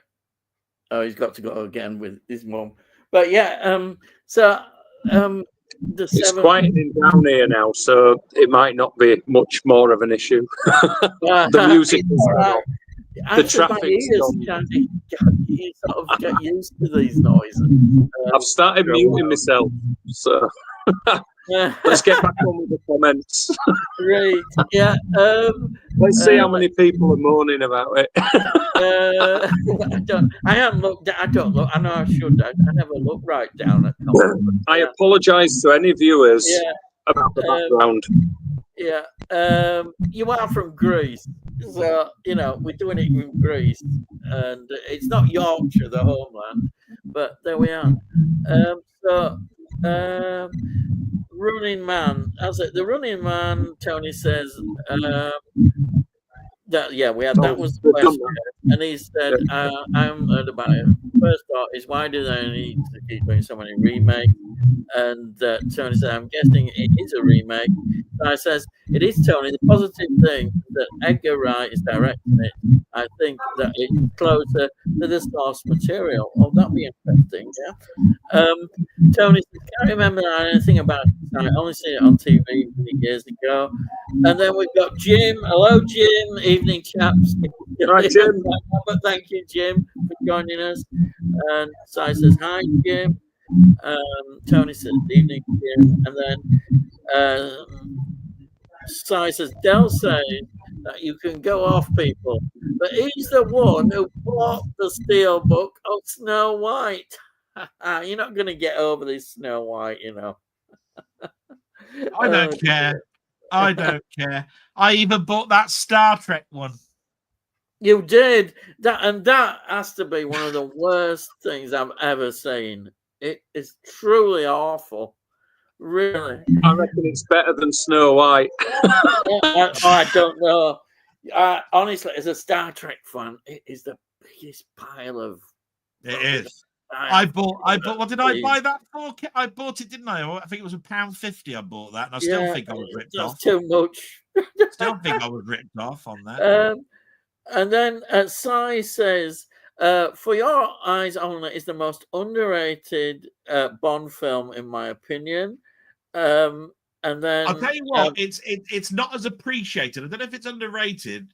Oh, he's got to go again with his mum. But it's quieting down here now, so it might not be much more of an issue. The music is the traffic. You sort of get used to these noises. I've started muting myself, so let's get back on with the comments. Right. Yeah. Let's see how many people are moaning about it. I haven't looked. I don't look. I know I should. I never look right down at comments. I apologise to any viewers about the background. Yeah. You are from Greece, so we're doing it in Greece, and it's not Yorkshire, the homeland, but there we are. Running Man, the Running Man, Tony says, we had that was the question, and he said, "I haven't heard about it. First thought is, why do they need to keep doing so many remakes?" And Tony said, "I'm guessing it is a remake." So I says, "It is, Tony. The positive thing that Edgar Wright is directing it. I think that it's closer to the source material. Oh, that'd be interesting, yeah." Tony says, "Can't remember anything about it. I only seen it on TV many years ago." And then we've got Jim. Hello, Jim. Evening, chaps. Hi, Jim. But thank you, Jim, for joining us. And Si says, "Hi, Jim." Tony says, "Evening, Jim." And then Si says, "Del says that you can go off people, but he's the one who bought the steel book of Snow White." You're not going to get over this Snow White, you know. I don't care. I don't care. I even bought that Star Trek one. You did that, and that has to be one of the worst things I've ever seen. It is truly awful, really. I reckon it's better than Snow White. I don't know. Honestly, as a Star Trek fan, it is the biggest pile of. It is. I bought. What did I buy that for? I bought it, didn't I? I think it was £1.50. I bought that, and I still think I was ripped off. That's too much. Still think I was ripped off on that. And then Si says, "For Your Eyes Only is the most underrated Bond film, in my opinion." And then I'll tell you what, it's not as appreciated. I don't know if it's underrated.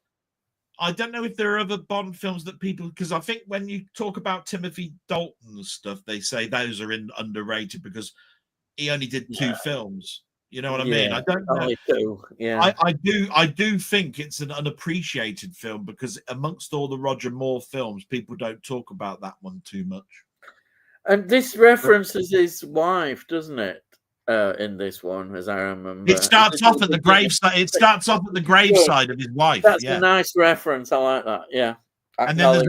I don't know if there are other Bond films that people, because I think when you talk about Timothy Dalton stuff, they say those are underrated because he only did 2 films. You know what I mean? I don't know. Only 2. Yeah, I do think it's an unappreciated film because amongst all the Roger Moore films, people don't talk about that one too much. And this references his wife, doesn't it? In this one, as I remember, it starts off at the graveside. It starts off at the graveside of his wife. That's a nice reference. I like that. Yeah. And then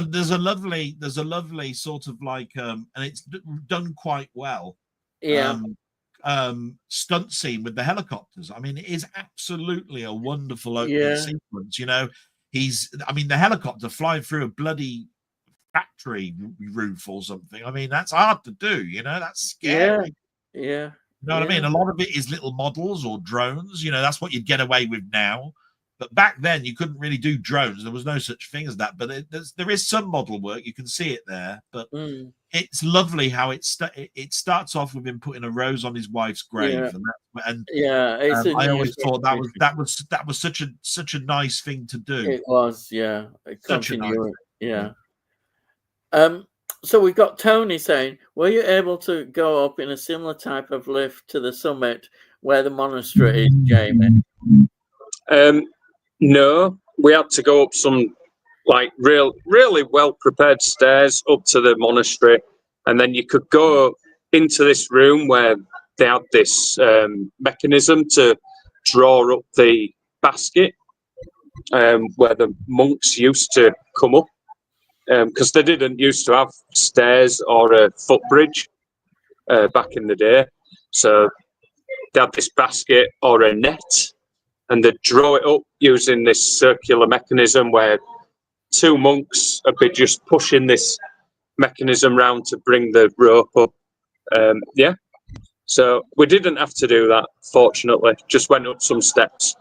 there's a lovely sort of like and it's done quite well. Yeah. Stunt scene with the helicopters. I mean, it is absolutely a wonderful opening sequence. You know, the helicopter flying through a bloody factory roof or something. I mean, that's hard to do. You know, that's scary. Yeah. You know what I mean? A lot of it is little models or drones. You know, that's what you'd get away with now. But back then, you couldn't really do drones. There was no such thing as that. But there is some model work. You can see it there. But it's lovely how it starts off with him putting a rose on his wife's grave. I always thought that was such a nice thing to do. It was, yeah. So we've got Tony saying, "Were you able to go up in a similar type of lift to the summit where the monastery is, Jamie?" No, we had to go up some like really well prepared stairs up to the monastery, and then you could go into this room where they had this mechanism to draw up the basket where the monks used to come up. Because they didn't used to have stairs or a footbridge back in the day. So they had this basket or a net and they'd draw it up using this circular mechanism where 2 monks would be just pushing this mechanism round to bring the rope up. So we didn't have to do that, fortunately. Just went up some steps.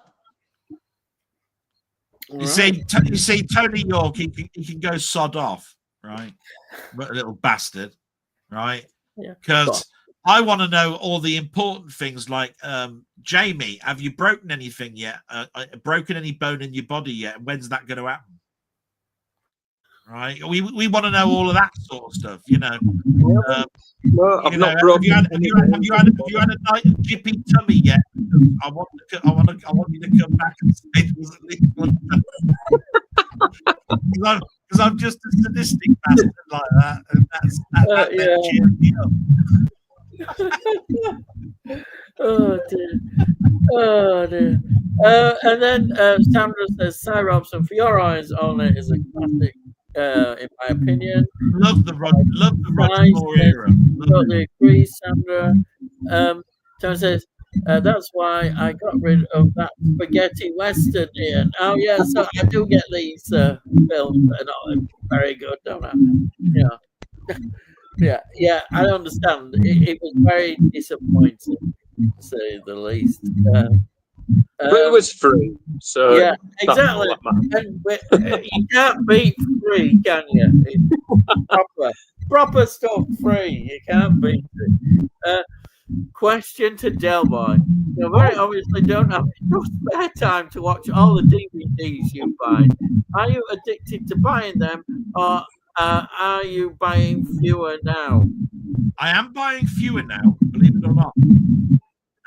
You see, Tony York, he can go sod off, right? What a little bastard, right? Because I want to know all the important things like, Jamie, have you broken anything yet? Broken any bone in your body yet? When's that going to happen? Right? We want to know all of that sort of stuff, you know. I've not broken. Have you had a night of jippy tummy yet? I want you to come back and say it was at least one. Because I'm just a sadistic bastard like that, and that cheers me up. Oh dear. And then Sandra says, "Si Robson, For Your Eyes Only is a classic, in my opinion." Love the Roger Moore era. Totally agree, Sandra. Tony says, That's why I got rid of that spaghetti western, Ian. Oh yeah, so I do get these films that are not very good, don't I? Yeah. I understand. It was very disappointing, to say the least. But it was free, so yeah, that's all exactly. that matters. And you can't beat free, can you? It's proper stuff free. You can't beat it. Question to Delboy. You very obviously don't have enough spare time to watch all the DVDs you buy. Are you addicted to buying them, or are you buying fewer now? I am buying fewer now, believe it or not.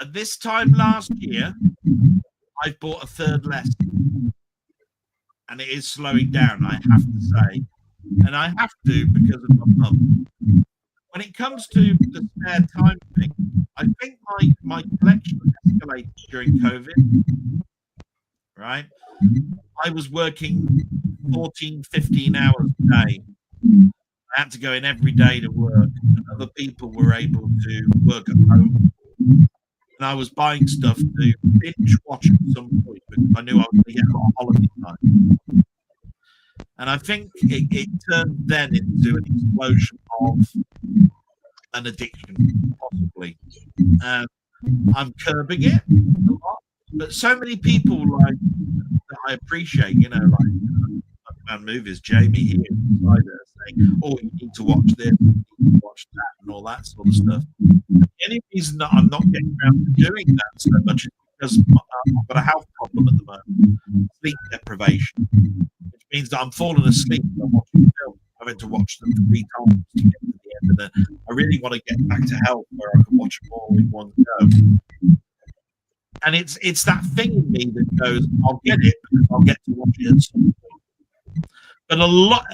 At this time last year, I've bought a third less. And it is slowing down, I have to say. And I have to because of my mum. When it comes to the spare time thing, I think my collection escalated during COVID, right? I was working 14, 15 hours a day. I had to go in every day to work, and other people were able to work at home. And I was buying stuff to binge watch at some point because I knew I was going to get a lot of holiday time. And I think it turned then into an explosion of an addiction, possibly. I'm curbing it a lot, but so many people like that I appreciate, like movies, Jamie here inside there saying, "Oh, you need to watch this, you need to watch that," and all that sort of stuff. The only reason that I'm not getting around to doing that so much is because I've got a health problem at the moment, sleep deprivation, which means that I'm falling asleep when I'm watching films, having to watch them 3 times to get to the end of it. I really want to get back to health where I can watch them all in one go. And it's that thing in me that goes, I'll get it because I'll get to watch it at some point. But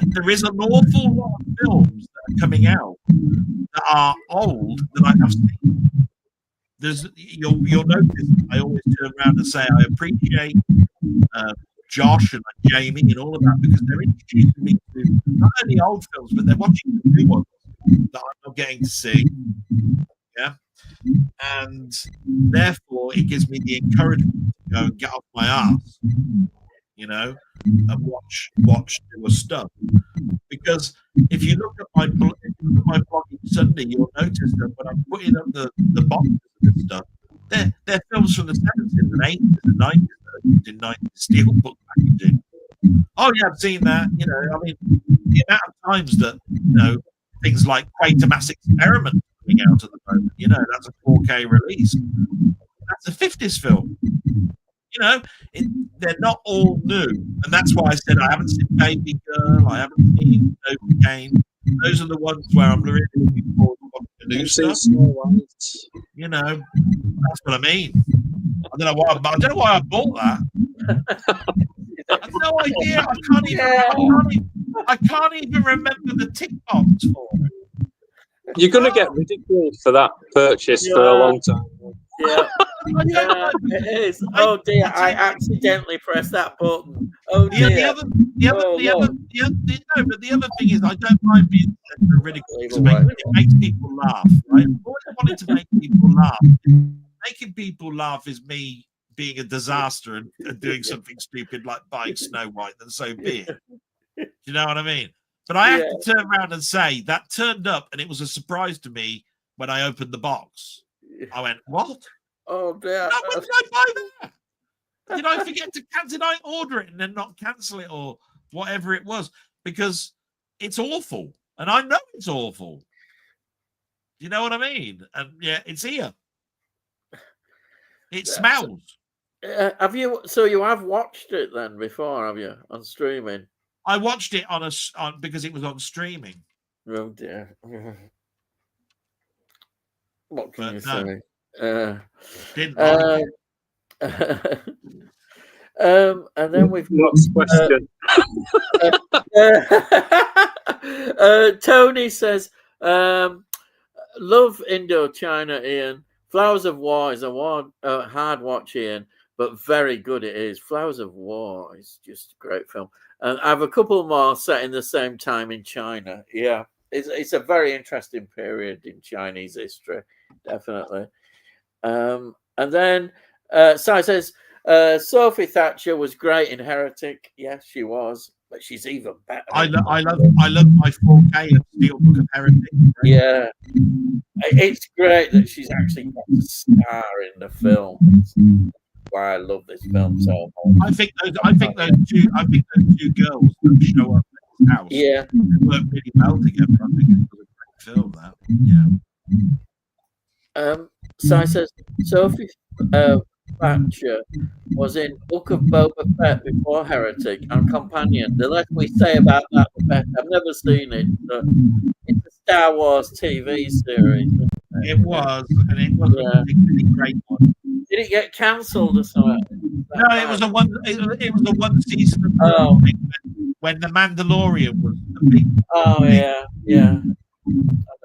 there is an awful lot of films that are coming out that are old that I have seen. You'll notice I always turn around and say I appreciate Josh and Jamie and all of that because they're introducing me to not only old films, but they're watching the new ones that I'm not getting to see. Yeah. And therefore it gives me the encouragement to go and get off my ass, and watch newer stuff. Because if you look at my blog on Sunday, you'll notice that when I'm putting up the boxes and stuff, they're films from the 70s and 80s and 90s in 90s steelbook packaging. Oh yeah, I've seen that. I mean, the amount of times that things like Quatermass Experiment coming out at the moment, that's a 4K release. That's a 50s film. They're not all new, and that's why I said I haven't seen Baby Girl, I haven't seen Kane. Those are the ones where I'm really looking forward to watching the new stuff. That's what I mean. I don't know why I bought that. I have no idea. I can't even remember the tick box for it. You're going to get ridiculed for that purchase for a long time. Yeah, it is. Oh dear, I accidentally pressed that button. Oh dear. The other thing is I don't mind being ridiculed because it makes people laugh. Right? I've always wanted to make people laugh. Making people laugh is me being a disaster and doing something stupid like buying Snow White, then so be it. Do you know what I mean? But I have to turn around and say that turned up and it was a surprise to me when I opened the box. I went, what? Oh, dear. When did I buy that? Did I forget to cancel? Did I order it and then not cancel it or whatever it was? Because it's awful. And I know it's awful. You know what I mean? And yeah, it's here. It smells. Have you? So you have watched it then before, have you, on streaming? I watched it on because it was on streaming. Oh dear. What can you say? Didn't and then we've got Tony says, love IndoChina, Ian. Flowers of War is a hard watch, Ian, but very good it is. Flowers of War is just a great film. And I have a couple more set in the same time in China. Yeah, it's a very interesting period in Chinese history, definitely. And then Si says Sophie Thatcher was great in Heretic. Yes, she was, but she's even better. I love my 4K of Steelbook of Heretic. Yeah, it's great that she's actually got a star in the film. That's why I love this film so much. I think those two girls that show up at his house. Yeah, they work really well together. I think it was a great film. That Si says Sophie Thatcher was in Book of Boba Fett before Heretic and Companion. The less we say about that, the better. I've never seen it. It's a Star Wars TV series. It was, and it was a particularly great one. Did it get cancelled or something? No, it was a one. It was a one season. When the Mandalorian was the big. Oh yeah.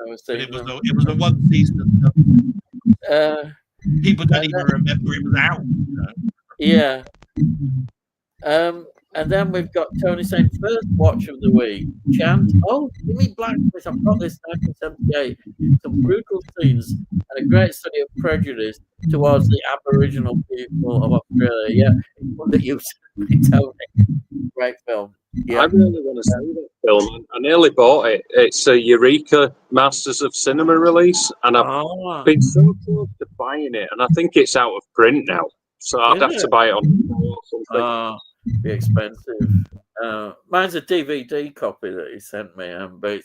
It was a one season. People don't even remember it was out. Yeah. And then we've got Tony saying first watch of the week. Chant. Oh, Jimmy Blacksmith. I've got this 1978. Some brutal scenes and a great study of prejudice towards the Aboriginal people of Australia. Yeah, it's one that you said, Tony. Great film. Yeah. I really want to see that film. I nearly bought it. It's a Eureka Masters of Cinema release, and I've been so close to buying it, and I think it's out of print now. So I'd have to buy it on or something. Be expensive. Mine's a DVD copy that he sent me, but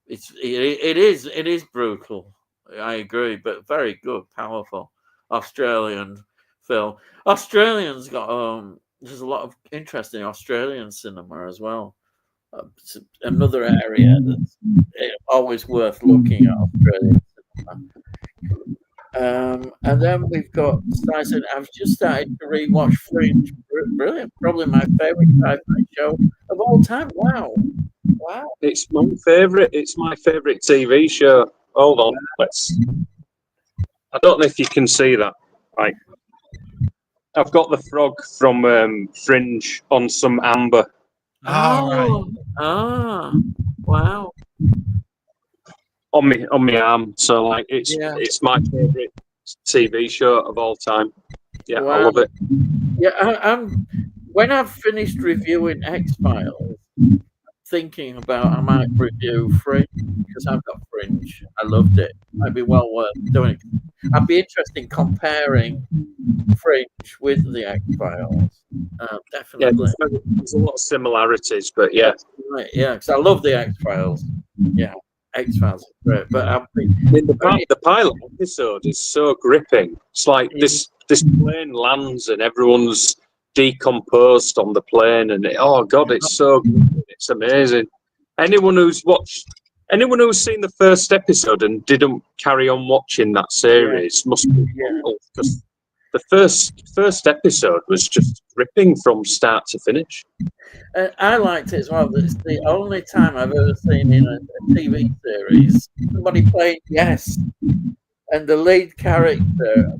it is brutal. I agree, but very good, powerful Australian film. Australians got there's a lot of interest in Australian cinema as well. It's another area that's always worth looking at. Australian cinema. And then we've got Tyson. I've just started to rewatch Fringe. Brilliant, probably my favorite sci-fi show of all time. Wow. It's my favorite. It's my favorite TV show. Hold on, I don't know if you can see that. Right. I've got the frog from Fringe on some amber. Right. Wow. On my arm. So it's my favorite TV show of all time. Yeah, wow. I love it. Yeah, I'm when I've finished reviewing X-Files, thinking about I might review Fringe because I've got Fringe. I loved it. Might be well worth doing it. I'd be interested in comparing Fringe with the X-Files. Definitely. Yeah, there's a lot of similarities, but yeah. Right, yeah, because I love the X-Files. Yeah, X-Files is great. But the pilot episode is so gripping. It's like this plane lands and everyone's decomposed on the plane, and it's so good. It's amazing. Anyone who's seen the first episode and didn't carry on watching that series must be because the first episode was just gripping from start to finish. I liked it as well. It's the only time I've ever seen in a TV series somebody playing Yes, and the lead character,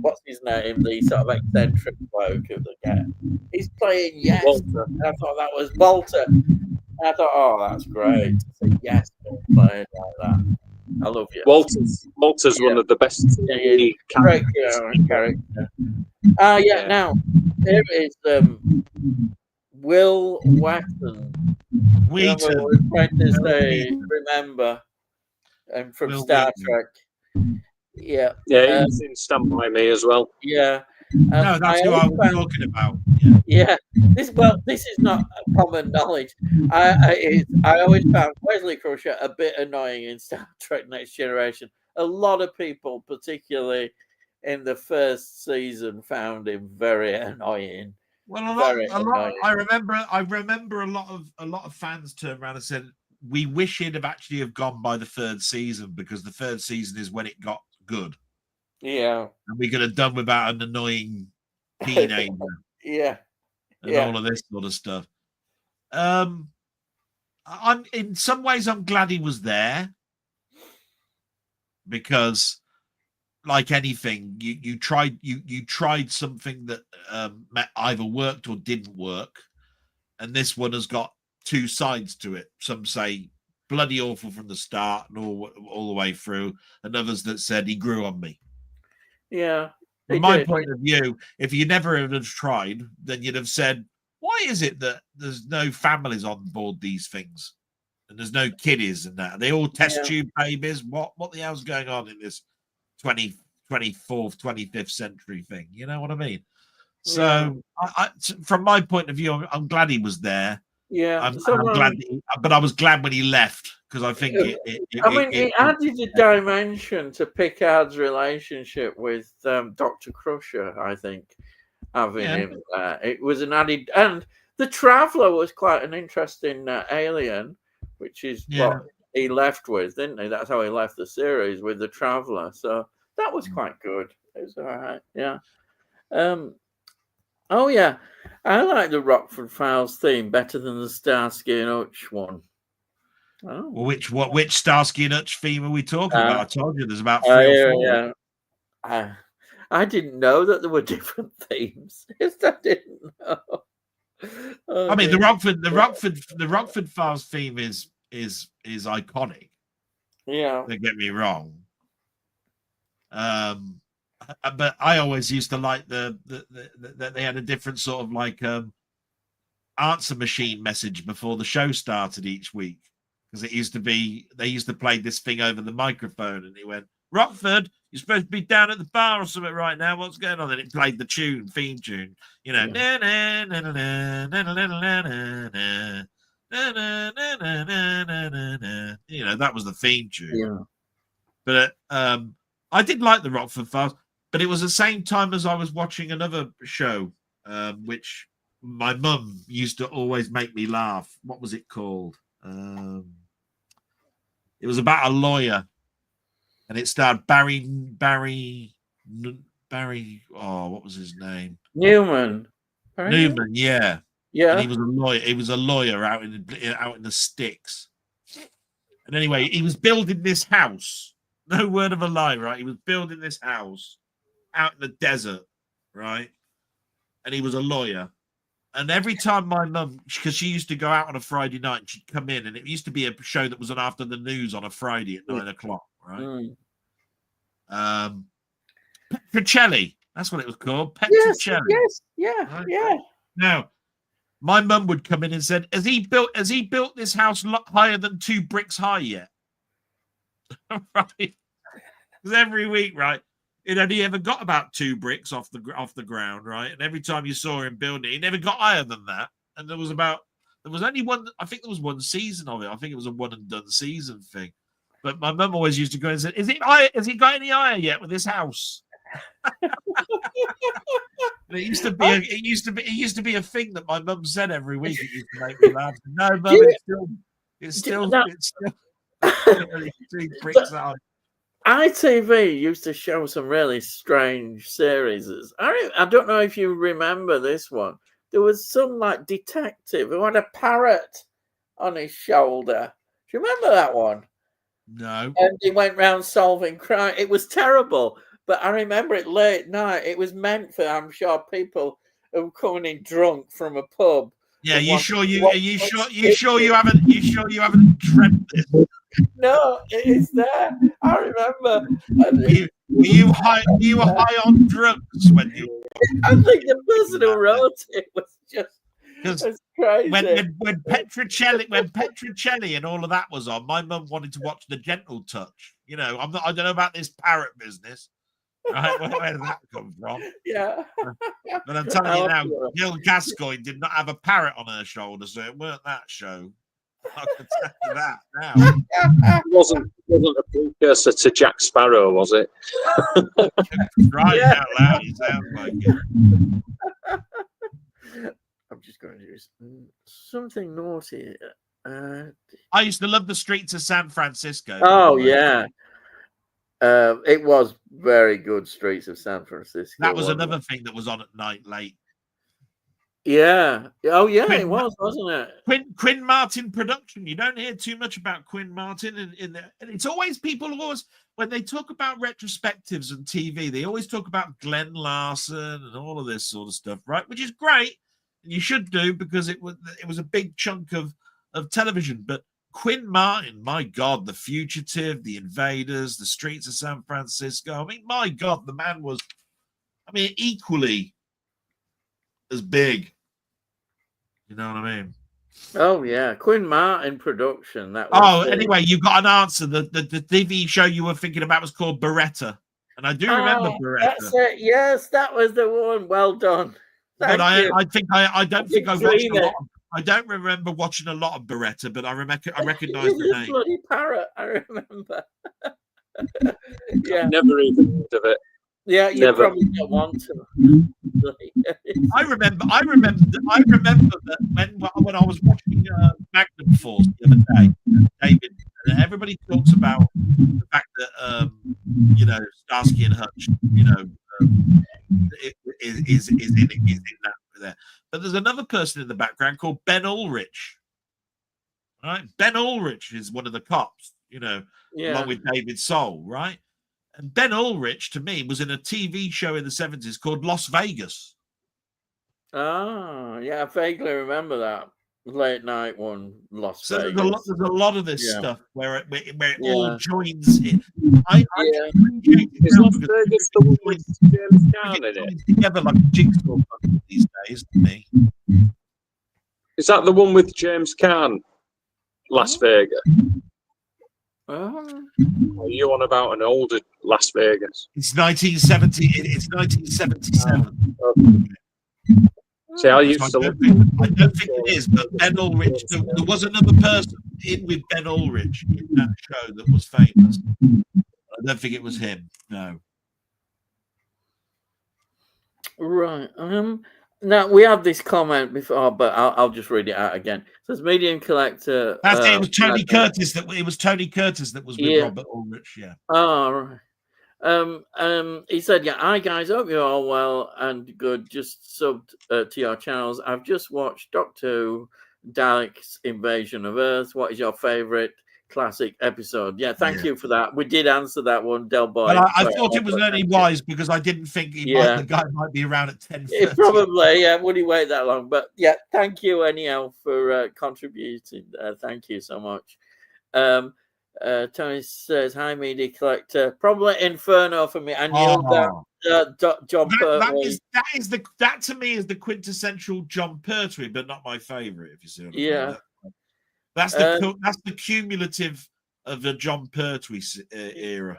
what's his name, the sort of eccentric bloke of the game, he's playing Yes. Walter. I thought that was Walter. I thought, that's great. To see Yes playing like that. I love you. Walter's one of the best character. Now here is Will Wheaton. Remember from Will Star Wheaton. Trek. Yeah, he's in Stand By Me as well. Yeah. No, that's who I'm talking about. Yeah. This is not common knowledge. I always found Wesley Crusher a bit annoying in Star Trek Next Generation. A lot of people, particularly in the first season, found him very annoying. Well, I remember a lot of fans turned around and said we wish he'd have gone by the third season because the third season is when it got good. Yeah. And we could have done without an annoying teenager. Yeah. And all of this sort of stuff. I'm in some ways I'm glad he was there because, like anything, you tried something that either worked or didn't work, and this one has got two sides to it. Some say bloody awful from the start and all the way through, and others that said he grew on me. Yeah. From It my did. point of view, if you never have tried, then you'd have said, why is it that there's no families on board these things? And there's no kiddies and that. Are they all test tube babies? What the hell's going on in this 24th, 25th century thing? You know what I mean? So, from my point of view, I'm glad he was there. Yeah. I'm glad, but I was glad when he left because I think it added a dimension to Picard's relationship with Dr. Crusher. I think having him there, it was an added, and the Traveller was quite an interesting alien, which is what he left with, didn't he? That's how he left the series, with the Traveller. So that was quite good. It was all right. Yeah. Oh yeah, I like the Rockford Files theme better than the Starsky and Hutch one. Oh. Well, which Starsky and Hutch theme are we talking about? I told you there's about 3 or 4. Yeah. I didn't know that there were different themes. I didn't know. I mean, the Rockford Files theme is iconic. Yeah. Don't get me wrong. But I always used to like that they had a different sort of like answer machine message before the show started each week, because it used to be they used to play this thing over the microphone, and he went, Rockford, you're supposed to be down at the bar or something right now. What's going on? And it played the theme tune, you know. You know, that was the theme tune. Yeah. But I did like the Rockford Files, but it was the same time as I was watching another show, which my mum used to always make me laugh. What was it called? It was about a lawyer, and it starred Barry. Oh, what was his name? Newman. Newman, yeah. Yeah. And he was a lawyer. He was a lawyer out in the sticks. And anyway, he was building this house. No word of a lie, right? He was building this house out in the desert, right? And he was a lawyer. And every time my mum, because she used to go out on a Friday night, and she'd come in, and it used to be a show that was on after the news on a Friday at 9 o'clock, right? Petrocelli, that's what it was called. Petrocelli. Yes, yeah, right? Yeah. Now, my mum would come in and said, Has he built this house higher than 2 bricks high yet? Right? Because every week, right, it only ever got about 2 bricks off the ground, right? And every time you saw him building it, he never got higher than that. And there was only one. I think there was one season of it. I think it was a one and done season thing. But my mum always used to go and say, "Has he got any higher yet with this house?" And it used to be a thing that my mum said every week. It used to make me laugh. No, mum, it's still 2 bricks high. ITV used to show some really strange series. I don't know if you remember this one. There was some like detective who had a parrot on his shoulder. Do you remember that one? No. And he went round solving crime. It was terrible, but I remember it late night. It was meant for, I'm sure, people who were coming in drunk from a pub. Yeah, you sure you haven't dreamt this? No, it's there. I remember. Were you high on drugs when you? I think the person who wrote it was just crazy. When Petrocelli and all of that was on, my mum wanted to watch The Gentle Touch. You know, I don't know about this parrot business. Right? Where did that come from? Yeah. But I'm telling you now, Gil Gascoigne did not have a parrot on her shoulder, so it weren't that show. I can tell you that now. It wasn't a precursor to Jack Sparrow, was it? Right out loud, it sounds like it. I'm just going to do something naughty. I used to love the streets of San Francisco. Oh, yeah. It was very good, Streets of San Francisco. That was another thing that was on at night late. Yeah. Oh, yeah, it was, wasn't it? Quinn Martin production. You don't hear too much about Quinn Martin in there. And it's always people when they talk about retrospectives and TV, they always talk about Glenn Larson and all of this sort of stuff, right? Which is great. And you should do, because it was a big chunk of television. But Quinn Martin, my God, The Fugitive, The Invaders, The Streets of San Francisco. I mean, my God, the man was, equally as big. You know what I mean? Oh yeah, Quinn Martin production. That was anyway, you've got an answer. The TV show you were thinking about was called Beretta, and I do remember Beretta. That's it. Yes, that was the one. Well done. But I don't remember watching a lot of Beretta, but I recognize the name. Bloody parrot, I remember. Yeah, Never even heard of it. Yeah, you probably don't want to. I remember that when I was watching Magnum Force the other day, David, everybody talks about the fact that Starsky and Hutch, is in that there. But there's another person in the background called Ben Ulrich. Right, Ben Ulrich is one of the cops, along with David Soul, right? And Ben Ulrich, to me, was in a TV show in the 70s called Las Vegas. Oh, yeah, I vaguely remember that late night one, Las Vegas. There's a lot of this stuff where it all joins in. I appreciate Is Las Vegas the one with James Caan in it? Together like a jigsaw puzzle these days, to me. Is that the one with James Caan? Las Vegas. Oh. Are you on about an older Las Vegas? It's 1970. It's 1977. See, I don't think it is, but Ben Ulrich. There was another person in with Ben Ulrich in that show that was famous. I don't think it was him. No. Right. Now we have this comment before, but I'll just read it out again. It says Medium Collector. That's it. It was Tony Curtis that was with Robert Ulrich. Yeah. Oh, right. He said, "Yeah, hi guys, hope you're all well and good. Just subbed to your channels. I've just watched Doctor Who, Dalek's Invasion of Earth. What is your favorite classic episode?" Yeah, thank you for that. We did answer that one, Delboy. Well, I thought it was only wise because I didn't think the guy might be around at 10:30. Probably, would he wait that long? But yeah, thank you anyhow for contributing. Thank you so much. Tony says, "Hi, Media Collector. Probably Inferno for me." I knew that John Pertwee. That to me is the quintessential John Pertwee, but not my favorite. If you see what I mean. That's the cumulative of the John Pertwee era.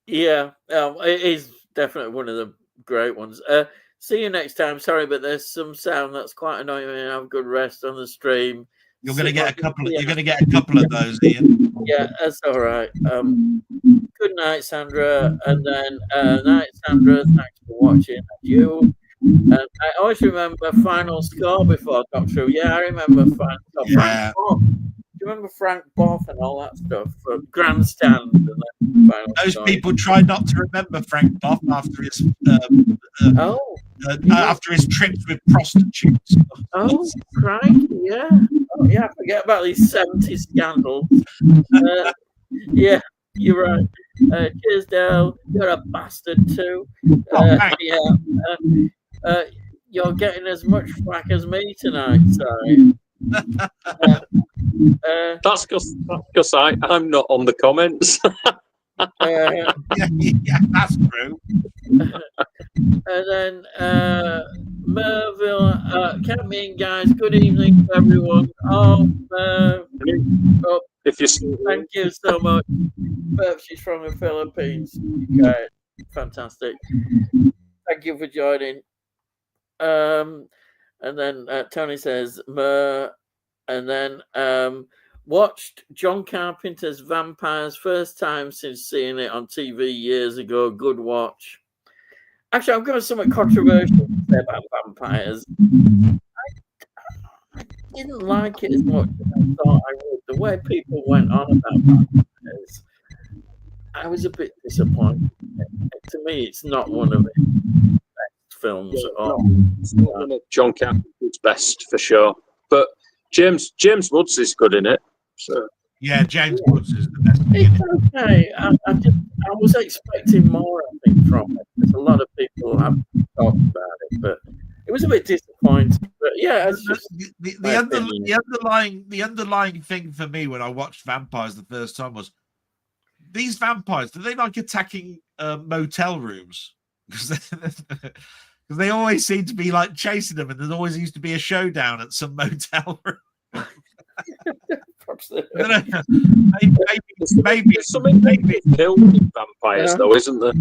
Yeah, it is definitely one of the great ones. See you next time. Sorry, but there's some sound that's quite annoying. Have a good rest on the stream. You're going to get a couple. You're going to get a couple of those, Ian. Yeah, that's all right. Good night, Sandra, and then night, Sandra. Thanks for watching. And you. I always remember Final Score before Doctor Who. Yeah, I remember Final Score. Yeah. Do you remember Frank Boff and all that stuff? Grandstand. And then Those people try not to remember Frank Boff after his after his trips with prostitutes. Oh, crikey, yeah. Oh, yeah, forget about these 70 scandals. Yeah, you're right. Cheers, Dale. You're a bastard too. You're getting as much flack as me tonight, sorry. That's because I'm not on the comments. Yeah, that's true. And then Merville, count me in, guys. Good evening to everyone. If you thank you so much. She's from the Philippines. Okay, fantastic. Thank you for joining. And then Tony says, and then watched John Carpenter's Vampires first time since seeing it on TV years ago. Good watch. Actually, I've got something controversial to say about Vampires. I didn't like it as much as I thought I would. The way people went on about Vampires, I was a bit disappointed. To me, it's not one of the best films at all. It's not one of John Carpenter's best for sure. But James Woods is good in it. So yeah, James Woods is the best. It's okay. I was expecting more, I think, from it. Because a lot of people have talked about it, but it was a bit disappointing. But yeah, it's just the underlying thing for me when I watched vampires the first time was these vampires. Do they like attacking motel rooms? Because they always seem to be like chasing them, and there always used to be a showdown at some motel room. maybe some inventive kills in vampires, though, isn't there?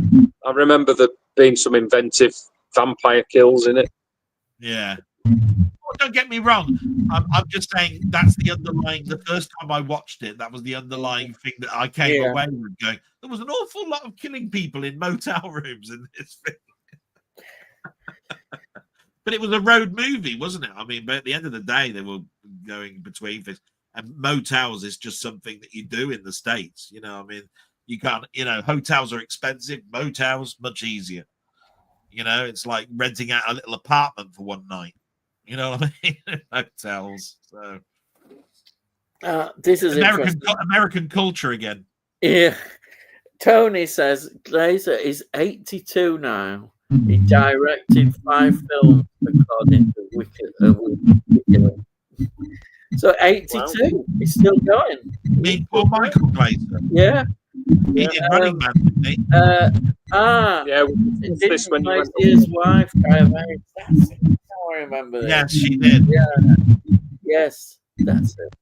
I remember there being some inventive vampire kills in it. Yeah. Well, don't get me wrong. I'm just saying that's the underlying. The first time I watched it, that was the underlying thing that I came away with going. There was an awful lot of killing people in motel rooms in this film. But it was a road movie, wasn't it? I mean, but at the end of the day, they were going between things. And motels is just something that you do in the States. You know, I mean, you can't, you know, hotels are expensive. Motels, much easier. You know, it's like renting out a little apartment for one night. You know what I mean? Hotels. So this is American culture again. Yeah. Tony says Glazer is 82 now. He directed 5 films according to Wikipedia. So 82, wow. He's still going. Me, Paul Michael Glazer. Yeah. He did Running Man, didn't he? Yeah, this when you went his wife, that's it. I remember that. Yes, she did. Yeah. Yes, that's it.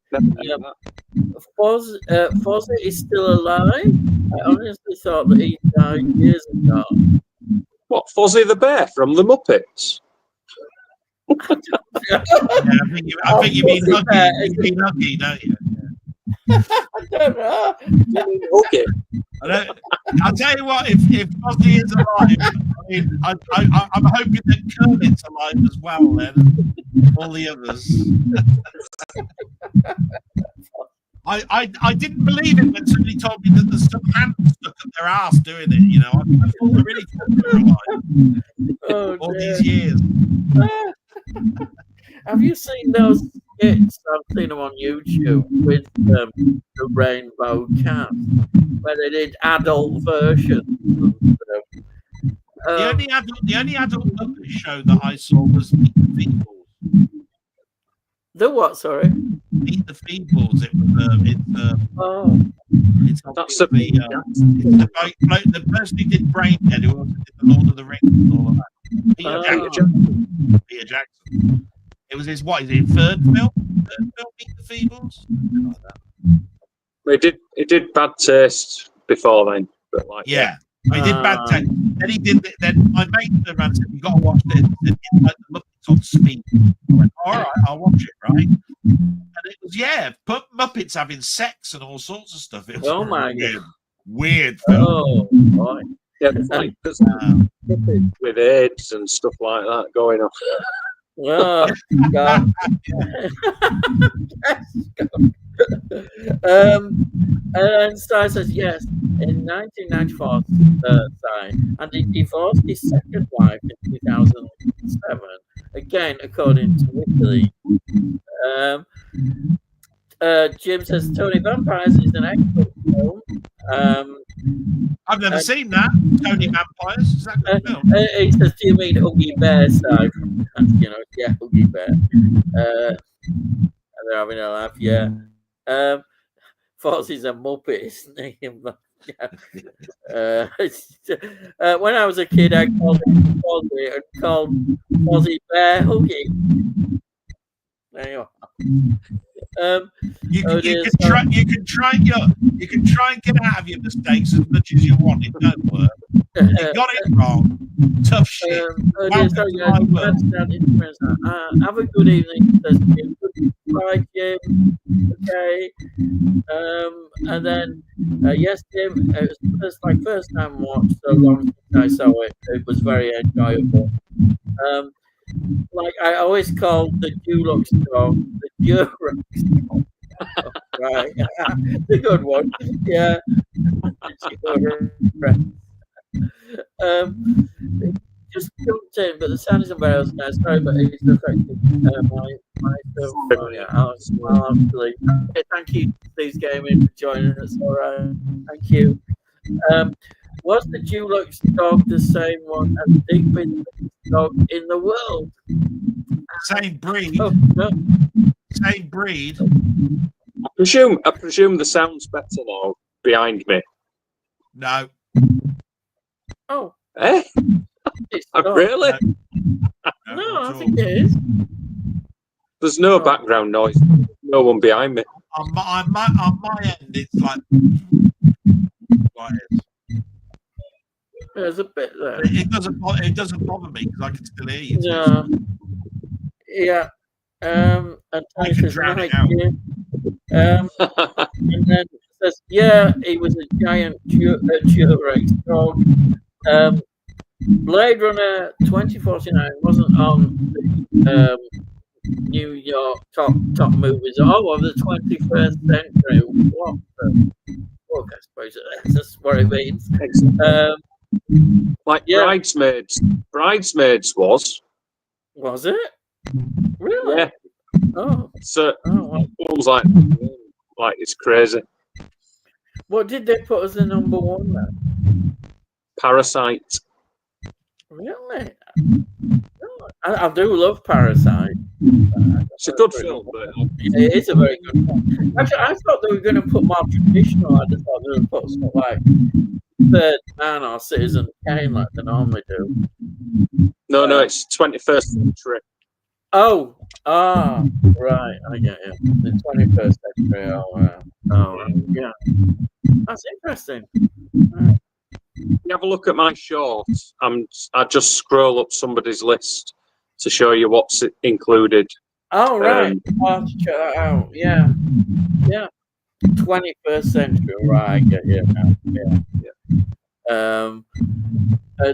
Fozzie is still alive. I honestly thought that he died years ago. What, Fozzie the Bear from the Muppets? Yeah, I think you mean Huggy. You mean Huggy, don't you? I don't know. Okay. I'll tell you what, if Fozzie is alive, I mean, I'm hoping that Kermit's alive as well, then. All the others. I didn't believe it when somebody told me that there's some hands stuck at their ass doing it, you know. I thought they really thought they were alive. All these years. Have you seen those skits? I've seen them on YouTube with the Rainbow Cat, where they did adult versions. The only adult Muppet show that I saw was Meet the Feebles. The what? Sorry. Meet the Feebles. It was it's that's the person who did Braindead, who also did the Lord of the Rings and all of that. Peter Jackson. It was his third film? Meet the Feebles? Like he did Bad Taste before then, but like he did Bad Taste. Then he did. Then my mate turned around and said, "You got to watch this. It's like the Muppets on speed." I went, "All right, I'll watch it." Right, and it was Muppets having sex and all sorts of stuff. It was my God. Weird film. Oh boy. Yeah, like with AIDS and stuff like that going on. Oh God. And Star says yes. In 1994, and he divorced his second wife in 2007. Again, according to WikiLeaks. Jim says Tony Vampires is an excellent film. I've never seen that. Tony Vampires. Is that a good film? He says, "Do you mean Huggy Bear side?" You know, yeah, Huggy Bear. And they're having a laugh. Yeah. Fozzie's a Muppet, isn't he? When I was a kid, I called him Fozzie and called Fozzie Bear Huggy. There you are. You can try and get out of your mistakes as much as you want. It don't work. You got it wrong. Tough shit. Have a good evening. Bye, Jim. Okay. And then yes, Jim. It was my first time watched so long since I saw it. It was very enjoyable. Like I always called the Dulux dog the Durex dog. Right, the good one. Yeah. Just jumped in, but the sound isn't very nice. Sorry, but it's affected my film. I'll actually. Okay, thank you, Steve's Gaming, for joining us. All right, thank you. Was the Dulux dog the same one as Digby dog in the world. Same breed. Oh, no. Same breed. I presume the sound's better now behind me. No. Oh. Eh? It's Really? No, I think it is. There's no background noise. No one behind me. On my end, it's like There's a bit there. It doesn't bother me because I can still hear you. No. Yeah. And I can drown it out. And then it says, yeah, he was a giant T-Rex dog. Blade Runner 2049 wasn't on the New York top movies. Oh, of the 21st century. What the fuck? I suppose that's what it means. Like Bridesmaids. Bridesmaids was. Was it? Really? Yeah. Oh. So wow. films like it's crazy. What did they put as the number one then? Parasite. Really? I do love Parasite. It's a good film, but it is a very good film. Actually, I thought they were going to put more traditional. I just thought they were going to put something like Third Man or Citizen Kane like they normally do. No, it's 21st century. Oh, right. I get you. The 21st century. Yeah. That's interesting. You have a look at my shorts. I just scroll up somebody's list to show you what's included. Oh, right. I'll have to check that out. Yeah. 21st century. Right. I get you now. Yeah.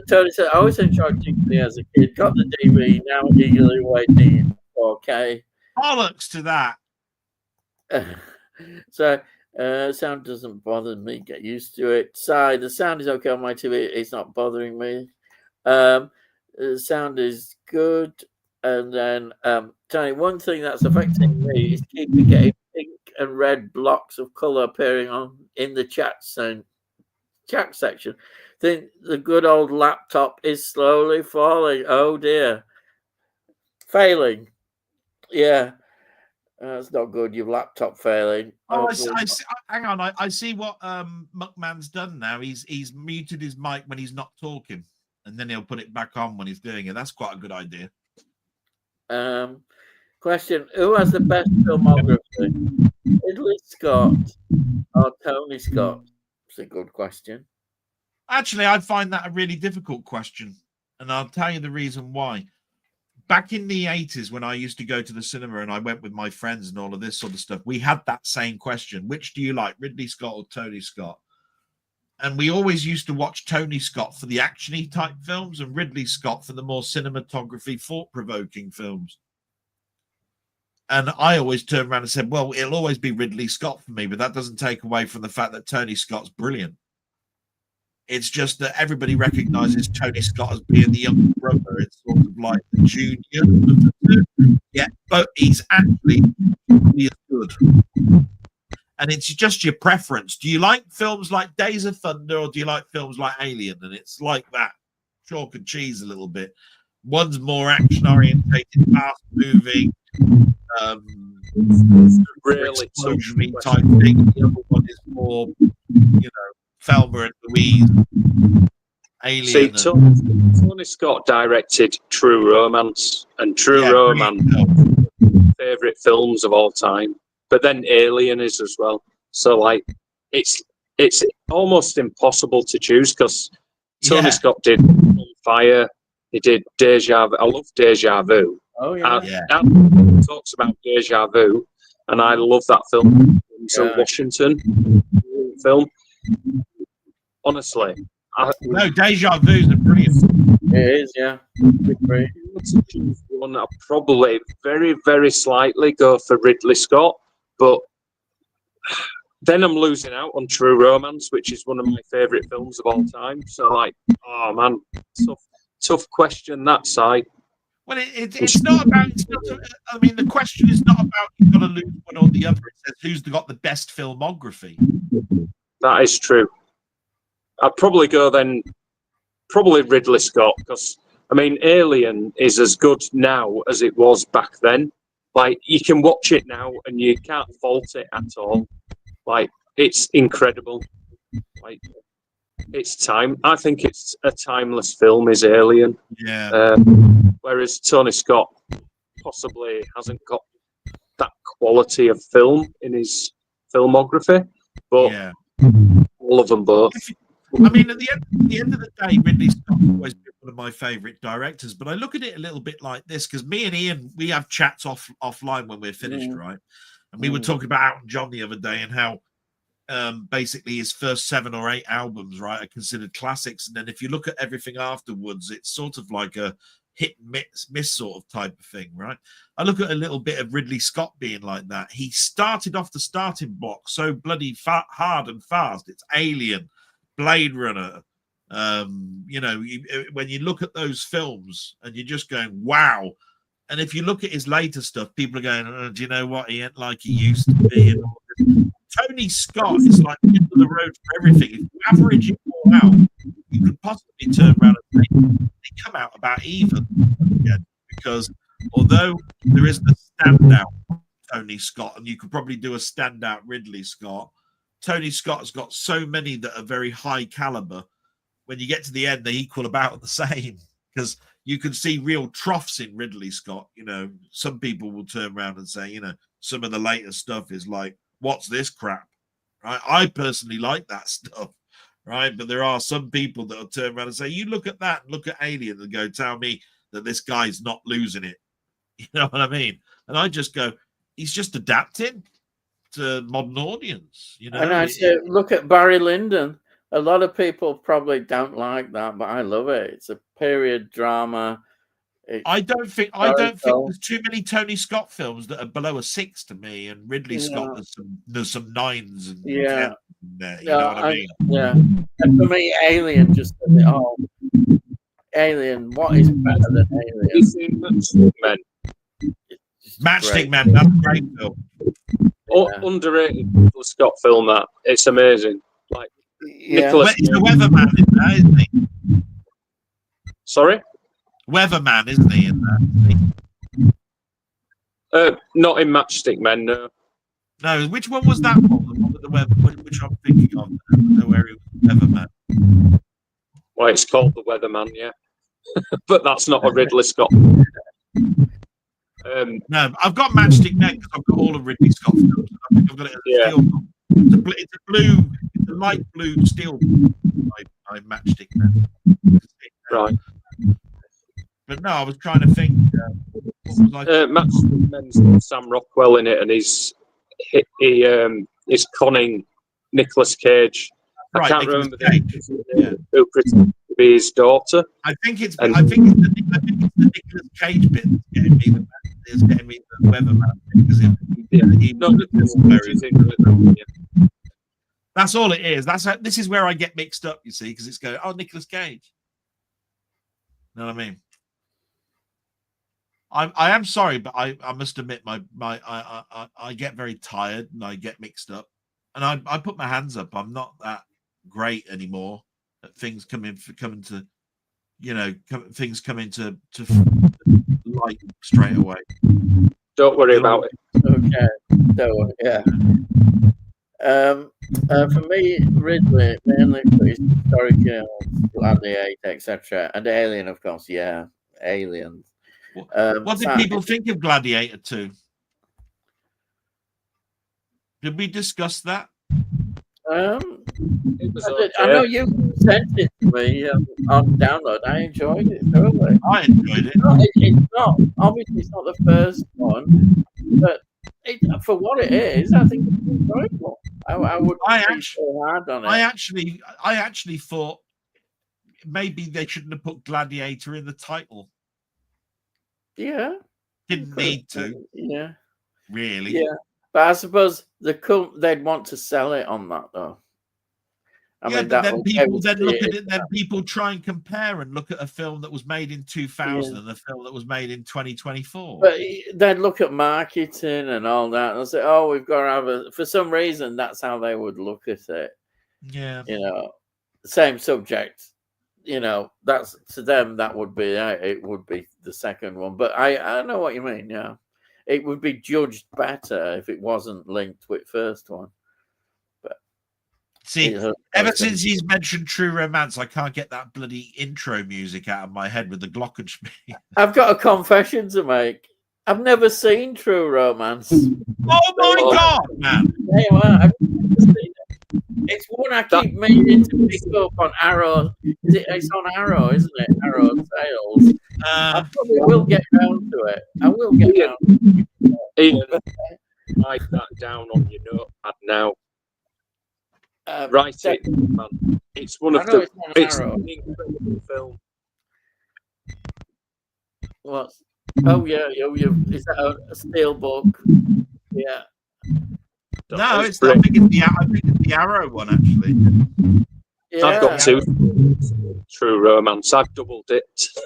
Tony said, I always enjoyed Jinxie as a kid. Got the DVD, now eagerly waiting for 4K. Bollocks to that. So, sound doesn't bother me. Get used to it. The sound is okay on my TV. It's not bothering me. The sound is good. And then, Tony, one thing that's affecting me is keeping getting pink and red blocks of color appearing in the chat section. Think the good old laptop is slowly falling. Oh dear. Failing. Yeah. That's not good. Your laptop failing. Oh, hang on. I see what Muckman's done now. He's muted his mic when he's not talking, and then he'll put it back on when he's doing it. That's quite a good idea. Question: who has the best filmography? Ridley Scott or Tony Scott? It's a good question. Actually, I find that a really difficult question, and I'll tell you the reason why. Back in the 80s, when I used to go to the cinema and I went with my friends and all of this sort of stuff, we had that same question. Which do you like, Ridley Scott or Tony Scott? And we always used to watch Tony Scott for the action-y type films and Ridley Scott for the more cinematography, thought-provoking films. And I always turned around and said, well, it'll always be Ridley Scott for me, but that doesn't take away from the fact that Tony Scott's brilliant. It's just that everybody recognizes Tony Scott as being the younger brother. It's sort of like the junior of the two. Yeah, but he's actually really good. And it's just your preference. Do you like films like Days of Thunder or do you like films like Alien? And it's like that, chalk and cheese a little bit. One's more action-orientated, fast-moving, really explosionary type thing. The other one is more, Thelma and Louise, Alien. See, Tony Scott directed True Romance, and True Romance favorite films of all time. But then Alien is as well. So like, it's almost impossible to choose because Tony Scott did On Fire. He did Deja Vu. I love Deja Vu. Oh yeah. And talks about Deja Vu, and I love that film. Washington film. Honestly, Deja Vu is a brilliant. It is, yeah. Great. One, I'll probably very, very slightly go for Ridley Scott, but then I'm losing out on True Romance, which is one of my favourite films of all time. So, like, oh man, tough question that side. Well, it's not about. I mean, the question is not about you've got to lose one or the other. It says who's got the best filmography. That is true. I'd probably go then, probably Ridley Scott, because I mean, Alien is as good now as it was back then. Like, you can watch it now and you can't fault it at all. Like, it's incredible. Like, it's time. I think it's a timeless film, is Alien. Yeah. Whereas Tony Scott possibly hasn't got that quality of film in his filmography, but all of them both. I mean, at the end of the day, Ridley Scott's always been one of my favourite directors. But I look at it a little bit like this, because me and Ian, we have chats offline when we're finished, right? And we were talking about Elton John the other day and how basically his first 7 or 8 albums, right, are considered classics. And then if you look at everything afterwards, it's sort of like a hit and miss sort of type of thing, right? I look at a little bit of Ridley Scott being like that. He started off the starting block so bloody hard and fast. It's Alien, Blade Runner. You know, when you look at those films and you're just going, wow. And if you look at his later stuff, people are going, oh, do you know what? He ain't like he used to be. And all this. Tony Scott is like middle of the road for everything. If you average it all out, you could possibly turn around and say they come out about even again. Because although there is the standout Tony Scott, and you could probably do a standout Ridley Scott, Tony Scott's got so many that are very high caliber. When you get to the end, they equal about the same, because you can see real troughs in Ridley Scott. You know, some people will turn around and say, you know, some of the later stuff is like, what's this crap? Right? I personally like that stuff, right? But there are some people that will turn around and say, you look at that, look at Alien, and go, tell me that this guy's not losing it. You know what I mean? And I just go, he's just adapting to modern audience, you know. And I say, look at Barry Lyndon. A lot of people probably don't like that, but I love it. It's a period drama. I don't think there's too many Tony Scott films that are below a 6 to me, and Ridley Scott there's some 9s and 10s in there. You know what I mean? Yeah. And for me, Alien just says it all. Alien, what is better than Alien? You've seen Matchstick Men? Matchstick Men, that's a great film. Underrated Ridley Scott film. That it's amazing. Like Nicholas. He's the weatherman in that, isn't he? Sorry. Weatherman, isn't he, in that? Not in Matchstick Men, no. No, which one was that one? The one with the weather, which I'm thinking of, where he was Weatherman. Well, it's called The Weatherman, yeah. But that's not a Ridley Scott. No, I've got Matchstick Men because I've got all of Ridley Scott films. I think I've got it as a steel. It's a light blue steel. I Matchstick Men. Right. But no, I was trying to think. Matchstick Men's got Sam Rockwell in it, and he's conning Nicolas Cage. Right, I can't Nicolas remember who pretended to be his daughter. I think it's the Nicolas Cage bit that's getting me the Weatherman because that's all it is. This is where I get mixed up, you see, because it's going, Nicolas Cage. You know what I mean? I am sorry, but I must admit I get very tired and I get mixed up, and I put my hands up. I'm not that great anymore at things coming to, you know, things coming to light straight away. Don't worry about it. Okay, don't worry. Yeah. For me, Ridley mainly for his historical, Gladiator, etc., and Alien, of course. Yeah, Aliens. What did people think of Gladiator 2? Did we discuss that? It was okay. I know you sent it to me on download. I enjoyed it thoroughly. I enjoyed it. It's not obviously it's not the first one, but for what it is, I think it's enjoyable. I would be so hard on it. I actually thought maybe they shouldn't have put Gladiator in the title. Yeah. Didn't need to. Yeah. Really. Yeah. But I suppose they'd want to sell it on that though. I mean, but then people then look at it. Then people try and compare and look at a film that was made in 2000 and a film that was made in 2024. But they'd look at marketing and all that and say, "Oh, we've got to have a." For some reason, that's how they would look at it. Yeah, you know, same subject, you know, that's to them that would be it would be the second one. But I know what you mean. Yeah, it would be judged better if it wasn't linked with first one. But see, ever since he's mentioned True Romance, I can't get that bloody intro music out of my head with the glockenspiel. I've got a confession to make. I've never seen True Romance. Oh my God, man! Hey, well, I've never seen it. It's one I keep meaning to pick up on Arrow. It's on Arrow, isn't it? Arrow Sales. I probably will get round to it. I will get round to it. Ian, write that down on your notepad now. Write it, man. It's one of the. It's an incredible film. What? Oh yeah, is that a steel book? Yeah. No, it's not. I think it's the Arrow one actually. Yeah. I've got two True Romance. I've double dipped.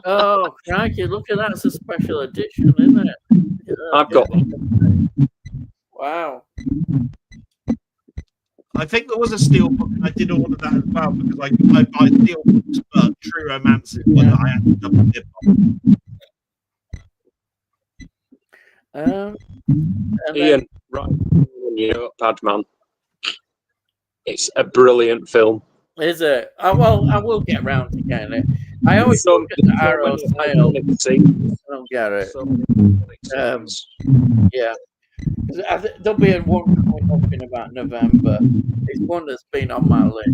Oh, crikey! Look at that. It's a special edition, isn't it? I've got. Wow. I think there was a steel book, and I did order that as well because I buy steel books, but True Romance is one that I had to double dip on. Ian, right on your notepad, man. It's a brilliant film. Is it? I will get round to getting it. I always look at the Arrow sale. I don't get it. Yeah. There'll be one coming up in about November. It's one that's been on my list.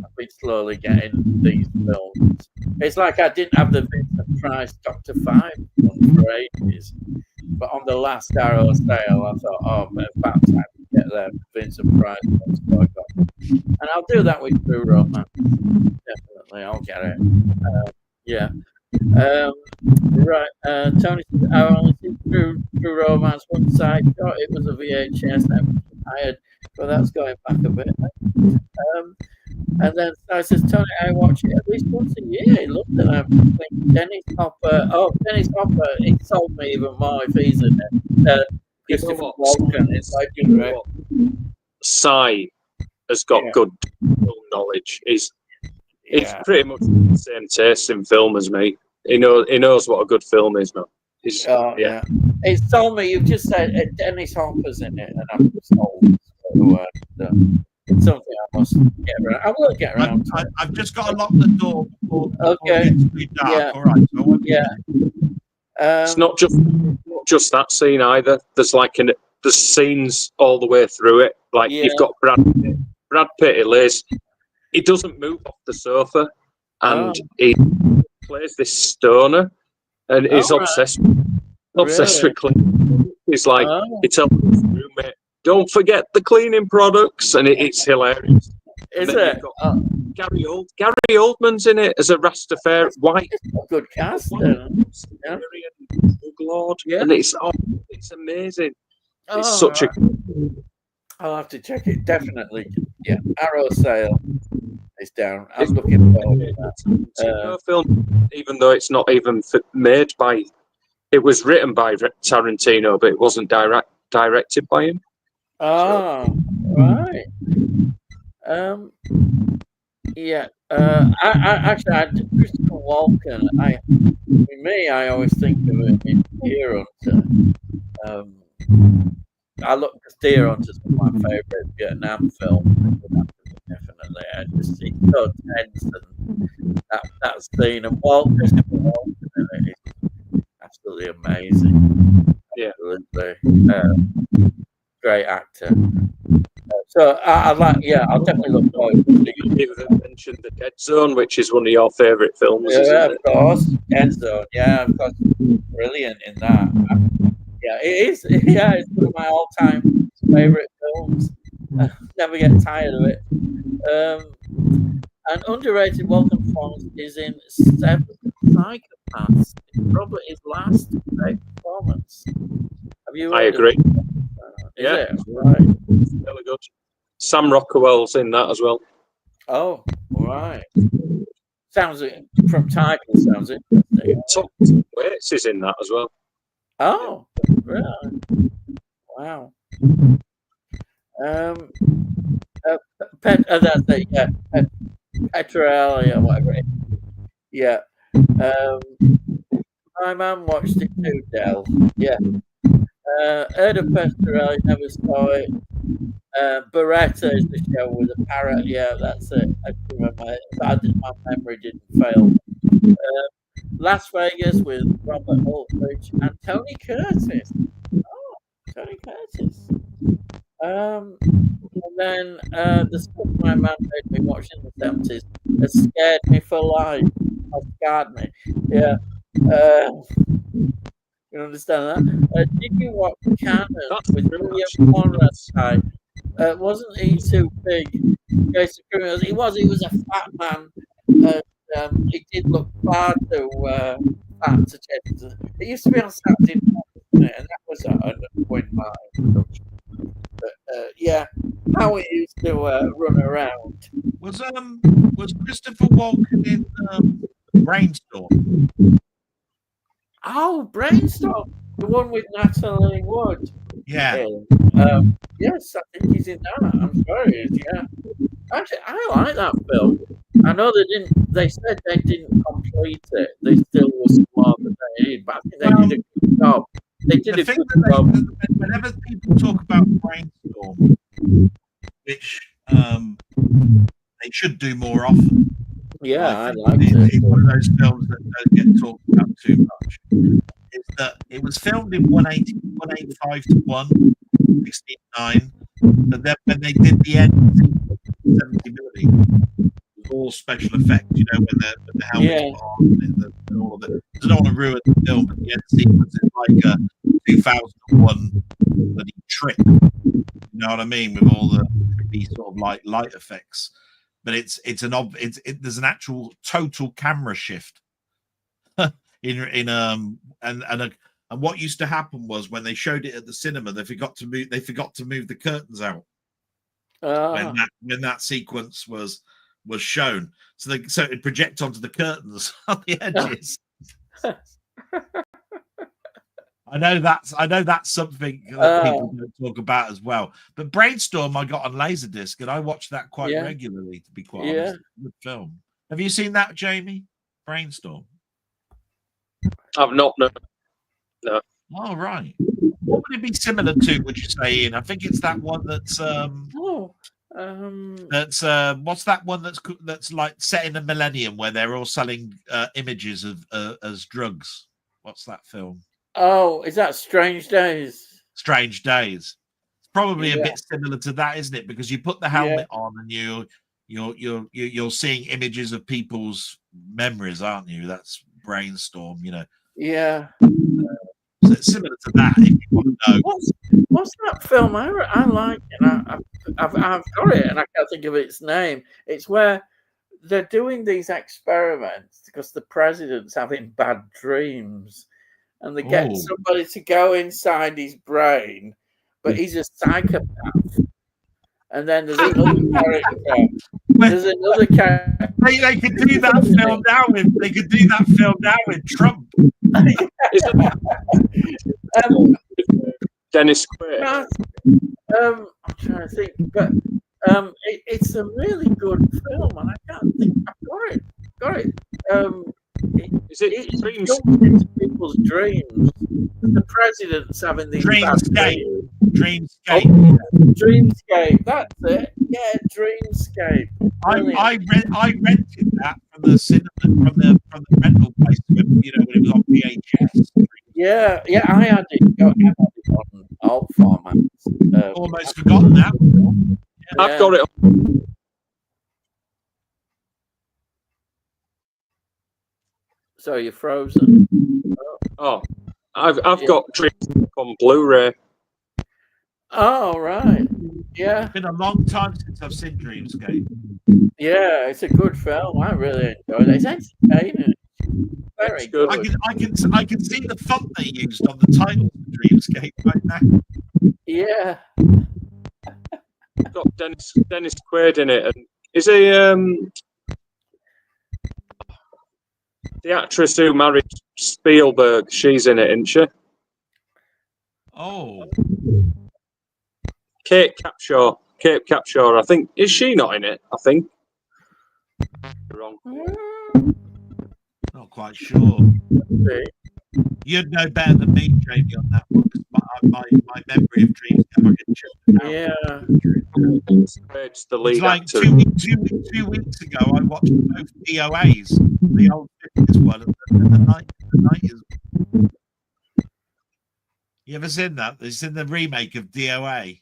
I've been slowly getting these films. It's like I didn't have the Vincent Price Dr. Five for ages. But on the last Arrow sale, I thought, oh, but about time to get the Vincent Price ones. And I'll do that with True Romance. Definitely, I'll get it. Yeah. Right. Tony said, I only seen True Romance one side shot. It was a VHS that was hired, but that's going back a bit. And then I says, Tony, I watch it at least once a year. He looked at him. Dennis Hopper. Oh, Dennis Hopper. He sold me even more if he's in it. Christopher Walken. It's like Cy has got good film knowledge. He's pretty much the same taste in film as me. He knows what a good film is, man. Yeah. It's told me you've just said Dennis Hopper's in it, and I'm sold. So, it's something I must get around. I will get around. I've just got to lock the door before okay. It gets too dark. Yeah. All right. So it's not just that scene either. There's there's scenes all the way through it. Like you've got Brad Pitt. He doesn't move off the sofa, and he plays this stoner, and he's obsessed with cleaning. He's like, he tells his roommate, "Don't forget the cleaning products," and it's hilarious. Is it? Gary Oldman's in it as a Rastafari white. Good cast. Lord, and it's amazing. It's such a. I'll have to check it. Definitely. Yeah. Arrow Sale is down. I'm looking forward to that. Film, even though it's not even made by. It was written by Tarantino, but it wasn't directed by him. Oh, right. Yeah. I had Christopher Walken. I always think of it in Deer Hunter. I look because Deer Hunter's one of my favourite Vietnam films. Definitely, I just see so tense and that scene and Christopher Walken in it is absolutely amazing. Yeah, absolutely. Great actor. So I'll definitely look forward to it. You mentioned The Dead Zone, which is one of your favourite films. Yeah, of course. Dead Zone. Yeah, of course. Brilliant in that. Yeah, it is. Yeah, it's one of my all-time favourite films. I never get tired of it. An underrated Walken performance is in Seven Psychopaths. It's probably his last great performance. Have you? I agree. Is it? Right. Really good. Sam Rockwell's in that as well. Oh, right. Sounds from title sounds interesting. Tom Waits is in that as well. Oh, really? Wow. That's it. Yeah. Petrelli or whatever. Yeah. My mum watched it too, Del. Yeah. Heard of Petrelli, never saw it. Beretta is the show with a parrot. Yeah, that's it. I remember it. My memory didn't fail. Las Vegas with Robert Ulrich and Tony Curtis. Oh, Tony Curtis. And then the stuff my mum made me watch in the 70s has scared me for life. Has scarred me. Yeah. You understand that? Did you watch Cannon with William Conrad? Wasn't he too big? He was a fat man. He did look far too fat to change. It used to be on Saturday night, and that was a point mine. But yeah, how it used to run around. Was Christopher Walken in Brainstorm? Oh, Brainstorm, the one with Natalie Wood. Yeah. Yes, I think he's in that. I'm sure he is. Yeah. Actually, I like that film. I know they didn't. They said they didn't complete it. They still was more than they did, but I think they did a good job. They did a good job. Whenever people talk about Brainstorm, which they should do more often. Yeah, I like it. It's one of those films that don't get talked about too much. Is that it was filmed in 185 to 169, but then when they did the end 70mm, all special effects, you know, when the helmets are on and all of it. I don't want to ruin the film, but the end sequence is like a 2001 bloody trip. You know what I mean? With all these sort of like light effects. But there's an actual total camera shift and what used to happen was when they showed it at the cinema, they forgot to move the curtains out when that sequence was shown, so it project onto the curtains on the edges. I know that's something that people don't talk about as well. But Brainstorm, I got on Laserdisc, and I watched that quite regularly. To be quite honest, good film. Have you seen that, Jamie? Brainstorm. I've not. No. Oh right. What would it be similar to? Would you say, Ian? I think it's that one that's. That's what's that one that's like set in the millennium where they're all selling images of as drugs. What's that film? Oh, is that Strange Days? Strange Days. It's probably a bit similar to that, isn't it? Because you put the helmet on and you're seeing images of people's memories, aren't you? That's Brainstorm, you know. Yeah. So it's similar to that. If you want to know. What's that film? I like it. I've got it, and I can't think of its name. It's where they're doing these experiments because the president's having bad dreams. And they get somebody to go inside his brain, but he's a psychopath. And then there's another character. There's another character. They could do that film now with. They could do that film now with Trump. Dennis Quaid. I'm trying to think, but it's a really good film, and I can't think. I've got it. Is it dreams? Into people's dreams. The president's having these Dreamscape. Dreamscape. That's it. Yeah, Dreamscape. I rented that from the cinema, from the rental place when it was on VHS. Yeah, I had it on alt formats. Almost forgotten that. Yeah. I've got it. So you're frozen. Oh, I've got Dreams on Blu-ray. Oh right, yeah. It's been a long time since I've seen Dreamscape. Yeah, it's a good film. I really enjoyed it. It's entertaining. Very good. I can see the font they used on the title of Dreamscape right now. Yeah. It's got Dennis Quaid in it, and is he the actress who married Spielberg? She's in it, isn't she? Oh. Kate Capshaw. I think, is she not in it? I think. wrong. Not quite sure. You'd know better than me, Jamie, on that one, because my memory of Dreams never gets checked out. Yeah. It's the It's lead like actor. 2 weeks ago, I watched both DOAs, the old 50s one and the 90s. You ever seen that? It's in the remake of DOA.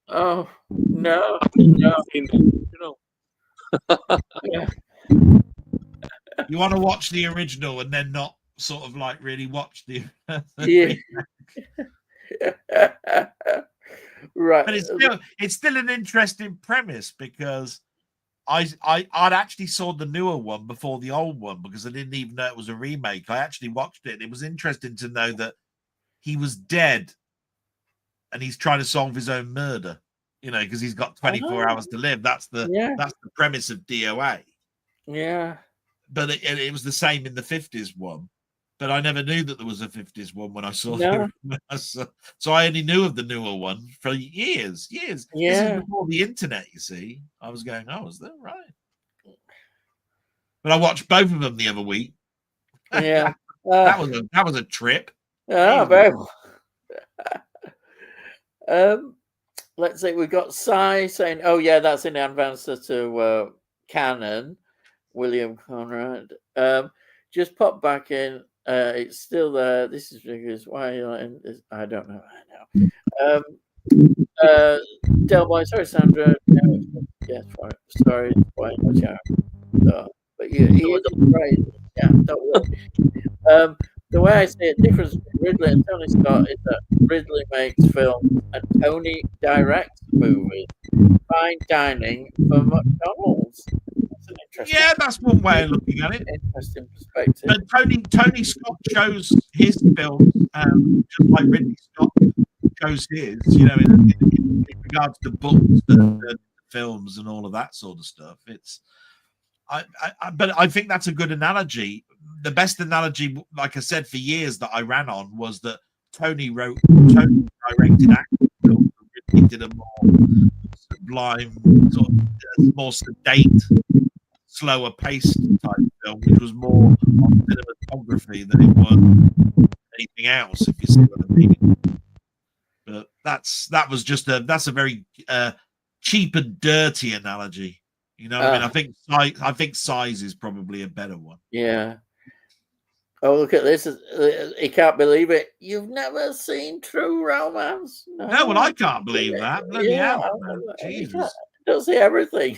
Oh, no. Yeah. You want to watch the original and then not sort of like really watch the Yeah. Right. But it's still an interesting premise, because I'd actually saw the newer one before the old one, because I didn't even know it was a remake. I actually watched it, and it was interesting to know that he was dead and he's trying to solve his own murder, because he's got 24 hours to live. That's the premise of DOA. Yeah. But it was the same in the 50s one. But I never knew that there was a 50s one when I saw No. it. So I only knew of the newer one for years. Yeah. This is before the internet, you see. I was going, oh, is that right? But I watched both of them the other week. Yeah. that was a trip. Oh, very well. Let's see. We've got Cy saying, "Oh yeah, that's in answer to Canon." William Conrad. Just pop back in. It's still there. This is because why I don't know. Delboy, sorry, Sandra. Yes, sorry. But he is right. Yeah, don't worry. The way I see it, difference between Ridley and Tony Scott is that Ridley makes films and Tony directs movies. Fine dining for McDonald's. Yeah, that's one way of looking at it. Interesting perspective. But Tony Scott chose his films, just like Ridley Scott chose his, in regards to books and films and all of that sort of stuff. But I think that's a good analogy. The best analogy, like I said, for years that I ran on, was that Tony directed action films. Ridley did a more sublime, sort of more sedate, slower paced type film, which was more on cinematography than it was anything else, if you see what I mean. But that's a very cheap and dirty analogy. You know what I mean? I think size is probably a better one. Yeah. Oh, look at this! He can't believe it. You've never seen True Romance? No, well, I can't believe that. Bloody hell, Jesus! Don't see everything.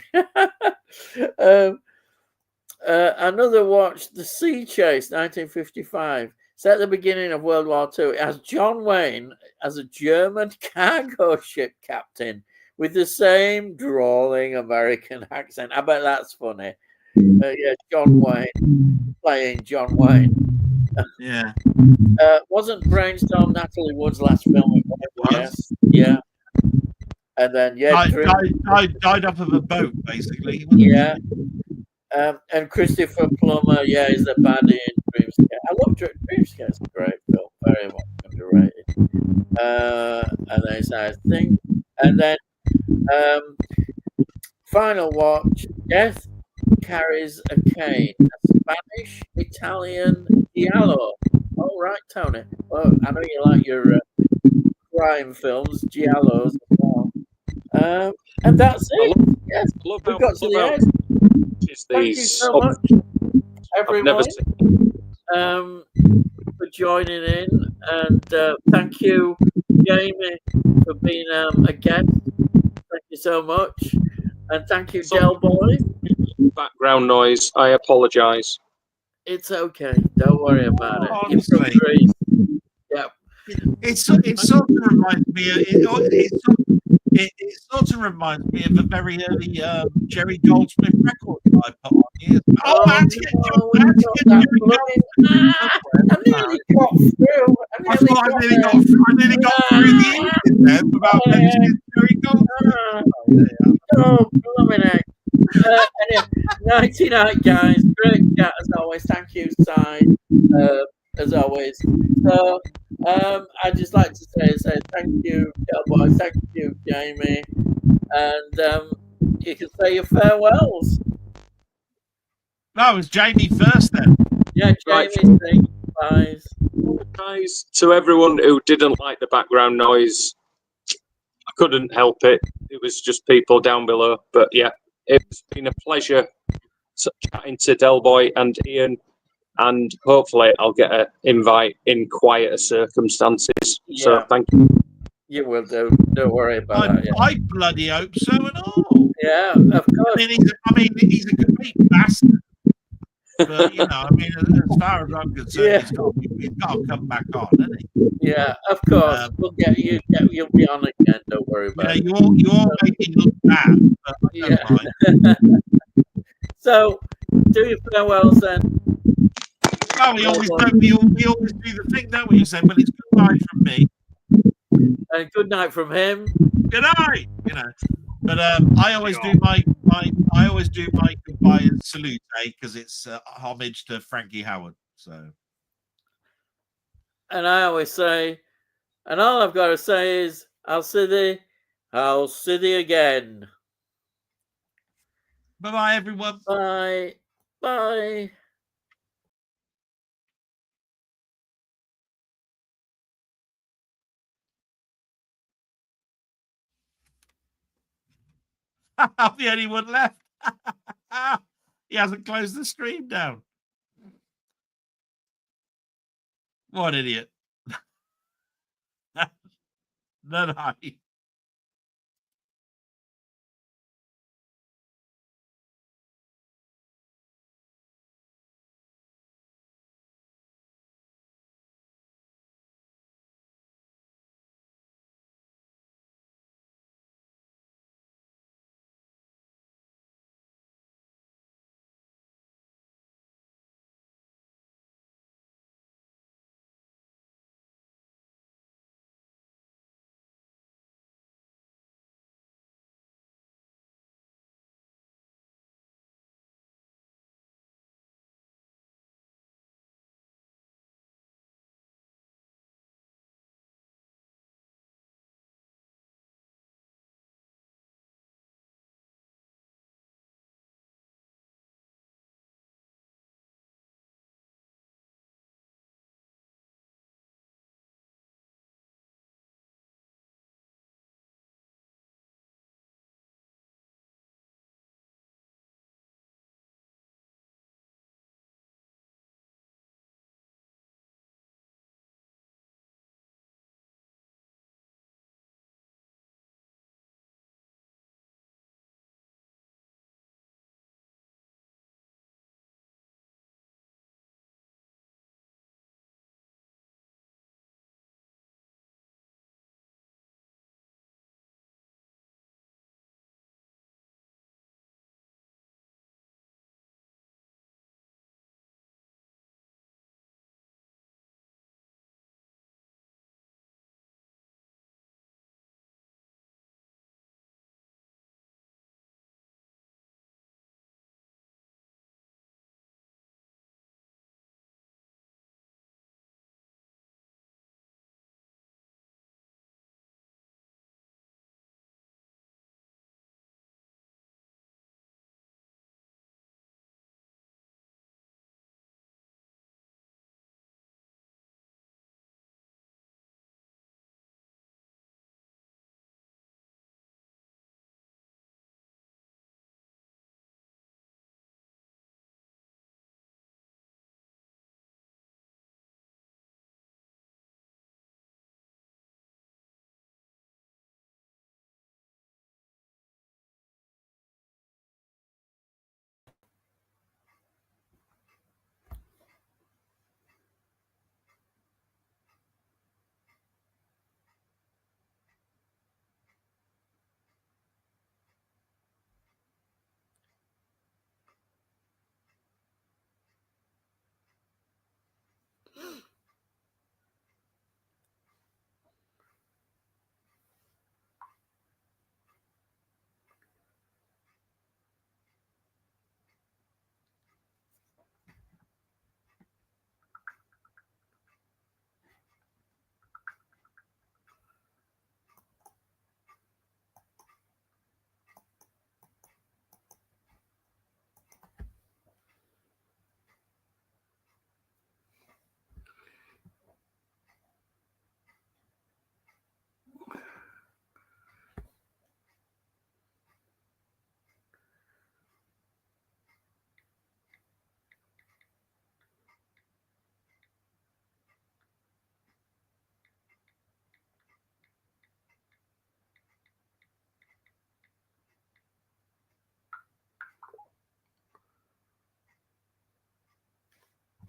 Another watch, The Sea Chase, 1955. Set at the beginning of World War II. It has John Wayne as a German cargo ship captain with the same drawling American accent. I bet that's funny. Yeah, John Wayne playing John Wayne. Yeah. Wasn't Brainstorm Natalie Wood's last film? Yes. Yeah. And then died off of a boat, basically. Yeah. And Christopher Plummer, is the baddie in Dreamscape. I love Dreamscape. It's a great film, very much underrated. And then it's I think, and then final watch, Death Carries a Kane, a Spanish Italian giallo. All right, Tony. Well, I know you like your crime films, giallos as well. And that's it. Yes, we've got to the end. Thank you so much, everyone, for joining in, and thank you, Jamie, for being a guest. Thank you so much, and thank you, Delboy. Background noise. I apologise. It's okay. Don't worry about it. Honestly. Yeah. It sort of reminds me. It sort of reminds me of a very early Jerry Goldsmith record that I put on years ago. I nearly got through. I nearly got through the evening then without mentioning Jerry Goldsmith. Oh, blooming heck. Anyway, 99 guys, great chat as always. Thank you, Si, as always. So, I'd just like to say thank you, Delboy, thank you, Jamie, and you can say your farewells. No, it was Jamie first then. Yeah, Right. Jamie, say goodbyes. Guys, to everyone who didn't like the background noise, I couldn't help it. It was just people down below. But yeah, it's been a pleasure chatting to Delboy and Ian, and hopefully I'll get an invite in quieter circumstances. So Yeah. thank you. You will do. Don't worry about that. Yeah. I bloody hope so and all. Yeah, of I course. mean, he's a complete bastard. But you know, I mean, as far as I'm concerned, Yeah. he's got to come back on, hasn't he? Yeah, of course. We'll get you. You'll be on again. Don't worry about it. You all make me look bad, but I don't Yeah. mind. So, do your farewells then. Well, we always do the thing, don't we? You say, well, it's goodbye from me. And good night from him. Good night. You know, but I always do my goodbye and salute, because it's homage to Frankie Howard. So, And I always say, and all I've got to say is, I'll see thee again. bye bye, everyone. Bye. Bye. I'm the only one left. He hasn't closed the stream down. What an idiot. No.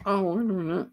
Oh, wait a minute.